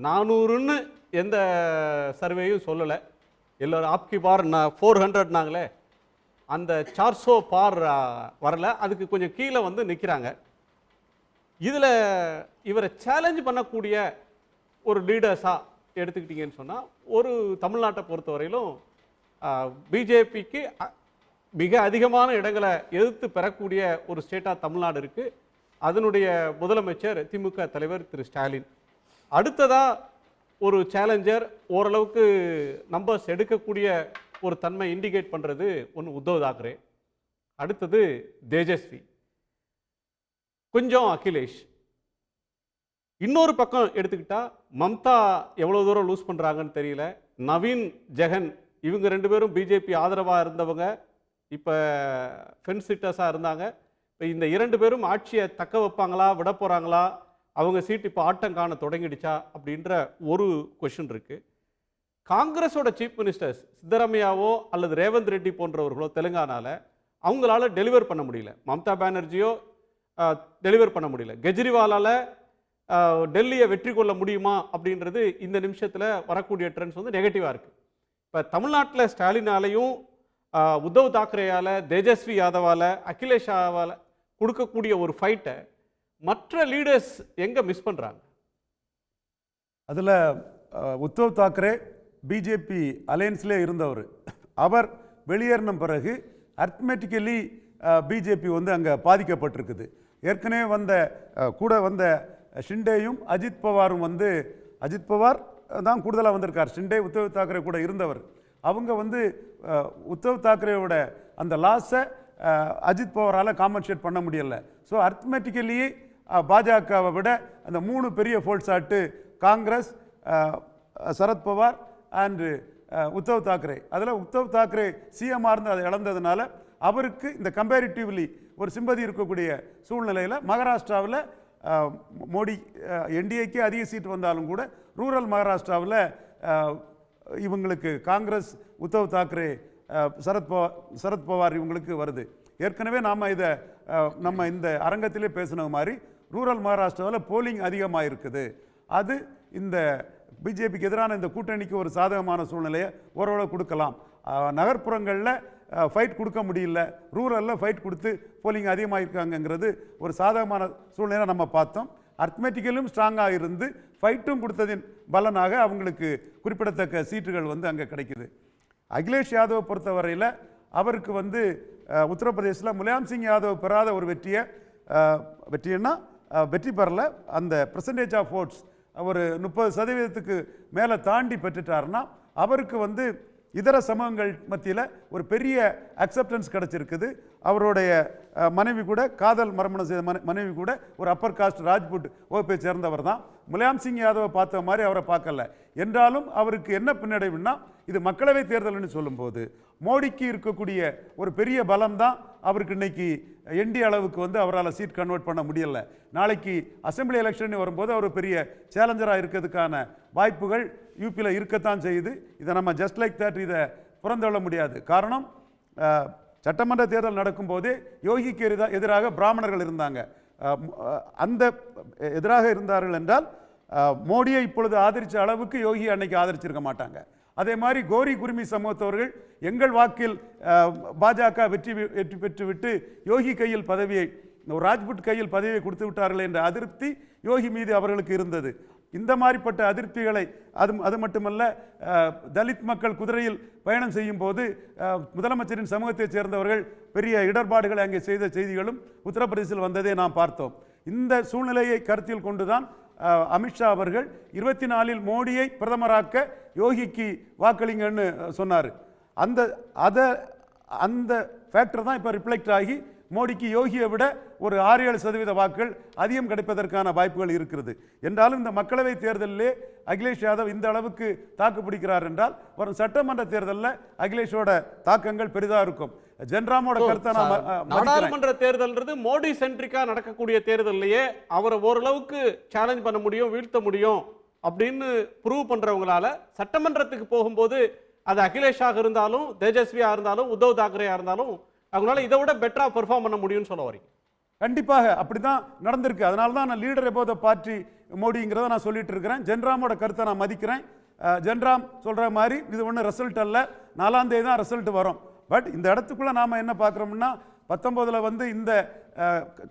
S1: 400ன்னு எந்த சர்வேயும் சொல்லலை. எல்லோரும் ஆப்கி பார் 400 நாங்களே, அந்த 400 பார் வரல, அதுக்கு கொஞ்சம் கீழே வந்து நிற்கிறாங்க. இதில் இவரை சேலஞ்ச் பண்ணக்கூடிய ஒரு லீடர்ஸாக எடுத்துக்கிட்டிங்கன்னு சொன்னால், ஒரு தமிழ்நாட்டை பொறுத்தவரையிலும் பிஜேபிக்கு மிக அதிகமான இடங்களை எதிர்த்து பெறக்கூடிய ஒரு ஸ்டேட்டாக தமிழ்நாடு இருக்குது. அதனுடைய முதலமைச்சர் திமுக தலைவர் திரு ஸ்டாலின். அடுத்ததாக ஒரு சேலஞ்சர் ஓரளவுக்கு நம்பர்ஸ் எடுக்கக்கூடிய ஒரு தன்மை இண்டிகேட் பண்ணுறது ஒன்று உத்தவ் தாக்கரே, அடுத்தது தேஜஸ்வி, கொஞ்சம் அகிலேஷ். இன்னொரு பக்கம் எடுத்துக்கிட்டா மம்தா எவ்வளோ தூரம் லூஸ் பண்ணுறாங்கன்னு தெரியல. நவீன் ஜெகன், இவங்க 2 பேரும் பிஜேபி ஆதரவாக இருந்தவங்க, இப்போ ஃபென்ஸ் சிட்டர்ஸாக இருந்தாங்க. இப்போ இந்த 2 பேரும் ஆட்சியை தக்க வைப்பாங்களா, விட போகிறாங்களா, அவங்க சீட் இப்போ ஆட்டம் காண தொடங்கிடுச்சா அப்படின்ற ஒரு கொஷின் இருக்குது. காங்கிரஸோட சீஃப் மினிஸ்டர்ஸ் சித்தராமையாவோ அல்லது ரேவந்த் ரெட்டி போன்றவர்களோ தெலுங்கானாவில் அவங்களால டெலிவர் பண்ண முடியல. மம்தா பானர்ஜியோ டெலிவர் பண்ண முடியல. கெஜ்ரிவாலால் டெல்லியை வெற்றி கொள்ள முடியுமா அப்படின்றது இந்த நிமிஷத்தில் வரக்கூடிய ட்ரெண்ட்ஸ் வந்து நெகட்டிவாக இருக்குது. இப்போ தமிழ்நாட்டில் ஸ்டாலினாலையும் உத்தவ் தாக்கரேயால், தேஜஸ்வி யாதவால், அகிலேஷ் யாதவால் கொடுக்கக்கூடிய ஒரு ஃபைட்டை மற்ற லீடர்ஸ் எங்கே மிஸ் பண்ணுறாங்க?
S8: அதில் உத்தவ் தாக்கரே பிஜேபி அலையன்ஸ்லேயே இருந்தவர். அவர் வெளியேறின பிறகு அர்த்மெட்டிக்கலி பிஜேபி வந்து அங்கே பாதிக்கப்பட்டிருக்குது. ஏற்கனவே கூட வந்த ஷிண்டேயும் அஜித் பவாரும் வந்து, அஜித் பவார் தான் கூடுதலாக வந்திருக்கார். ஷிண்டே உத்தவ் தாக்கரே கூட இருந்தவர். அவங்க வந்து உத்தவ் தாக்கரேயோட அந்த லாஸை அஜித் பவாரால் காம்பன்சேட் பண்ண முடியலை. ஸோ அர்த்மெட்டிக்கலி பாஜகவை விட அந்த 3 பெரிய ஃபோல்ஸாட்டு காங்கிரஸ், சரத்பவார் அண்டு உத்தவ் தாக்கரே. அதில் உத்தவ் தாக்கரே சிஎம்மாக இருந்து அதை இழந்ததுனால அவருக்கு இந்த கம்பேரிட்டிவ்லி ஒரு சிம்பதி இருக்கக்கூடிய சூழ்நிலையில் மகாராஷ்டிராவில் மோடி என்டிஏக்கே அதிக சீட் வந்தாலும் கூட ரூரல் மகாராஷ்டிராவில் இவங்களுக்கு காங்கிரஸ், உத்தவ் தாக்கரே, சரத்பவார் இவங்களுக்கு வருது. ஏற்கனவே நம்ம இந்த அரங்கத்திலே பேசின மாதிரி ரூரல் மகாராஷ்டிராவில் போலிங் அதிகமாக இருக்குது. அது இந்த பிஜேபிக்கு எதிரான இந்த கூட்டணிக்கு ஒரு சாதகமான சூழ்நிலையை ஓரளவு கொடுக்கலாம். நகர்ப்புறங்களில் ஃபைட் கொடுக்க முடியல, ரூரலில் ஃபைட் கொடுத்து போலிங் அதிகமாக இருக்காங்கங்கிறது ஒரு சாதகமான சூழ்நிலை நம்ம பார்த்தோம். அர்த்மெட்டிக்கலும் ஸ்ட்ராங்காக இருந்து ஃபைட்டும் கொடுத்ததின் பலனாக அவங்களுக்கு குறிப்பிடத்தக்க சீட்டுகள் வந்து அங்கே கிடைக்குது. அகிலேஷ் யாதவ் பொறுத்தவரையில் அவருக்கு வந்து உத்தரப்பிரதேசில் முலாயம் சிங் யாதவ் பெறாத ஒரு வெற்றின்னா வெற்றி பெறல, அந்த பெர்சன்டேஜ் ஆஃப் ஓட்ஸ் ஒரு 30% மேலே தாண்டி பெற்றுட்டாருன்னா அவருக்கு வந்து இதர சமூகங்கள் மத்தியில் ஒரு பெரிய அக்செப்டன்ஸ் கிடச்சிருக்குது. அவருடைய மனைவி கூட, காதல் மறுமணம் செய்த மனைவி கூட ஒரு அப்பர் காஸ்ட் ராஜ்புட் வகுப்பை சேர்ந்தவர் தான். முலாயம் சிங் யாதவை பார்த்த மாதிரி அவரை பார்க்கல. என்றாலும் அவருக்கு என்ன பின்னடைவுன்னா, இது மக்களவை தேர்தல்னு சொல்லும்போது மோடிக்கு இருக்கக்கூடிய ஒரு பெரிய பலம் தான் அவருக்கு இன்னைக்கு என்டி அளவுக்கு வந்து அவரால் சீட் கன்வெர்ட் பண்ண முடியலை. நாளைக்கு அசம்பிளி எலெக்ஷன் வரும்போது அவர் பெரிய சேலஞ்சராக இருக்கிறதுக்கான வாய்ப்புகள் யூபியில் இருக்கத்தான் செய்யுது. இதை நம்ம ஜஸ்ட் லைக் தட் இதை புறந்தள்ள முடியாது. காரணம், சட்டமன்ற தேர்தல் நடக்கும்போதே யோகிக்கு எதிராக பிராமணர்கள் இருந்தாங்க. அந்த எதிராக இருந்தார்கள் என்றால் மோடியை இப்பொழுது ஆதரித்த அளவுக்கு யோகி அன்னைக்கு ஆதரிச்சிருக்க மாட்டாங்க. அதே மாதிரி கோரி குருமி சமூகத்தவர்கள் எங்கள் வாக்கில் பாஜக வெற்றி பெற்றுவிட்டு யோகி கையில் பதவியை, ராஜ்புட் கையில் பதவியை கொடுத்து விட்டார்கள் என்ற அதிருப்தி யோகி மீது அவர்களுக்கு இருந்தது. இந்த மாதிரிப்பட்ட அதிருப்திகளை அது மட்டுமல்ல, தலித் மக்கள் குதிரையில் பயணம் செய்யும் போது முதலமைச்சரின் சமூகத்தைச் சேர்ந்தவர்கள் பெரிய இடர்பாடுகளை அங்கே செய்த செய்திகளும் உத்தரப்பிரதேசத்தில் வந்ததை நாம் பார்த்தோம். இந்த சூழ்நிலையை கருத்தில் கொண்டுதான் அமித்ஷா அவர்கள் 24 மோடியை பிரதமராக்க யோகிக்கு வாக்களிங்கன்னு சொன்னார். அந்த ஃபேக்டர் தான் இப்போ ரிஃப்ளெக்ட் ஆகி மோடிக்கு யோகியை விட ஒரு 6-7% வாக்குகள் அதிகம் கிடைப்பதற்கான வாய்ப்புகள் இருக்கிறது. என்றாலும் இந்த மக்களவை தேர்தலிலே அகிலேஷ் யாதவ் இந்த அளவுக்கு தாக்கு பிடிக்கிறார் என்றால் வரும் சட்டமன்ற தேர்தலில் அகிலேஷோட தாக்கங்கள் பெரிதாக இருக்கும். ஜென்ராமோட கருத்தை
S1: நாடாளுமன்ற தேர்தல்ன்றது மோடி சென்ட்ரிக்கா நடக்கக்கூடிய தேர்தல்லையே அவரை ஓரளவுக்கு சேலஞ்ச் பண்ண முடியும், வீழ்த்த முடியும் அப்படின்னு ப்ரூவ் பண்றவங்களால சட்டமன்றத்துக்கு போகும்போது அது அகிலேஷாக இருந்தாலும் தேஜஸ்வியா இருந்தாலும் உத்தவ் தாக்கரேயா இருந்தாலும் அவங்களால இதை விட பெட்டரா பெர்ஃபார்ம் பண்ண முடியும்னு சொல்ல வரீங்க?
S8: கண்டிப்பாக அப்படிதான் நடந்திருக்கு. அதனால தான் நான் லீடர் எபோவ் த பார்ட்டி மோடிங்கிறத நான் சொல்லிட்டு இருக்கிறேன். ஜென்ராமோட கருத்தை நான் மதிக்கிறேன். ஜென்ராம் சொல்ற மாதிரி இது ஒன்றும் ரிசல்ட் அல்ல, 4ஆம் தேதி தான் ரிசல்ட் வரும். பட் இந்த இடத்துக்குள்ள நாம என்ன பார்க்குறோம்னா 19 இந்த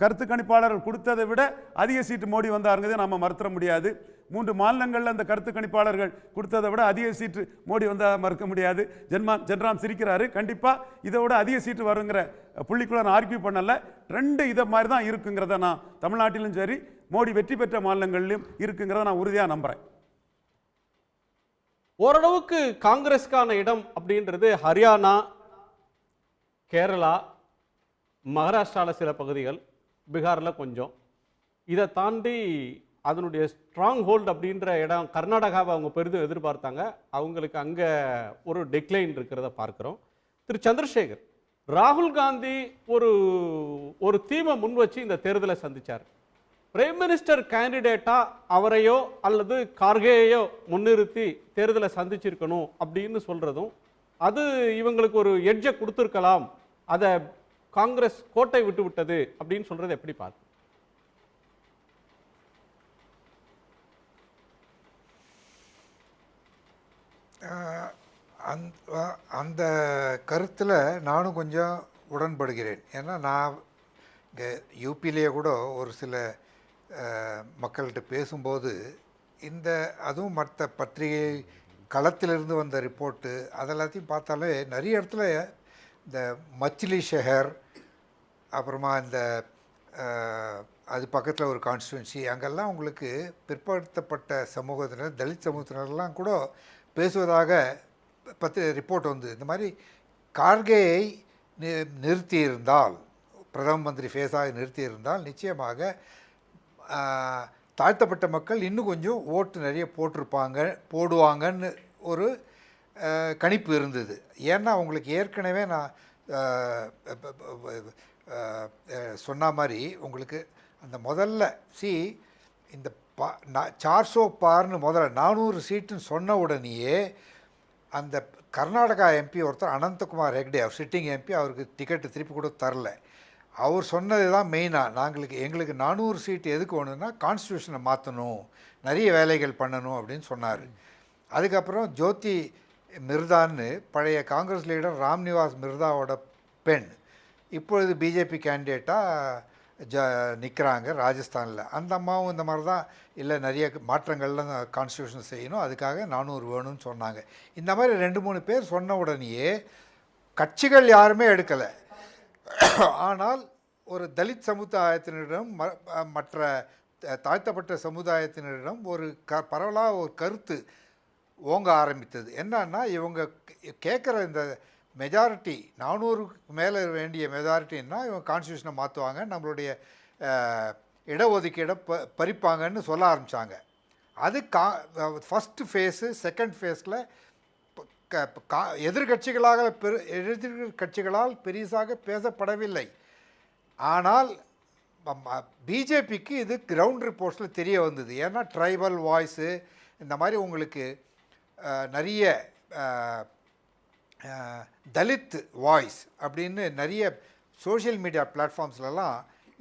S8: கருத்து கணிப்பாளர்கள் கொடுத்ததை விட அதிக சீட்டு மோடி வந்தாருங்கிறதை நம்ம மறுத்துற முடியாது. 3 மாநிலங்களில் அந்த கருத்து கணிப்பாளர்கள் கொடுத்ததை விட அதிக சீட்டு மோடி வந்தால் மறுக்க முடியாது. ஜென்ராம் சிரிக்கிறாரு. கண்டிப்பாக இதை விட அதிக சீட்டு வருங்கிற புள்ளிக்குள்ள நான் ஆர்கியூ பண்ணலை. ட்ரெண்டு இதை மாதிரி தான் இருக்குங்கிறத நான் தமிழ்நாட்டிலும் சரி மோடி வெற்றி பெற்ற மாநிலங்களிலும் இருக்குங்கிறத நான் உறுதியாக நம்புகிறேன்.
S1: ஓரளவுக்கு காங்கிரஸுக்கான இடம் அப்படின்றது ஹரியானா, கேரளா, மகாராஷ்டிராவில் சில பகுதிகள், பீகாரில் கொஞ்சம். இதை தாண்டி அதனுடைய ஸ்ட்ராங் ஹோல்டு அப்படின்ற இடம் கர்நாடகாவை அவங்க பெரிதும் எதிர்பார்த்தாங்க. அவங்களுக்கு அங்கே ஒரு டிக்ளைன் இருக்கிறத பார்க்குறோம். திரு சந்திரசேகர், ராகுல் காந்தி ஒரு தீமை முன் வச்சு இந்த தேர்தலை சந்திச்சார். பிரைம் மினிஸ்டர் கேண்டிடேட்டா அவரையோ அல்லது கார்கேயோ முன்னிறுத்தி தேர்தலை சந்திச்சிருக்கணும் அப்படின்னு சொல்றதும், அது இவங்களுக்கு ஒரு எட்ஜை கொடுத்துருக்கலாம், அதை காங்கிரஸ் கோட்டை விட்டு விட்டது அப்படின்னு சொல்றது எப்படி பார்த்து?
S7: அந்த கருத்தில் நானும் கொஞ்சம் உடன்படுகிறேன். ஏன்னா நான் இங்கே யூபியிலேயே கூட ஒரு சில மக்கள்கிட்ட பேசும்போது அதுவும் மற்ற பத்திரிகை களத்திலிருந்து வந்த ரிப்போர்ட்டு அதெல்லாத்தையும் பார்த்தாலே நிறைய இடத்துல இந்த மச்சிலி ஷஹர், அப்புறமா இந்த அது பக்கத்தில் ஒரு கான்ஸ்டுவன்சி, அங்கெல்லாம் உங்களுக்கு பிற்படுத்தப்பட்ட சமூகத்தினர், தலித் சமூகத்தினர்லாம் கூட பேசுவதாக ரிப்போர்ட் வந்து இந்த மாதிரி கார்கேயை நிறுத்தியிருந்தால், பிரதம மந்திரி ஃபேஸாக நிறுத்தியிருந்தால் நிச்சயமாக தாழ்த்தப்பட்ட மக்கள் இன்னும் கொஞ்சம் ஓட்டு நிறைய போடுவாங்கன்னு ஒரு கணிப்பு இருந்தது. ஏன்னா அவங்களுக்கு ஏற்கனவே நான் சொன்ன மாதிரி உங்களுக்கு அந்த முதல்ல இந்த 400 பார்னு முதல்ல 400 சீட்டுன்னு சொன்ன உடனேயே அந்த கர்நாடகா எம்பி ஒருத்தர் அனந்தகுமார் ஹெக்டே, அவர் சிட்டிங் எம்பி, அவருக்கு டிக்கெட்டு திருப்பி கூட தரல. அவர் சொன்னது தான் மெயினாக, எங்களுக்கு 400 சீட்டு எதுக்கு வேணும்னா கான்ஸ்டியூஷனை மாற்றணும், நிறைய வேலைகள் பண்ணணும் அப்படின்னு சொன்னார். அதுக்கப்புறம் ஜோதி மிர்தான்னு பழைய காங்கிரஸ் லீடர் ராம்நிவாஸ் மிர்தாவோட பெண் இப்பொழுது பிஜேபி கேண்டிடேட்டாக நிற்கிறாங்க ராஜஸ்தானில். அந்த அம்மாவும் இந்த மாதிரி தான், இல்லை நிறைய மாற்றங்கள்லாம் கான்ஸ்டியூஷன் செய்யணும், அதுக்காக 400 வேணும்னு சொன்னாங்க. இந்த மாதிரி 2-3 பேர் சொன்ன உடனேயே கட்சிகள் யாருமே எடுக்கலை. ஆனால் ஒரு தலித் சமுதாயத்தினரிடம் மற்ற தாழ்த்தப்பட்ட சமுதாயத்தினரிடம் ஒரு பரவலாக ஒரு கருத்து ஓங்க ஆரம்பித்தது. என்னன்னா இவங்க கேட்குற இந்த மெஜாரிட்டி 400க்கு மேலே வேண்டிய மெஜாரிட்டின்னா இவங்க கான்ஸ்டியூஷனை மாற்றுவாங்க, நம்மளுடைய இடஒதுக்கீடை பறிப்பாங்கன்னு சொல்ல ஆரம்பித்தாங்க. அது ஃபஸ்ட்டு ஃபேஸு. செகண்ட் ஃபேஸில் எதிர்கட்சிகளால் பெரிசாக பேசப்படவில்லை. ஆனால் பிஜேபிக்கு இது கிரவுண்ட் ரிப்போர்ட்ஸில் தெரிய வந்தது. ஏன்னா ட்ரைபல் வாய்ஸு இந்த மாதிரி உங்களுக்கு நிறைய தலித் வாய்ஸ் அப்படின்னு நிறைய சோஷியல் மீடியா பிளாட்ஃபார்ம்ஸ்லலாம்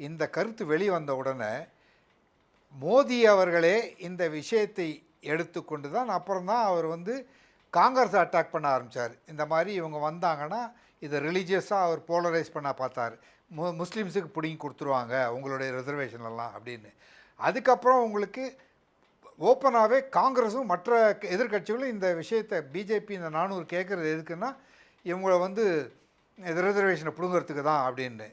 S7: இந்த கருத்து வெளிவந்த உடனே மோடி அவர்களே இந்த விஷயத்தை எடுத்துக்கொண்டு தான் அப்புறம்தான் அவர் காங்கிரஸை அட்டாக் பண்ண ஆரம்பித்தார். இந்த மாதிரி இவங்க வந்தாங்கன்னா இதை ரிலீஜியஸாக அவர் போலரைஸ் பண்ண பார்த்தார். முஸ்லீம்ஸுக்கு பிடிங்கி கொடுத்துருவாங்க உங்களுடைய ரிசர்வேஷன்லாம் அப்படின்னு. அதுக்கப்புறம் உங்களுக்கு ஓப்பனாகவே காங்கிரஸும் மற்ற எதிர்கட்சிகளும் இந்த விஷயத்தை பிஜேபி இந்த 400 கேட்குறது எதுக்குன்னா இவங்களை ரிசர்வேஷனை பிடுங்கிறதுக்கு தான் அப்படின்னு.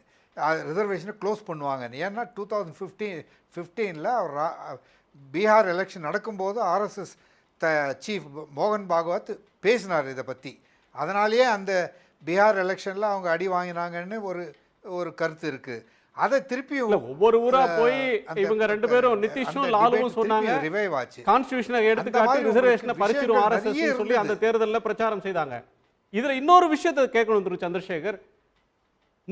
S7: ரிசர்வேஷனை க்ளோஸ் பண்ணுவாங்க. ஏன்னா 2015 அவர் பீகார் எலெக்ஷன் நடக்கும்போது ஆர்எஸ்எஸ் சீஃப் மோகன் பாகவத் பேசினார் இதை பற்றி. அதனாலேயே அந்த பீகார் எலெக்ஷனில் அவங்க அடி வாங்கினாங்கன்னு ஒரு கருத்து இருக்குது. அதை திருப்பியும்
S1: ஒவ்வொரு ஊரா போய் இவங்க ரெண்டு பேரும் நிதிஷும் லாலுவும் சொன்னாங்க
S7: ரிவைவ் ஆச்சு.
S1: கான்ஸ்டிடியூஷனை எடுத்துக்காட்டி ரிசர்வேஷனை பறிச்சிரும் ஆர்எஸ்எஸ் சொல்லி அந்த தேர்தலில் பிரச்சாரம் செய்தாங்க. இதுல இன்னொரு விஷயத்தை கேட்கணும் திரு சந்திரசேகர்,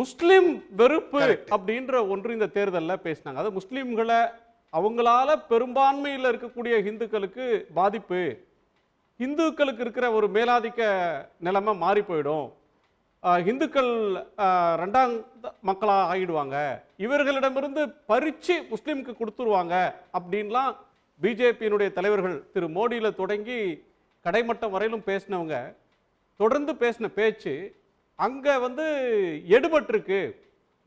S1: முஸ்லிம் வெறுப்பு அப்படின்ற ஒன்று இந்த தேர்தலில் பேசினாங்க. அது முஸ்லிம்களை அவங்களால பெரும்பான்மையில் இருக்கக்கூடிய இந்துக்களுக்கு பாதிப்பு, இந்துக்களுக்கு இருக்கிற ஒரு மேலாதிக்க நிலைமை மாறி போயிடும், இந்துக்கள் ரெண்டாம் மக்களாக ஆகிடுவாங்க, இவர்களிடமிருந்து பறிச்சு முஸ்லீமுக்கு கொடுத்துருவாங்க அப்படின்லாம் பிஜேபியினுடைய தலைவர்கள் திரு மோடியில் தொடங்கி கடைமட்டம் வரையிலும் பேசினவங்க தொடர்ந்து பேசின பேச்சு அங்கே எடுபட்டிருக்கு.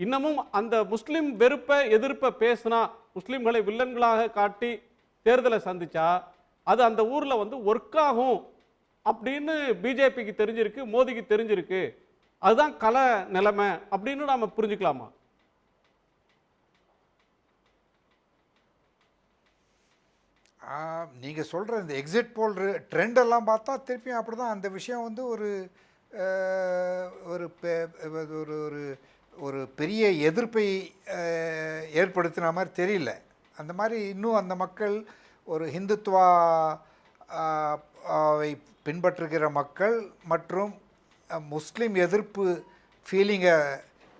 S1: இன்னமும் அந்த முஸ்லீம் வெறுப்பை எதிர்ப்பை பேசினா, முஸ்லீம்களை வில்லன்களாக காட்டி தேர்தலை சந்திச்சா அது அந்த ஊரில் ஒர்க் ஆகும் அப்படின்னு பிஜேபிக்கு தெரிஞ்சிருக்கு, மோடிக்கு தெரிஞ்சிருக்கு. அதுதான் கல நிலைமை அப்படின்னு நாம புரிஞ்சுக்கலாமா?
S7: நீங்கள் சொல்கிற இந்த எக்ஸிட் போல் ட்ரெண்டெல்லாம் பார்த்தா திருப்பியும் அப்படி தான் அந்த விஷயம் ஒரு ஒரு பெரிய எதிர்ப்பை ஏற்படுத்தின மாதிரி தெரியல. அந்த மாதிரி இன்னும் அந்த மக்கள் ஒரு ஹிந்துத்வாவை பின்பற்றுகிற மக்கள் மற்றும் முஸ்லீம் எதிர்ப்பு ஃபீலிங்கை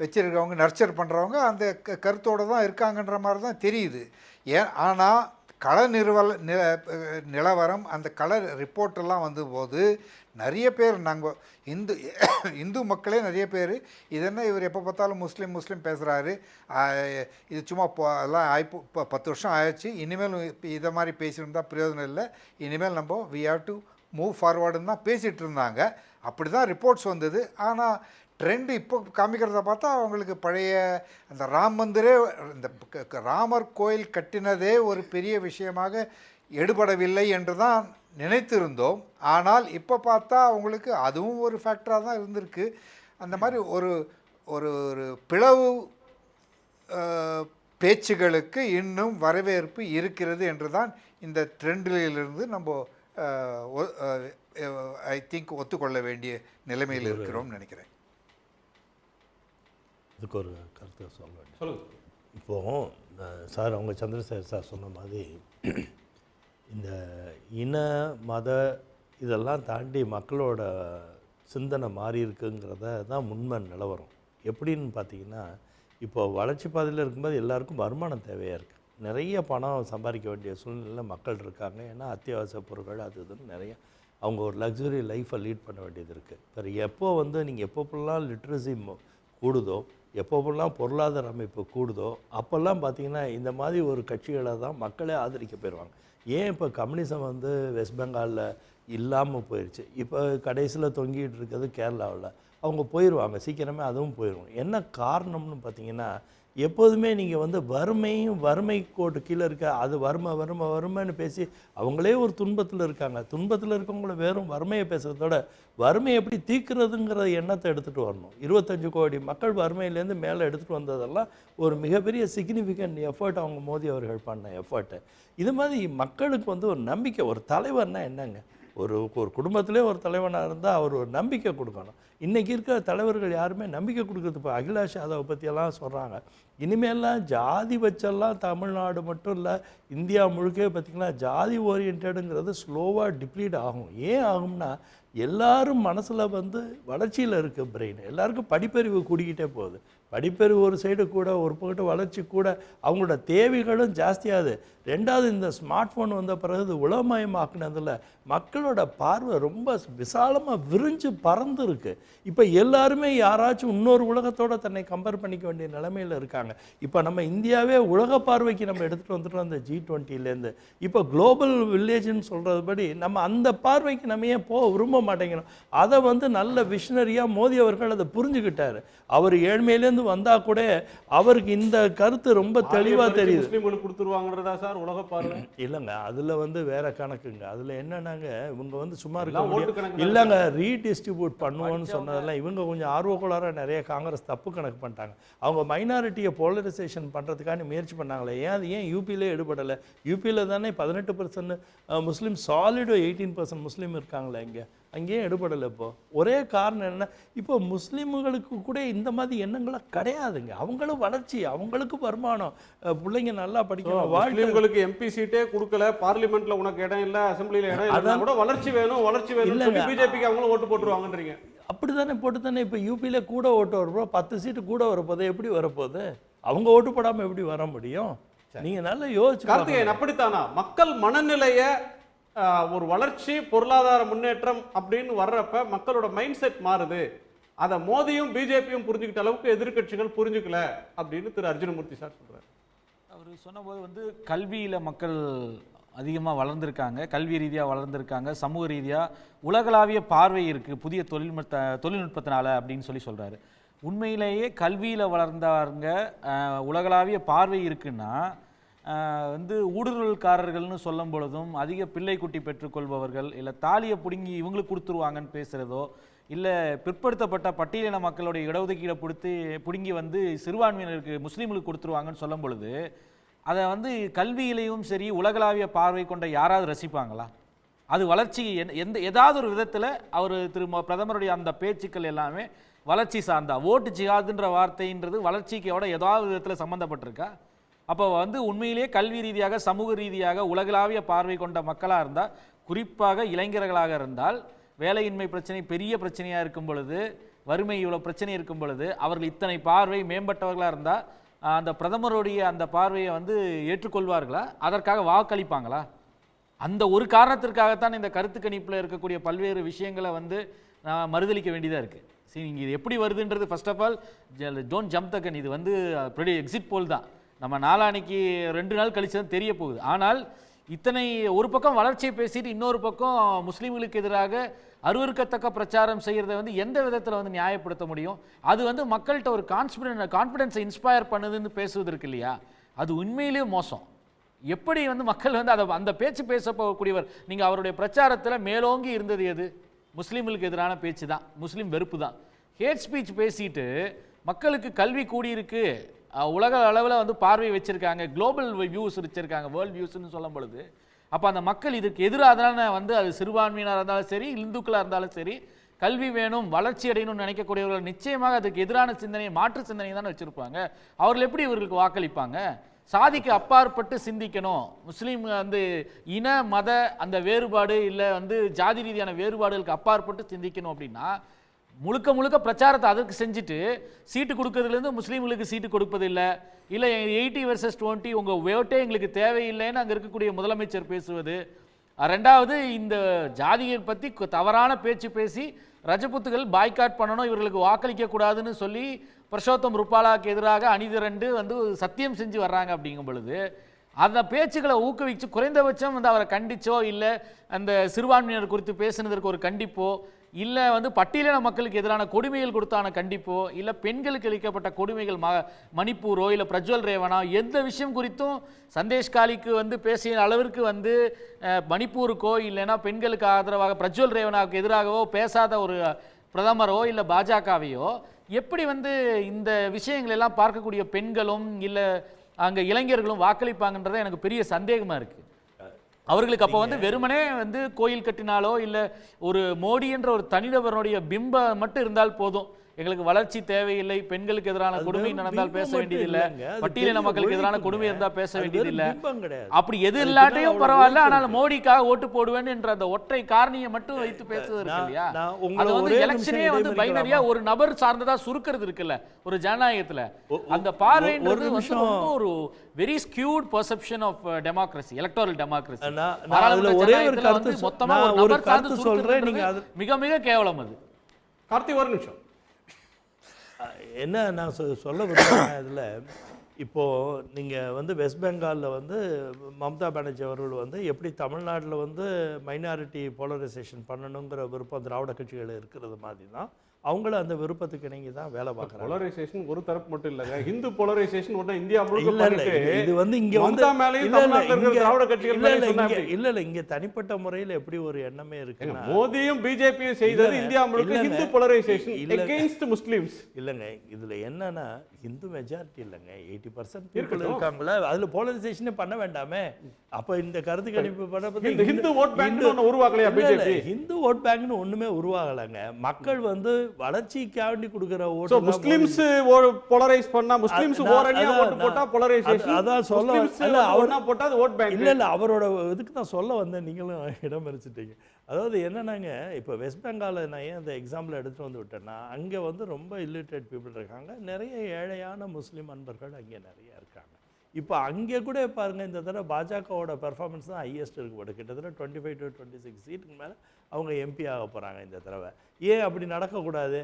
S7: வச்சுருக்கவங்க, நர்ச்சர் பண்ணுறவங்க அந்த கருத்தோடு தான் இருக்காங்கன்ற மாதிரி தான் தெரியுது. ஆனால் கள நிலவரம் அந்த கள ரிப்போர்ட்டெல்லாம் வந்தபோது நிறைய பேர் நாங்கள் இந்து மக்களே நிறைய பேர் இதென்ன இவர் எப்போ பார்த்தாலும் முஸ்லீம் பேசுகிறாரு, இது சும்மா எல்லாம் இப்போ 10 வருஷம் ஆயிடுச்சு, இனிமேல் இதை மாதிரி பேசியிருந்தால் பிரயோஜனம் இல்லை, இனிமேல் நம்ம வி ஹேவ் டு மூவ் ஃபார்வர்டுன்னு தான் பேசிகிட்டு இருந்தாங்க. அப்படி தான் ரிப்போர்ட்ஸ் வந்தது. ஆனால் ட்ரெண்டு இப்போ காமிக்கிறத பார்த்தா அவங்களுக்கு பழைய அந்த ராம் மந்திரே, இந்த ராமர் கோயில் கட்டினதே ஒரு பெரிய விஷயமாக எடுபடவில்லை என்று தான் நினைத்திருந்தோம். ஆனால் இப்போ பார்த்தா அவங்களுக்கு அதுவும் ஒரு ஃபேக்டராக தான் இருந்திருக்கு. அந்த மாதிரி ஒரு ஒரு பிளவு பேச்சுகளுக்கு இன்னும் வரவேற்பு இருக்கிறது என்று தான் இந்த ட்ரெண்டிலிருந்து நம்ம ஐ திங்க் ஒத்துக்கொள்ள வேண்டிய நிலைமையில் இருக்கிறோம்னு நினைக்கிறேன்.
S3: இதுக்கு ஒரு கருத்தை சொல்ல வேண்டும். இப்போது சார் அவங்க சந்திரசேகர் சார் சொன்ன மாதிரி இந்த இன மத இதெல்லாம் தாண்டி மக்களோட சிந்தனை மாறி இருக்குங்கிறத தான் உண்மை நிலவரம். எப்படின்னு பார்த்தீங்கன்னா, இப்போ வளர்ச்சி பாதையில் இருக்கும்போது எல்லாருக்கும் வருமானம் தேவையாக இருக்குது. நிறைய பணம் சம்பாதிக்க வேண்டிய சூழ்நிலையில் மக்கள் இருக்காங்க. ஏன்னா அத்தியாவசிய பொருட்கள் அது இதுன்னு நிறைய அவங்க ஒரு லக்ஸுரி லைஃப்பை லீட் பண்ண வேண்டியது இருக்குது. இப்போ எப்போ நீங்கள் எப்போப்பெல்லாம் லிட்ரஸி கூடுதோ, எப்போப்பெல்லாம் பொருளாதார அமைப்பு கூடுதோ, அப்போல்லாம் பார்த்திங்கன்னா இந்த மாதிரி ஒரு கட்சிகளை தான் மக்களே ஆதரிக்க போயிடுவாங்க. ஏன் இப்போ கம்யூனிசம் வெஸ்ட் பெங்காலில் இல்லாமல் போயிடுச்சு, இப்போ கடைசியில் தொங்கிட்டு இருக்கிறது கேரளாவில், அவங்க போயிடுவாங்க சீக்கிரமே, அதுவும் போயிடும். என்ன காரணம்னு பார்த்தீங்கன்னா, எப்போதுமே நீங்கள் வறுமை கோட்டு கீழே இருக்க அது வறுமைன்னு பேசி அவங்களே ஒரு துன்பத்தில் இருக்காங்க. துன்பத்தில் இருக்கவங்கள வெறும் வறுமையை பேசுகிறதோட வறுமையை எப்படி தீர்க்கிறதுங்கிற எண்ணத்தை எடுத்துகிட்டு வரணும். 25 கோடி மக்கள் வறுமையிலேருந்து மேலே எடுத்துகிட்டு வந்ததெல்லாம் ஒரு மிகப்பெரிய சிக்னிஃபிகண்ட் எஃபர்ட் அவங்க மோடி அவர்கள் பண்ண எஃபர்ட்டு. இது மாதிரி மக்களுக்கு ஒரு நம்பிக்கை, ஒரு தலைவர்னால் என்னங்க, ஒரு குடும்பத்திலே ஒரு தலைவனாக இருந்தால் அவர் ஒரு நம்பிக்கை கொடுக்கணும். இன்றைக்கி இருக்கிற தலைவர்கள் யாருமே நம்பிக்கை கொடுக்குறது. இப்போ அகிலாஷ் யாதவ் பற்றியெல்லாம் சொல்கிறாங்க, இனிமேலாம் ஜாதி வச்செல்லாம் தமிழ்நாடு மட்டும் இல்லை இந்தியா முழுக்கவே பார்த்திங்கன்னா ஜாதி ஓரியன்டுங்கிறது ஸ்லோவாக டிப்ளீட் ஆகும். ஏன் ஆகும்னா, எல்லாரும் மனசில் வளர்ச்சியில் இருக்க பிரெயின், எல்லாருக்கும் படிப்பறிவு கூடிக்கிட்டே போகுது. படிப்பறிவு ஒரு சைடு கூட, ஒரு பக்கத்து வளர்ச்சி கூட, அவங்களோட தேவைகளும் ஜாஸ்தியாகுது. ரெண்டாவது, இந்த ஸ்மார்ட் ஃபோன் வந்த பிறகு உலகமயமாக்குனதில் மக்களோட பார்வை ரொம்ப விசாலமாக விரிஞ்சு பறந்து இருக்குது. இப்போ எல்லாருமே யாராச்சும் இன்னொரு உலகத்தோடு தன்னை கம்பேர் பண்ணிக்க வேண்டிய நிலைமையில் இருக்காங்க. இப்போ நம்ம இந்தியாவே உலக பார்வைக்கு நம்ம எடுத்துகிட்டு வந்துட்டோம் அந்த G20லேருந்து. இப்போ குளோபல் வில்லேஜ்னு சொல்கிறதுபடி நம்ம அந்த பார்வைக்கு நம்ம ஏன் போக விரும்ப மாட்டேங்கிறோம். அதை நல்ல விஷனரியாக மோடி அவர்கள் அதை புரிஞ்சுக்கிட்டார். அவர் ஏழ்மையிலேருந்து இருந்து வந்தா கூட அவருக்கு இந்த கருத்து ரொம்ப தெளிவா தெரியுது.
S1: முஸ்லிம்களுக்கு கொடுத்துருவாங்கன்றதா சார் உலக பார்வை?
S3: இல்லைங்க, அதுல வந்து வேற கணக்குங்க. அதுல என்னன்னாங்க, இவங்க வந்து சும்மா இருக்க
S1: ஓட்டு
S3: முடியாது.
S1: கணக்கு
S3: இல்லைங்க, ரீடிஸ்ட்ரிபியூட் பண்ணுவோன்னு சொன்னதெல்லாம் இவங்க கொஞ்சம் ஆர்வக்குள்ளார நிறைய காங்கிரஸ் தப்பு கணக்கு பண்ணிட்டாங்க. அவங்க மைனாரிட்டியை போலரைசேஷன் பண்றதுக்கான முயற்சி பண்ணாங்களே, ஏன் யூபியிலே ஈடுபடலை? யூபியில் தானே 18% முஸ்லீம், சாலிடு 18% முஸ்லீம் இருக்காங்களே, அங்கேயே எடுபடலை. இப்போ ஒரே காரணம் என்ன, இப்போ முஸ்லீம்களுக்கு கூட இந்த மாதிரி எண்ணங்களாம் கிடையாதுங்க. அவங்களும் வளர்ச்சி, அவங்களுக்கு வருமானம், பிள்ளைங்க நல்லா படிக்கணும்.
S1: முஸ்லீம்களுக்கு எம்பி சீட்டே கொடுக்கல, பார்லிமெண்ட்ல உனக்கு இடம் இல்ல, அசெம்பிளில இடம் இல்ல, கூட வளர்ச்சி வேணும் வளர்ச்சி வேணும் பிஜேபிக்கு அவங்களும் ஓட்டு போட்டுருவாங்கன்றீங்க.
S3: அப்படித்தானே போட்டு தானே இப்போ யூபியில கூட ஓட்டு வரப்போ 10 சீட்டு கூட வரப்போகுது. எப்படி வரப்போகுது? அவங்க ஓட்டு போடாமல் எப்படி வர முடியும்? நீங்க நல்லா யோசிச்சு.
S1: கார்த்திகேயன், அப்படித்தானா மக்கள் மனநிலைய ஒரு வளர்ச்சி பொருளாதார முன்னேற்றம் அப்படின்னு வர்றப்ப மக்களோட மைண்ட் செட் மாறுது. அதை மோடியும் பிஜேபியும் புரிஞ்சுக்கிட்ட அளவுக்கு எதிர்க்கட்சிகள் புரிஞ்சுக்கல அப்படின்னு திரு அர்ஜுனமூர்த்தி சார் சொல்றாரு.
S6: அவர் சொன்னபோது வந்து கல்வியில மக்கள் அதிகமாக வளர்ந்துருக்காங்க, கல்வி ரீதியாக வளர்ந்துருக்காங்க, சமூக ரீதியாக உலகளாவிய பார்வை இருக்குது புதிய தொழில்நுட்பத்தினால அப்படின்னு சொல்கிறாரு. உண்மையிலேயே கல்வியில் வளர்ந்தவங்க உலகளாவிய பார்வை இருக்குன்னா வந்து ஊடுருவல்காரர்கள்னு சொல்லும் பொழுதும் அதிக பிள்ளை குட்டி பெற்றுக்கொள்பவர்கள் இல்லை தாலியை பிடுங்கி இவங்களுக்கு கொடுத்துருவாங்கன்னு பேசுகிறதோ இல்லை பிற்படுத்தப்பட்ட பட்டியலின மக்களுடைய இடஒதுக்கீடை பிடுங்கி வந்து சிறுபான்மையினருக்கு முஸ்லீம்களுக்கு கொடுத்துருவாங்கன்னு சொல்லும் பொழுது அதை வந்து கல்வியிலையும் சரி உலகளாவிய பார்வை கொண்ட யாராவது ரசிப்பாங்களா? அது வளர்ச்சி ஏதாவது ஒரு விதத்தில் அவர் பிரதமருடைய அந்த பேச்சுக்கள் எல்லாமே வளர்ச்சி சார்ந்தா? ஓட்டு ஜிஹாதுன்ற வார்த்தைன்றது வளர்ச்சிக்கோட ஏதாவது விதத்தில் சம்மந்தப்பட்டிருக்கா? அப்போ வந்து உண்மையிலேயே கல்வி ரீதியாக சமூக ரீதியாக உலகளாவிய பார்வை கொண்ட மக்களாக இருந்தால், குறிப்பாக இளைஞர்களாக இருந்தால், வேலையின்மை பிரச்சனை பெரிய பிரச்சனையாக இருக்கும் பொழுது, வறுமை இவ்வளோ பிரச்சனை இருக்கும் பொழுது அவர்கள் இத்தனை பார்வை மேம்பட்டவர்களாக இருந்தால் அந்த பிரதமருடைய அந்த பார்வையை வந்து ஏற்றுக்கொள்வார்களா? அதற்காக வாக்களிப்பாங்களா? அந்த ஒரு காரணத்திற்காகத்தான் இந்த கருத்து கணிப்பில் இருக்கக்கூடிய பல்வேறு விஷயங்களை வந்து நான் மறுதளிக்க வேண்டியதாக இருக்குது. சரி, நீங்கள் இது எப்படி வருதுன்றது first of all don't jump the gun. இது வந்து எக்ஸிட் போல் தான். நம்ம நாளானிக்கு 2 நாள் கழிச்சு தான் தெரிய போகுது. ஆனால் இத்தனை ஒரு பக்கம் வளர்ச்சியை பேசிட்டு இன்னொரு பக்கம் முஸ்லீம்களுக்கு எதிராக அருவருக்கத்தக்க பிரச்சாரம் செய்கிறத வந்து எந்த விதத்தில் வந்து நியாயப்படுத்த முடியும்? அது வந்து மக்கள்கிட்ட ஒரு கான்ஃபிடென்ஸை இன்ஸ்பயர் பண்ணுதுன்னு பேசுவதற்கு இல்லையா? அது உண்மையிலேயே மோசம். எப்படி வந்து மக்கள் வந்து அதை அந்த பேச்சு பேச போகக்கூடியவர், நீங்கள் அவருடைய பிரச்சாரத்தில் மேலோங்கி இருந்தது எது? முஸ்லீம்களுக்கு எதிரான பேச்சு தான், முஸ்லீம் வெறுப்பு தான். ஹேட் ஸ்பீச் பேசிட்டு மக்களுக்கு கல்வி கூடியிருக்கு, உலக அளவில் வந்து பார்வை வச்சுருக்காங்க, குளோபல் வியூஸ் வச்சுருக்காங்க, வேர்ல்டு வியூஸ்ன்னு சொல்லும் பொழுது அப்போ அந்த மக்கள் இதுக்கு எதிராக தானே வந்து அது சிறுபான்மையினராக இருந்தாலும் சரி இந்துக்களாக இருந்தாலும் சரி கல்வி வேணும் வளர்ச்சி அடையணும்னு நினைக்கக்கூடியவர்கள் நிச்சயமாக அதுக்கு எதிரான சிந்தனையை மாற்று சிந்தனையை தானே வச்சுருப்பாங்க. அவர்கள் எப்படி இவர்களுக்கு வாக்களிப்பாங்க? சாதிக்கு அப்பாற்பட்டு சிந்திக்கணும், முஸ்லீம் வந்து இன மத அந்த வேறுபாடு இல்லை வந்து ஜாதி ரீதியான வேறுபாடுகளுக்கு அப்பாற்பட்டு சிந்திக்கணும் அப்படின்னா முழுக்க முழுக்க பிரச்சாரத்தை அதற்கு செஞ்சுட்டு சீட்டு கொடுக்கறதுலேருந்து முஸ்லீம்களுக்கு சீட்டு கொடுப்பதில்லை, இல்லை 80 versus 20 உங்கள் ஓட்டே எங்களுக்கு தேவையில்லைன்னு அங்கே இருக்கக்கூடிய முதலமைச்சர் பேசுவது. ரெண்டாவது, இந்த ஜாதியை பற்றி தவறான பேச்சு பேசி ரஜபுத்துகள் பாய்காட் பண்ணணும், இவர்களுக்கு வாக்களிக்க கூடாதுன்னு சொல்லி புருஷோத்தம் ருபாலாவுக்கு எதிராக அணிதிரண்டு வந்து சத்தியம் செஞ்சு வர்றாங்க. அப்படிங்கும் பொழுது அந்த பேச்சுக்களை ஊக்குவிச்சு குறைந்தபட்சம் வந்து அவரை கண்டிச்சோ இல்லை அந்த சிறுபான்மையினர் குறித்து பேசுனதற்கு ஒரு கண்டிப்போ இல்லை வந்து பட்டியலின மக்களுக்கு எதிரான கொடுமைகள் கொடுத்தான கண்டிப்போ இல்லை பெண்களுக்கு அளிக்கப்பட்ட கொடுமைகள் மணிப்பூரோ இல்லை பிரஜ்வல் ரேவனா எந்த விஷயம் குறித்தும் சந்தேஷ்காலிக்கு வந்து பேசிய அளவிற்கு வந்து மணிப்பூருக்கோ இல்லைன்னா பெண்களுக்கு ஆதரவாக பிரஜ்வல் ரேவனாவுக்கு எதிராகவோ பேசாத ஒரு பிரதமரோ இல்லை பாஜகவையோ எப்படி வந்து இந்த விஷயங்கள் எல்லாம் பார்க்கக்கூடிய பெண்களும் இல்லை அங்கே இளைஞர்களும் வாக்களிப்பாங்கன்றத எனக்கு பெரிய சந்தேகமாக இருக்குது. அவர்களுக்கு அப்போ வந்து வெறுமனே வந்து கோயில் கட்டினாலோ இல்லை ஒரு மோடி என்ற ஒரு தனிநபருடைய பிம்பம் மட்டும் இருந்தால் போதும், எங்களுக்கு வளர்ச்சி தேவையில்லை, பெண்களுக்கு எதிரான கொடுமை நடந்தால் பேச வேண்டியதில்லை, பட்டியலின மக்களுக்கு எதிரான கொடுமை இருந்தால் பேச வேண்டியதில்லை, அப்படி எது இல்லாட்டையும் பரவாயில்ல ஆனால் மோடிக்காக ஓட்டு போடுவேன் என்ற அந்த ஒற்றை காரணியை மட்டும் வைத்து பேசுவது இருக்கு இல்லையா? அது வந்து எலெக்ஷனே வந்து பைனரியா ஒரு நபர் சார்ந்ததா சுருக்கிறது இருக்குல்ல ஒரு ஜனநாயகத்துல. அந்த பார்வைன்றது வந்து ரொம்ப ஒரு very skewed perception of democracy, electoral democracy.
S3: ஒரே ஒரு கருத்து
S6: மொத்தமா ஒரு நபர் சார்ந்து சொல்றேன், நீங்க மிக மிக கேவலம். அது
S1: கார்த்தி ஒரு நிமிஷம்
S3: என்ன நான் சொல்ல விரும்புகிறேன் இதில், இப்போது நீங்கள் வந்து வெஸ்ட் பெங்காலில் வந்து மம்தா பானர்ஜி அவர்கள் வந்து எப்படி தமிழ்நாட்டில் வந்து மைனாரிட்டி போலரைசேஷன் பண்ணணுங்கிற விருப்பம் திராவிட கட்சிகள் இருக்கிறது மாதிரி தான் அவங்கள அந்த விருப்பத்துக்கு இணங்கி தான் வேலை பார்க்குறாங்க.
S1: போலரைசேஷன் ஒரு தரப்பு மட்டும் இல்லைங்க, ஹிந்து போலரைசேஷன் ஒண்ணு இந்தியா முழுக்க
S3: இல்ல இது வந்து இங்க வந்து இல்ல இங்க தனிப்பட்ட முறையில் எப்படி ஒரு எண்ணமே இருக்குன்னா,
S1: மோடியும் பிஜேபியும் செய்தது இந்தியா முழுக்க ஹிந்து போலரைசேஷன் அகைன்ஸ்ட் முஸ்லிம்ஸ்
S3: இல்லங்க. இதுல என்னன்னா ஹிந்து மெஜாரிட்டி இல்லங்க, 80% பீப்புள் இருக்காங்களா, அதுல போலரைசேஷனே பண்ண வேண்டாமே. அப்ப இந்த கருத்து கணிப்பு பண்ண
S1: ஹிந்து ஓட் பேங்க் ஒன்னு உருவாக்கலையா பிஜேபி?
S3: ஹிந்து ஓட் பேங்க்னு ஒண்ணுமே உருவாகலங்க. மக்கள் வந்து வளர்ச்சிக்காண்டி கொடுக்கிற ஓட்டு,
S1: முஸ்லிம்ஸ் போலரைஸ் பண்ணா முஸ்லிம்ஸ் ஓரணியா ஓட்டு போட்டா போலரைசேஷன்,
S3: அதான் சொல்ல
S1: இல்ல அவர்னா போட்டா அது ஓட் பேங்க்.
S3: இல்ல அவரோட இதுக்கு தான் சொல்ல வந்தேன், நீங்களும் இடம் மறிச்சிட்டீங்க. அதாவது என்னன்னாங்க, இப்போ வெஸ்ட் பெங்காலில் நான் ஏன் அந்த எக்ஸாம்பிள் எடுத்துகிட்டு வந்து விட்டேன்னா, அங்கே வந்து ரொம்ப இல்லிட்ரேட் பீப்புள் இருக்காங்க, நிறைய ஏழையான முஸ்லீம் அன்பர்கள் அங்கே நிறைய இருக்காங்க. இப்போ அங்கே கூட பாருங்கள், இந்த தடவை பாஜகவோட பெர்ஃபார்மன்ஸ் தான் ஹையஸ்ட் இருக்கு, கிட்டத்தட்ட 25 to 26 சீட்டுக்கு மேலே அவங்க எம்பி ஆக போகிறாங்க இந்த தடவை. ஏன் அப்படி நடக்கக்கூடாது?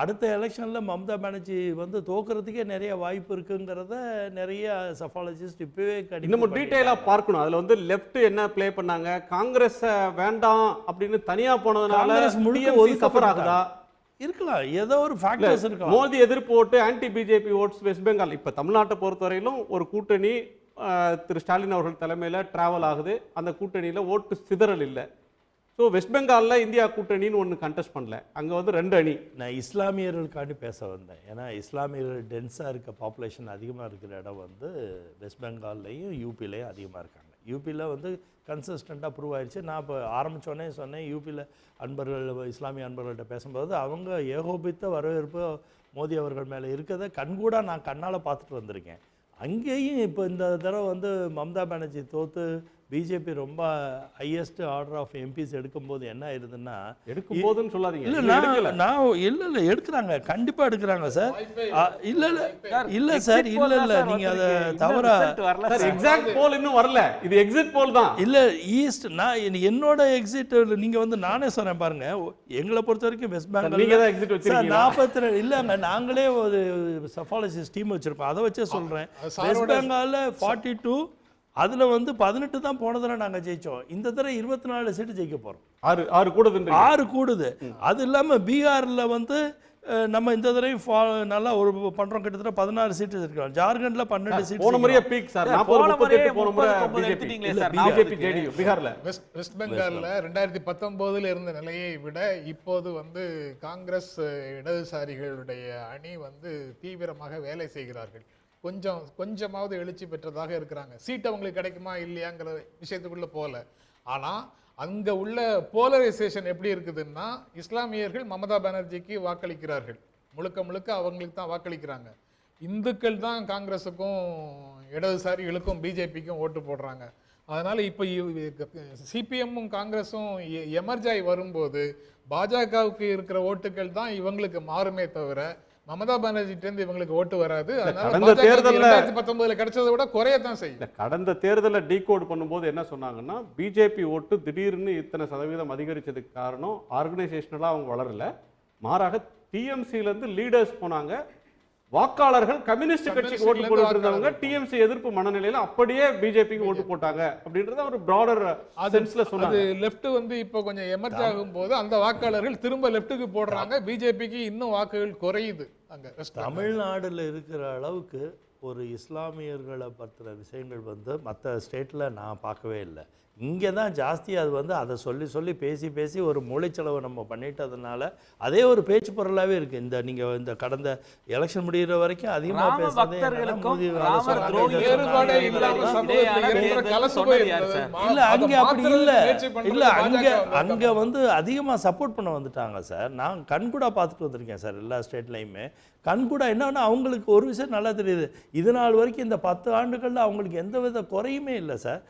S3: அடுத்த எலெக்ஷனில் மம்தா பானர்ஜி வந்து தோக்குறதுக்கே நிறைய வாய்ப்பு இருக்குங்கிறத நிறைய சஃபாலஜிஸ்ட் இப்போவே
S1: இன்னும் டீட்டெயிலாக பார்க்கணும். அதில் வந்து லெஃப்ட் என்ன ப்ளே பண்ணாங்க, காங்கிரஸ் வேண்டாம் அப்படின்னு தனியாக போனதுனால முழுக்க சஃபர் ஆகுதா?
S3: இருக்கலாம், ஏதோ ஒரு ஃபேக்டர்ஸ் இருக்கலாம்.
S1: மோடி எதிர்ப்பு ஓட்டு, anti BJP oats west Bengal. இப்போ தமிழ்நாட்டை பொறுத்தவரையிலும் ஒரு கூட்டணி திரு ஸ்டாலின் அவர்கள் தலைமையில் டிராவல் ஆகுது. அந்த கூட்டணியில் ஓட்டு சிதறல் இல்லை. ஸோ வெஸ்ட் பெங்காலில் இந்தியா கூட்டணின்னு ஒன்று கண்டெஸ்ட் பண்ணல, அங்கே வந்து 2 அணி.
S3: நான் இஸ்லாமியர்களுக்காண்டி பேச வந்தேன். ஏன்னா இஸ்லாமியர்கள் டென்ஸாக இருக்க பாப்புலேஷன் அதிகமாக இருக்கிற இடம் வந்து வெஸ்ட் பெங்கால்லையும் யூபிலையும் அதிகமாக இருக்காங்க. யூபியில் வந்து கன்சிஸ்டண்ட்டாக ப்ரூவ் ஆயிடுச்சு. நான் இப்போ ஆரம்பித்தோடனே சொன்னேன், யூபியில் அன்பர்கள், இஸ்லாமிய அன்பர்கள்ட்ட பேசும்போது அவங்க ஏகோபித்த வரவேற்பு மோடி அவர்கள் மேலே இருக்கிறத கண்கூடாக நான் கண்ணால் பார்த்துட்டு வந்திருக்கேன். அங்கேயும் இப்போ இந்த தடவை வந்து மம்தா பானர்ஜி தோற்று பிஜேபி ரொம்ப ஹையஸ்ட் ஆர்டர் ஆஃப் எம்பிஸ் எடுக்கும்போது என்ன ஆயிருதுன்னா,
S1: எடுக்கும்போதுன்னு சொல்லாதீங்க.
S3: இல்லை எடுக்கிறாங்க, கண்டிப்பாக எடுக்கிறாங்க சார். இல்லை சார், இல்லை நீங்கள் அதை தவறா,
S1: எக்ஸாக்ட் போல் இன்னும் வரல, இது எக்ஸிட் போல் தான்.
S3: இல்லை ஈஸ்ட், நான் என்னோட எக்ஸிட் நீங்கள் வந்து நானே சொன்னேன் பாருங்க, எங்களை பொறுத்த வரைக்கும் வெஸ்ட் பெங்கால் 42 இல்லைங்க, நாங்களே ஒரு சஃபாலஜிஸ்ட் டீம் வச்சுருக்கோம், அதை வச்சே சொல்கிறேன். வெஸ்ட் பெங்காலில் 42, அதில் வந்து 18 தான் போன தடவை நாங்கள் ஜெயித்தோம். இந்த தடவை 24 சீட்டு ஜெயிக்க போகிறோம். 6 கூடுது. அது இல்லாமல் பீகாரில் வந்து நம்ம இந்த தடவை நல்லா ஒரு பண்ணுறோம், கிட்டத்தட்ட 16 சீட்டு இருக்கோம். ஜார்க்கண்டில் 12 சீட்டு.
S1: போன முறையே பீக் சார், 40-38 போன முறை பீகாரில்.
S4: வெஸ்ட் பெங்காலில் 2019 இருந்த நிலையை விட இப்போது வந்து காங்கிரஸ் இடதுசாரிகளுடைய அணி வந்து தீவிரமாக வேலை செய்கிறார்கள். கொஞ்சமாவது எழுச்சி பெற்றதாக இருக்கிறாங்க. சீட் அவங்களுக்கு கிடைக்குமா இல்லையாங்கிற விஷயத்துக்குள்ள போல. ஆனால் அங்கே உள்ள போலரைசேஷன் எப்படி இருக்குதுன்னா, இஸ்லாமியர்கள் மமதா பானர்ஜிக்கு வாக்களிக்கிறார்கள், முழுக்க அவங்களுக்கு தான் வாக்களிக்கிறாங்க. இந்துக்கள் தான் காங்கிரஸுக்கும் இடதுசாரிகளுக்கும் பிஜேபிக்கும் ஓட்டு போடுறாங்க. அதனால் இப்போ சிபிஎம்மும் காங்கிரஸும் எமர்ஜ் ஆகி வரும்போது பாஜகவுக்கு இருக்கிற ஓட்டுகள் தான் இவங்களுக்கு மாறுமே தவிர மமதா பானர்ஜிட்டேருந்து இவங்களுக்கு ஓட்டு வராது.
S1: கடந்த தேர்தலில்
S4: 2019 கிடைச்சதை விட குறையத்தான் செய்யும்.
S1: கடந்த தேர்தலில் டீகோட் பண்ணும்போது என்ன சொன்னாங்கன்னா, பிஜேபி ஓட்டு திடீர்னு இத்தனை சதவீதம் அதிகரிச்சதுக்கு காரணம் ஆர்கனைசேஷனலாக அவங்க வளரல, மாறாக டிஎம்சியிலேருந்து லீடர்ஸ் போனாங்க, வாக்காளர்கள் கம்யூனிஸ்ட் கட்சிக்கு ஓட்டு போட்டு இருந்தவங்க டிஎம்சி எதிர்ப்பு மனநிலையில அப்படியே பிஜேபிக்கு ஓட்டு போட்டாங்க அப்படின்றத ஒரு பிராடர் சென்ஸ்ல சொன்னாங்க.
S4: லெஃப்ட் வந்து இப்போ கொஞ்சம் எமர்ஜ் ஆகும் போது அந்த வாக்காளர்கள் திரும்ப லெஃப்ட்டுக்கு போடுறாங்க, பிஜேபிக்கு இன்னும் வாக்குகள் குறையுது. அங்க
S3: தமிழ்நாடுல இருக்கிற அளவுக்கு ஒரு இஸ்லாமியர்களை பற்றின விஷயங்கள் வந்து மற்ற ஸ்டேட்டில் நான் பார்க்கவே இல்லை. இங்கே தான் ஜாஸ்தி. அது வந்து அதை சொல்லி பேசி ஒரு மூளைச்செலவை நம்ம பண்ணிட்டதுனால அதே ஒரு பேச்சு பொருளாகவே இருக்குது. இந்த நீங்கள் இந்த கடந்த எலெக்ஷன் முடிகிற வரைக்கும் அதிகமாக பேசுறது இல்லை, அங்கே அப்படி இல்லை அங்கே வந்து அதிகமாக சப்போர்ட் பண்ண வந்துட்டாங்க சார். நான் கண்கூடா பார்த்துட்டு வந்திருக்கேன் சார் எல்லா ஸ்டேட்லையுமே. கண்கூடா என்னன்னா, அவங்களுக்கு ஒரு விஷயம் நல்லா தெரியுது, இது நாள் வரைக்கும் இந்த 10 ஆண்டுகளில் அவங்களுக்கு எந்த வித குறையுமே இல்லை சார்.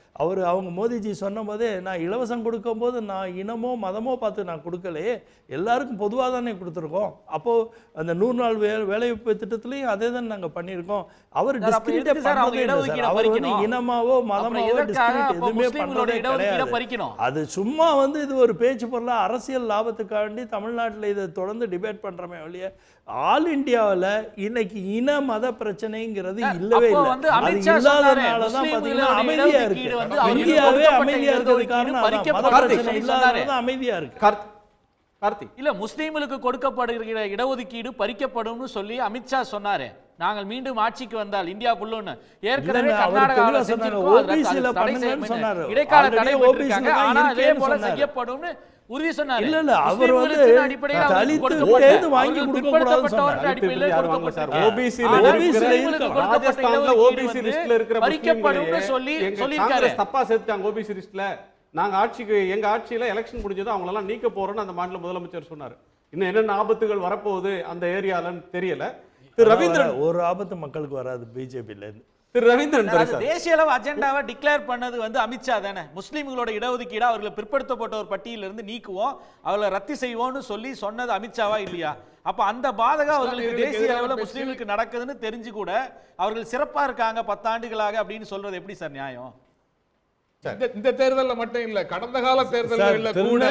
S3: அவங்க மோடிஜி சொன்ன போதே, நான் இலவசம் கொடுக்கும்போது நான் இனமோ மதமோ பார்த்து நான் கொடுக்கலையே, எல்லாருக்கும் பொதுவாக தானே கொடுத்துருக்கோம். அப்போது அந்த 100 நாள் வேலைவாய்ப்பு திட்டத்துலையும் அதே தான் நாங்கள் பண்ணியிருக்கோம். அவர் டிஸ்கிரிமினேட் பண்ணுறதே இல்லை சார். அவர் வந்து இனமாவோ மதமாவோ டிஸ்கிரிமினேட் எதுவுமே பண்ணுறதே கிடையாது. அது சும்மா வந்து இது ஒரு பேச்சு பொருளாக அரசியல் லாபத்துக்காண்டி தமிழ்நாட்டில் இதை தொடர்ந்து டிபேட் பண்ணுறமே ஒழிய ஆல் இந்தியாவில் இன்னைக்கு இன மத பிரச்சனைங்கிறது இல்லவே இல்லை. அது இல்லாதனால தான் பார்த்தீங்கன்னா அமைதியாக இருக்கு. இந்தியாவே அமைதியாக இருக்கிறது காரணம் மத பிரச்சனை இல்லாதனால தான் அமைதியாக இருக்கு.
S1: கார்த்திக்
S6: இல்ல முஸ்லீம்களுக்கு கொடுக்கப்படுகிற இடஒதுக்கீடு பறிக்கப்படும்னு சொல்லி அமித்ஷா சொன்னாரு. நாங்கள் மீண்டும் ஆட்சிக்கு வந்தால் இந்தியா புல்லுன்னு ஏற்கனவே கர்நாடகாவுல செஞ்சிருக்கோம். இடைக்கால தடை போட்டிருக்காங்க. ஆனா அதே போல செய்யப்படும்னு உறுதி சொன்னாரு.
S3: இல்ல இல்ல அவர் வந்து வாங்கி கொடுக்க கூடாதுன்னு
S6: அடிப்படையில்
S1: ராஜஸ்தான்ல ஓபிசி லிஸ்ட்ல இருக்கிற
S6: பறிக்கப்படும்னு சொல்லி சொல்லிருக்காரு.
S1: தப்பா சேர்த்தாங்க ஓபிசி லிஸ்ட்ல. நாங்க எங்க ஆட்சியில எலெக்ஷன் முடிஞ்சது அவங்கள எல்லாம் நீக்க போறோம்னு அந்த மாநில முதலமைச்சர் சொன்னாரு. இன்னும் என்னென்ன ஆபத்துகள் வரப்போகுது அந்த ஏரியாலன்னு தெரியல. திரு ரவீந்திரன்
S3: ஒரு ஆபத்து மக்களுக்கு வராது பிஜேபியில இருந்து.
S1: திரு ரவீந்திரன்
S6: தேசிய அளவு அஜெண்டாவை டிக்ளேர் பண்ணது வந்து அமித்ஷா தானே. முஸ்லீம்களோட இடஒதுக்கீடு அவர்களை பிற்படுத்தப்பட்ட ஒரு பட்டியலிருந்து நீக்குவோம், அவர்களை ரத்து செய்வோம்னு சொல்லி சொன்னது அமித்ஷாவா இல்லையா? அப்ப அந்த பாதகம் அவர்களுக்கு தேசிய அளவுல முஸ்லீம்களுக்கு நடக்குதுன்னு தெரிஞ்சு கூட அவர்கள் சிறப்பா இருக்காங்க 10 ஆண்டுகளாக அப்படின்னு சொல்றது எப்படி சார் நியாயம்?
S4: இந்த தேர்தல்ல மட்டும் இல்ல, கடந்த கால தேர்தல்கள்ல கூட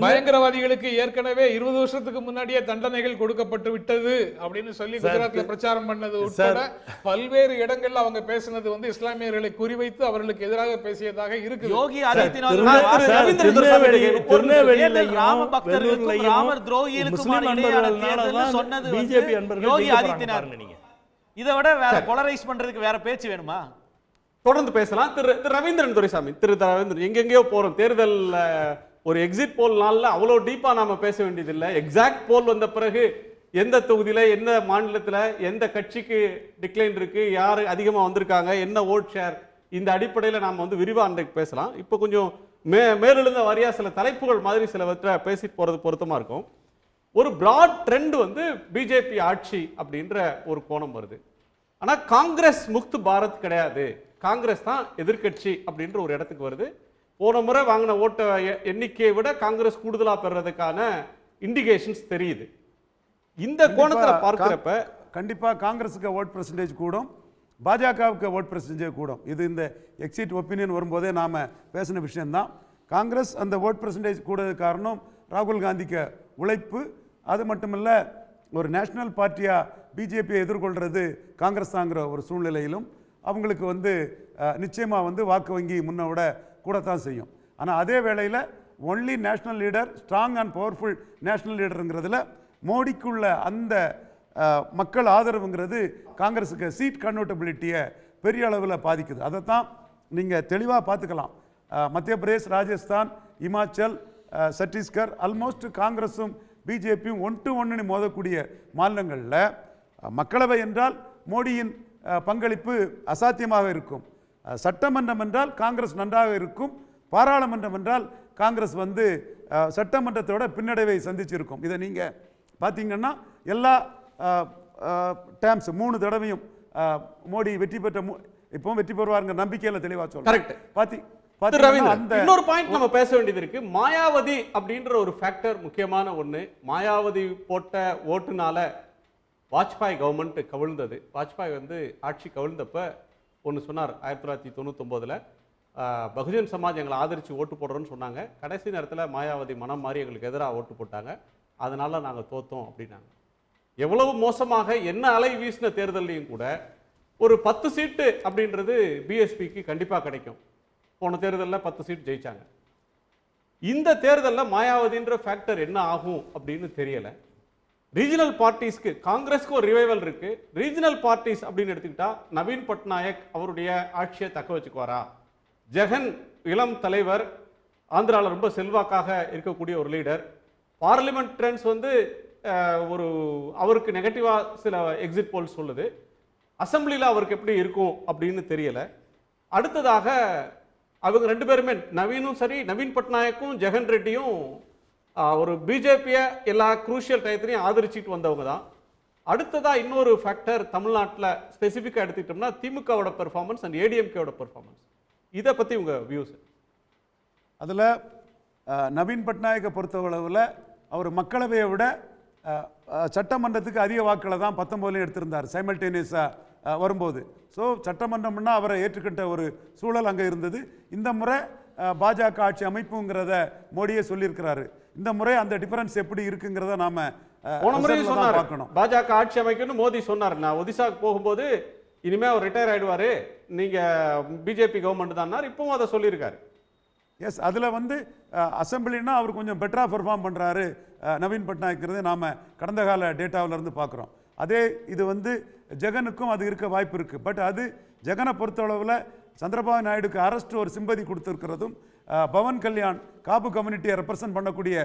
S4: பயங்கரவாதிகளுக்கு ஏற்கனவே 20 வருஷத்துக்கு முன்னாடியே தண்டனைகள் கொடுக்கப்பட்டு விட்டது அப்படின்னு சொல்லி குஜராத்ல பிரச்சாரம் பண்ணது உட்பட பல்வேறு இடங்கள்ல அவங்க பேசினது வந்து இஸ்லாமியர்களை குறிவைத்து அவர்களுக்கு எதிராக பேசியதாக இருக்கு.
S6: யோகி ஆதித்யநாத் ராம பக்தர்களுக்கும் ராமர் துரோகிகளுக்கும் சொன்னது யோகி ஆதித்யநாத். இதை விட வேற போலரைஸ் பண்றதுக்கு வேற பேச்சு வேணுமா?
S1: தொடர்ந்து பேசலாம். திரு ரவீந்திரன் துரைசாமி, திரு ரவீந்திரன், எங்கெங்கயோ போறோம். தேர்தல் ஒரு எக்ஸிட் போல் நாள்ல அவ்வளோ டீப்பா நாம பேச வேண்டியதில்லை. எக்ஸாக்ட் போல் வந்த பிறகு எந்த தொகுதியில எந்த மாநிலத்துல எந்த கட்சிக்கு டிக்ளைன் இருக்கு, யாரு அதிகமா வந்திருக்காங்க, என்ன ஓட் ஷேர், இந்த அடிப்படையில் நாம வந்து விரிவா அன்றைக்கு பேசலாம். இப்போ கொஞ்சம் மேலெழுந்த வாரியா சில தலைப்புகள் மாதிரி சிலவற்றை பேசிட்டு போறது பொருத்தமா இருக்கும். ஒரு பிராட் ட்ரெண்ட் வந்து பிஜேபி ஆட்சி அப்படின்ற ஒரு கோணம் வருது. ஆனா காங்கிரஸ் முக்து பாரத் கிடையாது, காங்கிரஸ் தான் எதிர்கட்சி அப்படின்ற ஒரு இடத்துக்கு வருது. போன முறை வாங்கின ஓட்ட எண்ணிக்கையை விட காங்கிரஸ் கூடுதலா பெறதுக்கான இண்டிகேஷன்ஸ் தெரியுது. இந்த கோணத்துல பார்க்கிறப்ப
S8: கண்டிப்பா காங்கிரஸுக்கு ஓட் பெர்சன்டேஜ் கூடும், பாஜகவுக்கு ஓட் பெர்சன்டேஜ் கூடும். இது இந்த எக்ஸிட் ஒப்பீனியன் வரும்போதே நாம பேசின விஷயம்தான். காங்கிரஸ் அந்த ஓட் பெர்சன்டேஜ் கூடுறதுக்கு காரணம் ராகுல் காந்திக்கு உழைப்பு. அது மட்டுமல்ல, ஒரு நேஷனல் பார்ட்டியா பிஜேபியை எதிர்கொள்றது காங்கிரஸ் தாங்கிற ஒரு சூழ்நிலையிலும் அவங்களுக்கு வந்து நிச்சயமா வந்து வாக்கு வங்கி முன்ன விட கூடத்தான் செய்யும். ஆனால் அதே வேளையில் only national leader, strong and powerful national லீடருங்கிறதுல மோடிக்குள்ள அந்த மக்கள் ஆதரவுங்கிறது காங்கிரஸுக்கு சீட் கன்வெர்ட்டபிலிட்டியை பெரிய அளவில் பாதிக்குது. அதைத்தான் நீங்கள் தெளிவாக பார்த்துக்கலாம். மத்திய பிரதேஷ், ராஜஸ்தான், இமாச்சல், சத்தீஸ்கர் ஆல்மோஸ்ட் காங்கிரஸும் பிஜேபியும் 1-1 மோதக்கூடிய மாநிலங்களில் மக்களவை என்றால் மோடியின் பங்களிப்பு அசாத்தியமாக இருக்கும். சட்டமன்றம் என்றால் காங்கிரஸ் நன்றாக இருக்கும். பாராளுமன்றம் என்றால் காங்கிரஸ் வந்து சட்டமன்றத்தோட பின்னடைவை சந்திச்சிருக்கும். இதை நீங்கள் பார்த்தீங்கன்னா எல்லா டேம்ஸ் 3 தடவையும் மோடி வெற்றி பெற்ற இப்போ வெற்றி பெறுவாருங்க நம்பிக்கையில் தெளிவாக சொல்றேன்.
S1: இன்னொரு பாயிண்ட் நம்ம பேச வேண்டியது இருக்கு. மாயாவதி அப்படின்ற ஒரு ஃபேக்டர் முக்கியமான ஒண்ணு. மாயாவதி போட்ட ஓட்டுனால வாஜ்பாய் கவர்மெண்ட் கவிழ்ந்தது. வாஜ்பாய் வந்து ஆட்சி கவிழ்ந்தப்ப ஒன்று சொன்னார், 1999 பகுஜன் சமாஜ் எங்களை ஆதரித்து ஓட்டு போடுறோன்னு சொன்னாங்க. கடைசி நேரத்தில் மாயாவதி மனம் மாறி எங்களுக்கு எதிராக ஓட்டு போட்டாங்க, அதனால நாங்கள் தோத்தோம் அப்படின்னாங்க. எவ்வளவு மோசமாக என்ன அலை வீசின தேர்தலையும் கூட ஒரு 10 சீட்டு அப்படின்றது பிஎஸ்பிக்கு கண்டிப்பாக கிடைக்கும். போன தேர்தலில் 10 சீட் ஜெயிச்சாங்க. இந்த தேர்தலில் மாயாவதின்ற ஃபேக்டர் என்ன ஆகும் அப்படின்னு தெரியல. ரீஜனல் பார்ட்டிஸ்க்கு, காங்கிரஸ்க்கு ஒரு ரிவைவல் இருக்கு. ரீஜனல் பார்ட்டிஸ் அப்படின்னு எடுத்துக்கிட்டா நவீன் பட்நாயக் அவருடைய ஆட்சியை தக்க வச்சுக்குவாரா? ஜெகன் இளம் தலைவர், ஆந்திராவில் ரொம்ப செல்வாக்காக இருக்கக்கூடிய ஒரு லீடர். பார்லிமெண்ட் ட்ரெண்ட்ஸ் வந்து ஒரு அவருக்கு நெகட்டிவா சில எக்ஸிட் போல்ஸ் சொல்லுது. அசம்பிளியில் அவருக்கு எப்படி இருக்கும் அப்படின்னு தெரியல. அடுத்ததாக அவங்க 2 பேருமே, நவீனும் சரி, நவீன் பட்நாயக்கும் ஜெகன் ரெட்டியும் ஒரு பிஜேபியை எல்லா குரூஷியல் டயத்திலையும் ஆதரிச்சுட்டு வந்தவங்க தான். அடுத்ததா இன்னொரு ஃபேக்டர் தமிழ்நாட்டில் ஸ்பெசிஃபிக்காக எடுத்துக்கிட்டோம்னா திமுகவோட பெர்ஃபார்மன்ஸ் அண்ட் ஏடிஎம்கேவோட பெர்ஃபார்மன்ஸ். இதை பற்றி உங்கள் வியூஸ்?
S8: அதில் நவீன் பட்நாயக்கை பொறுத்தளவில் அவர் மக்களவையை விட சட்டமன்றத்துக்கு அதிக வாக்களை தான் 19 எடுத்திருந்தார் சைமல்டேனியஸாக வரும்போது. ஸோ சட்டமன்றம்னா அவரை ஏற்றுக்கிட்ட ஒரு சூழல் அங்கே இருந்தது. இந்த முறை பாஜக ஆட்சி அமைப்புங்கிறத மோடியே சொல்லியிருக்கிறாரு. இந்த முறை அந்த டிஃபரன்ஸ் எப்படி இருக்குங்கிறத நாம பார்க்கணும்.
S1: பாஜக ஆட்சி அமைக்கணும் மோடி சொன்னார். நான் ஒடிசாக்கு போகும்போது இனிமே அவர் ரிட்டையர் ஆயிடுவாரு, நீங்க பிஜேபி கவர்மெண்ட் தான், இப்பவும் அதை சொல்லியிருக்காரு.
S8: எஸ் அதில் வந்து அசம்பிளின்னா அவர் கொஞ்சம் பெட்டராக பெர்ஃபார்ம் பண்ணுறாரு நவீன் பட்நாயக்ங்கிறது நாம் கடந்த கால டேட்டாவிலேருந்து பார்க்குறோம். அதே இது வந்து ஜெகனுக்கும் அது இருக்க வாய்ப்பு இருக்குது. பட் அது ஜெகனை பொறுத்தளவில் சந்திரபாபு நாயுடுக்கு அரெஸ்ட் ஒரு சிம்பதி கொடுத்துருக்கிறதும், பவன் கல்யாண் காபு கம்யூனிட்டியை ரெப்ரசன்ட் பண்ணக்கூடிய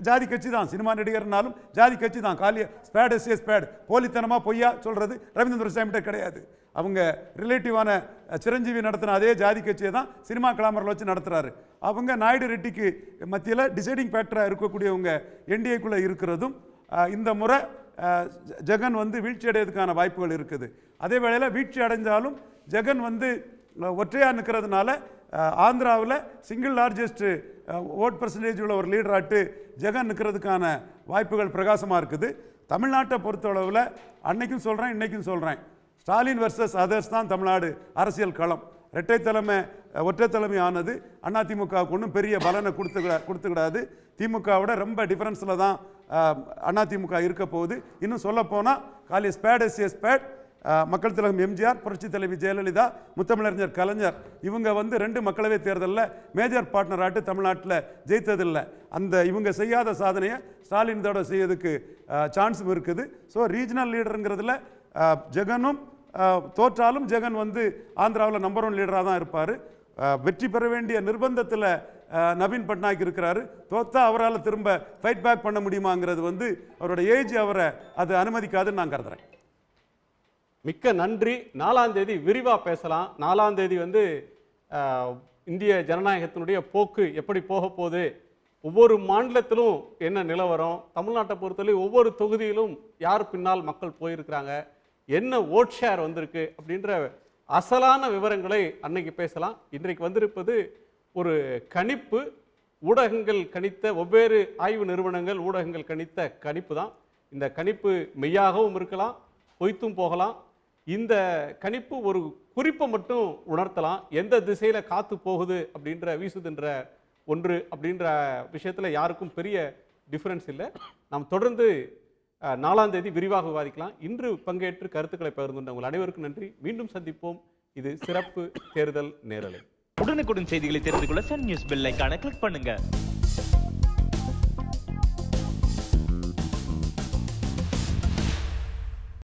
S8: ஜாதி கட்சி தான், சினிமா நடிகர்னாலும் ஜாதி கட்சி தான். காலிய ஸ்பேட் எஸ்ஏ ஸ்பேட் போலித்தனமாக பொய்யா சொல்கிறது ரவீந்திர சாமிகிட்ட கிடையாது. அவங்க ரிலேட்டிவான சிரஞ்சீவி நடத்தின அதே ஜாதி கட்சியை தான் சினிமா கிளாமரில் வச்சு நடத்துகிறாரு. அவங்க நாயுடு ரெட்டிக்கு மத்தியில் டிசைடிங் ஃபேக்டராக இருக்கக்கூடியவங்க என்டிஏக்குள்ளே இருக்கிறதும் இந்த முறை ஜெகன் வந்து வீழ்ச்சி அடைவதற்கான வாய்ப்புகள் இருக்குது. அதே வேளையில் வீழ்ச்சி அடைஞ்சாலும் ஜெகன் வந்து ஒற்றையாக நிற்கிறதுனால ஆந்திராவில் சிங்கிள் லார்ஜஸ்ட் ஓட் பர்சன்டேஜ் உள்ள ஒரு லீடராட்டு ஜெகன் நிற்கிறதுக்கான வாய்ப்புகள் பிரகாசமாக இருக்குது. தமிழ்நாட்டை பொறுத்தளவில் அன்னைக்கும் சொல்கிறேன் இன்றைக்கும் சொல்கிறேன், ஸ்டாலின் வர்சஸ் அதர்ஸ் தான் தமிழ்நாடு அரசியல் களம். ஒற்றை தலைமை ஆனது அதிமுகவுக்கு ஒன்றும் பெரிய பலனை கொடுத்துக்கிடாது. திமுகவோட ரொம்ப டிஃபரன்ஸில் தான் அதிமுக இருக்க போகுது. இன்னும் சொல்லப்போனால் காலி ஸ்பேட் எஸ்ஏ ஸ்பேட் மக்கள் திலகம் எம்ஜிஆர், புரட்சி தலைவி ஜெயலலிதா, முத்தமிழறிஞர் கலைஞர் இவங்க வந்து 2 மக்களவை தேர்தலில் மேஜர் பார்ட்னராட்டு தமிழ்நாட்டில் ஜெயித்ததில்லை. அந்த இவங்க செய்யாத சாதனையை ஸ்டாலின் தோட செய்யறதுக்கு சான்ஸும் இருக்குது. ஸோ ரீஜனல் லீடருங்கிறதுல ஜெகனும் தோற்றாலும் ஜெகன் வந்து ஆந்திராவில் நம்பர் 1 லீடராக தான் இருப்பார். வெற்றி பெற வேண்டிய நிர்பந்தத்தில் நவீன் பட்நாயக் இருக்கிறாரு. தோத்தா அவரால் திரும்ப ஃபைட் பேக் பண்ண முடியுமாங்கிறது வந்து அவரோட ஏஜ் அவரை அது அனுமதிக்காதுன்னு நான் கருதுறேன்.
S1: மிக்க நன்றி. 4ஆம் தேதி விரிவாக பேசலாம். 4ஆம் தேதி வந்து இந்திய ஜனநாயகத்தினுடைய போக்கு எப்படி போக போகுது, ஒவ்வொரு மாநிலத்திலும் என்ன நிலவரம், தமிழ்நாட்டை பொறுத்தவரை ஒவ்வொரு தொகுதியிலும் யார் பின்னால் மக்கள் போயிருக்கிறாங்க, என்ன ஓட் ஷேர் வந்திருக்கு அப்படின்ற அசலான விவரங்களை அன்னைக்கு பேசலாம். இன்றைக்கு வந்திருப்பது ஒரு கணிப்பு, ஊடகங்கள் கணித்த, வெவ்வேறு ஆய்வு நிறுவனங்கள் ஊடகங்கள் கணித்த கணிப்பு தான். இந்த கணிப்பு மெய்யாகவும் இருக்கலாம், பொய்த்தும் போகலாம். இந்த கணிப்பு ஒரு குறிப்பை மட்டும் உணர்த்தலாம். எந்த திசையில் காத்து போகுது அப்படின்ற வீசுதுன்ற ஒன்று அப்படின்ற விஷயத்தில் யாருக்கும் பெரிய டிஃபரன்ஸ் இல்லை. நாம் தொடர்ந்து 4ஆம் தேதி விரிவாக விவாதிக்கலாம். இன்று பங்கேற்று கருத்துக்களை பகிர்ந்து உங்கள் அனைவருக்கும் நன்றி. மீண்டும் சந்திப்போம். இது சிறப்பு தேர்தல் நேரலை.
S9: உடனுக்குடன் செய்திகளை தெரிந்து கொள்ள சன் நியூஸ் பெல் ஐகானை கிளிக் பண்ணுங்க.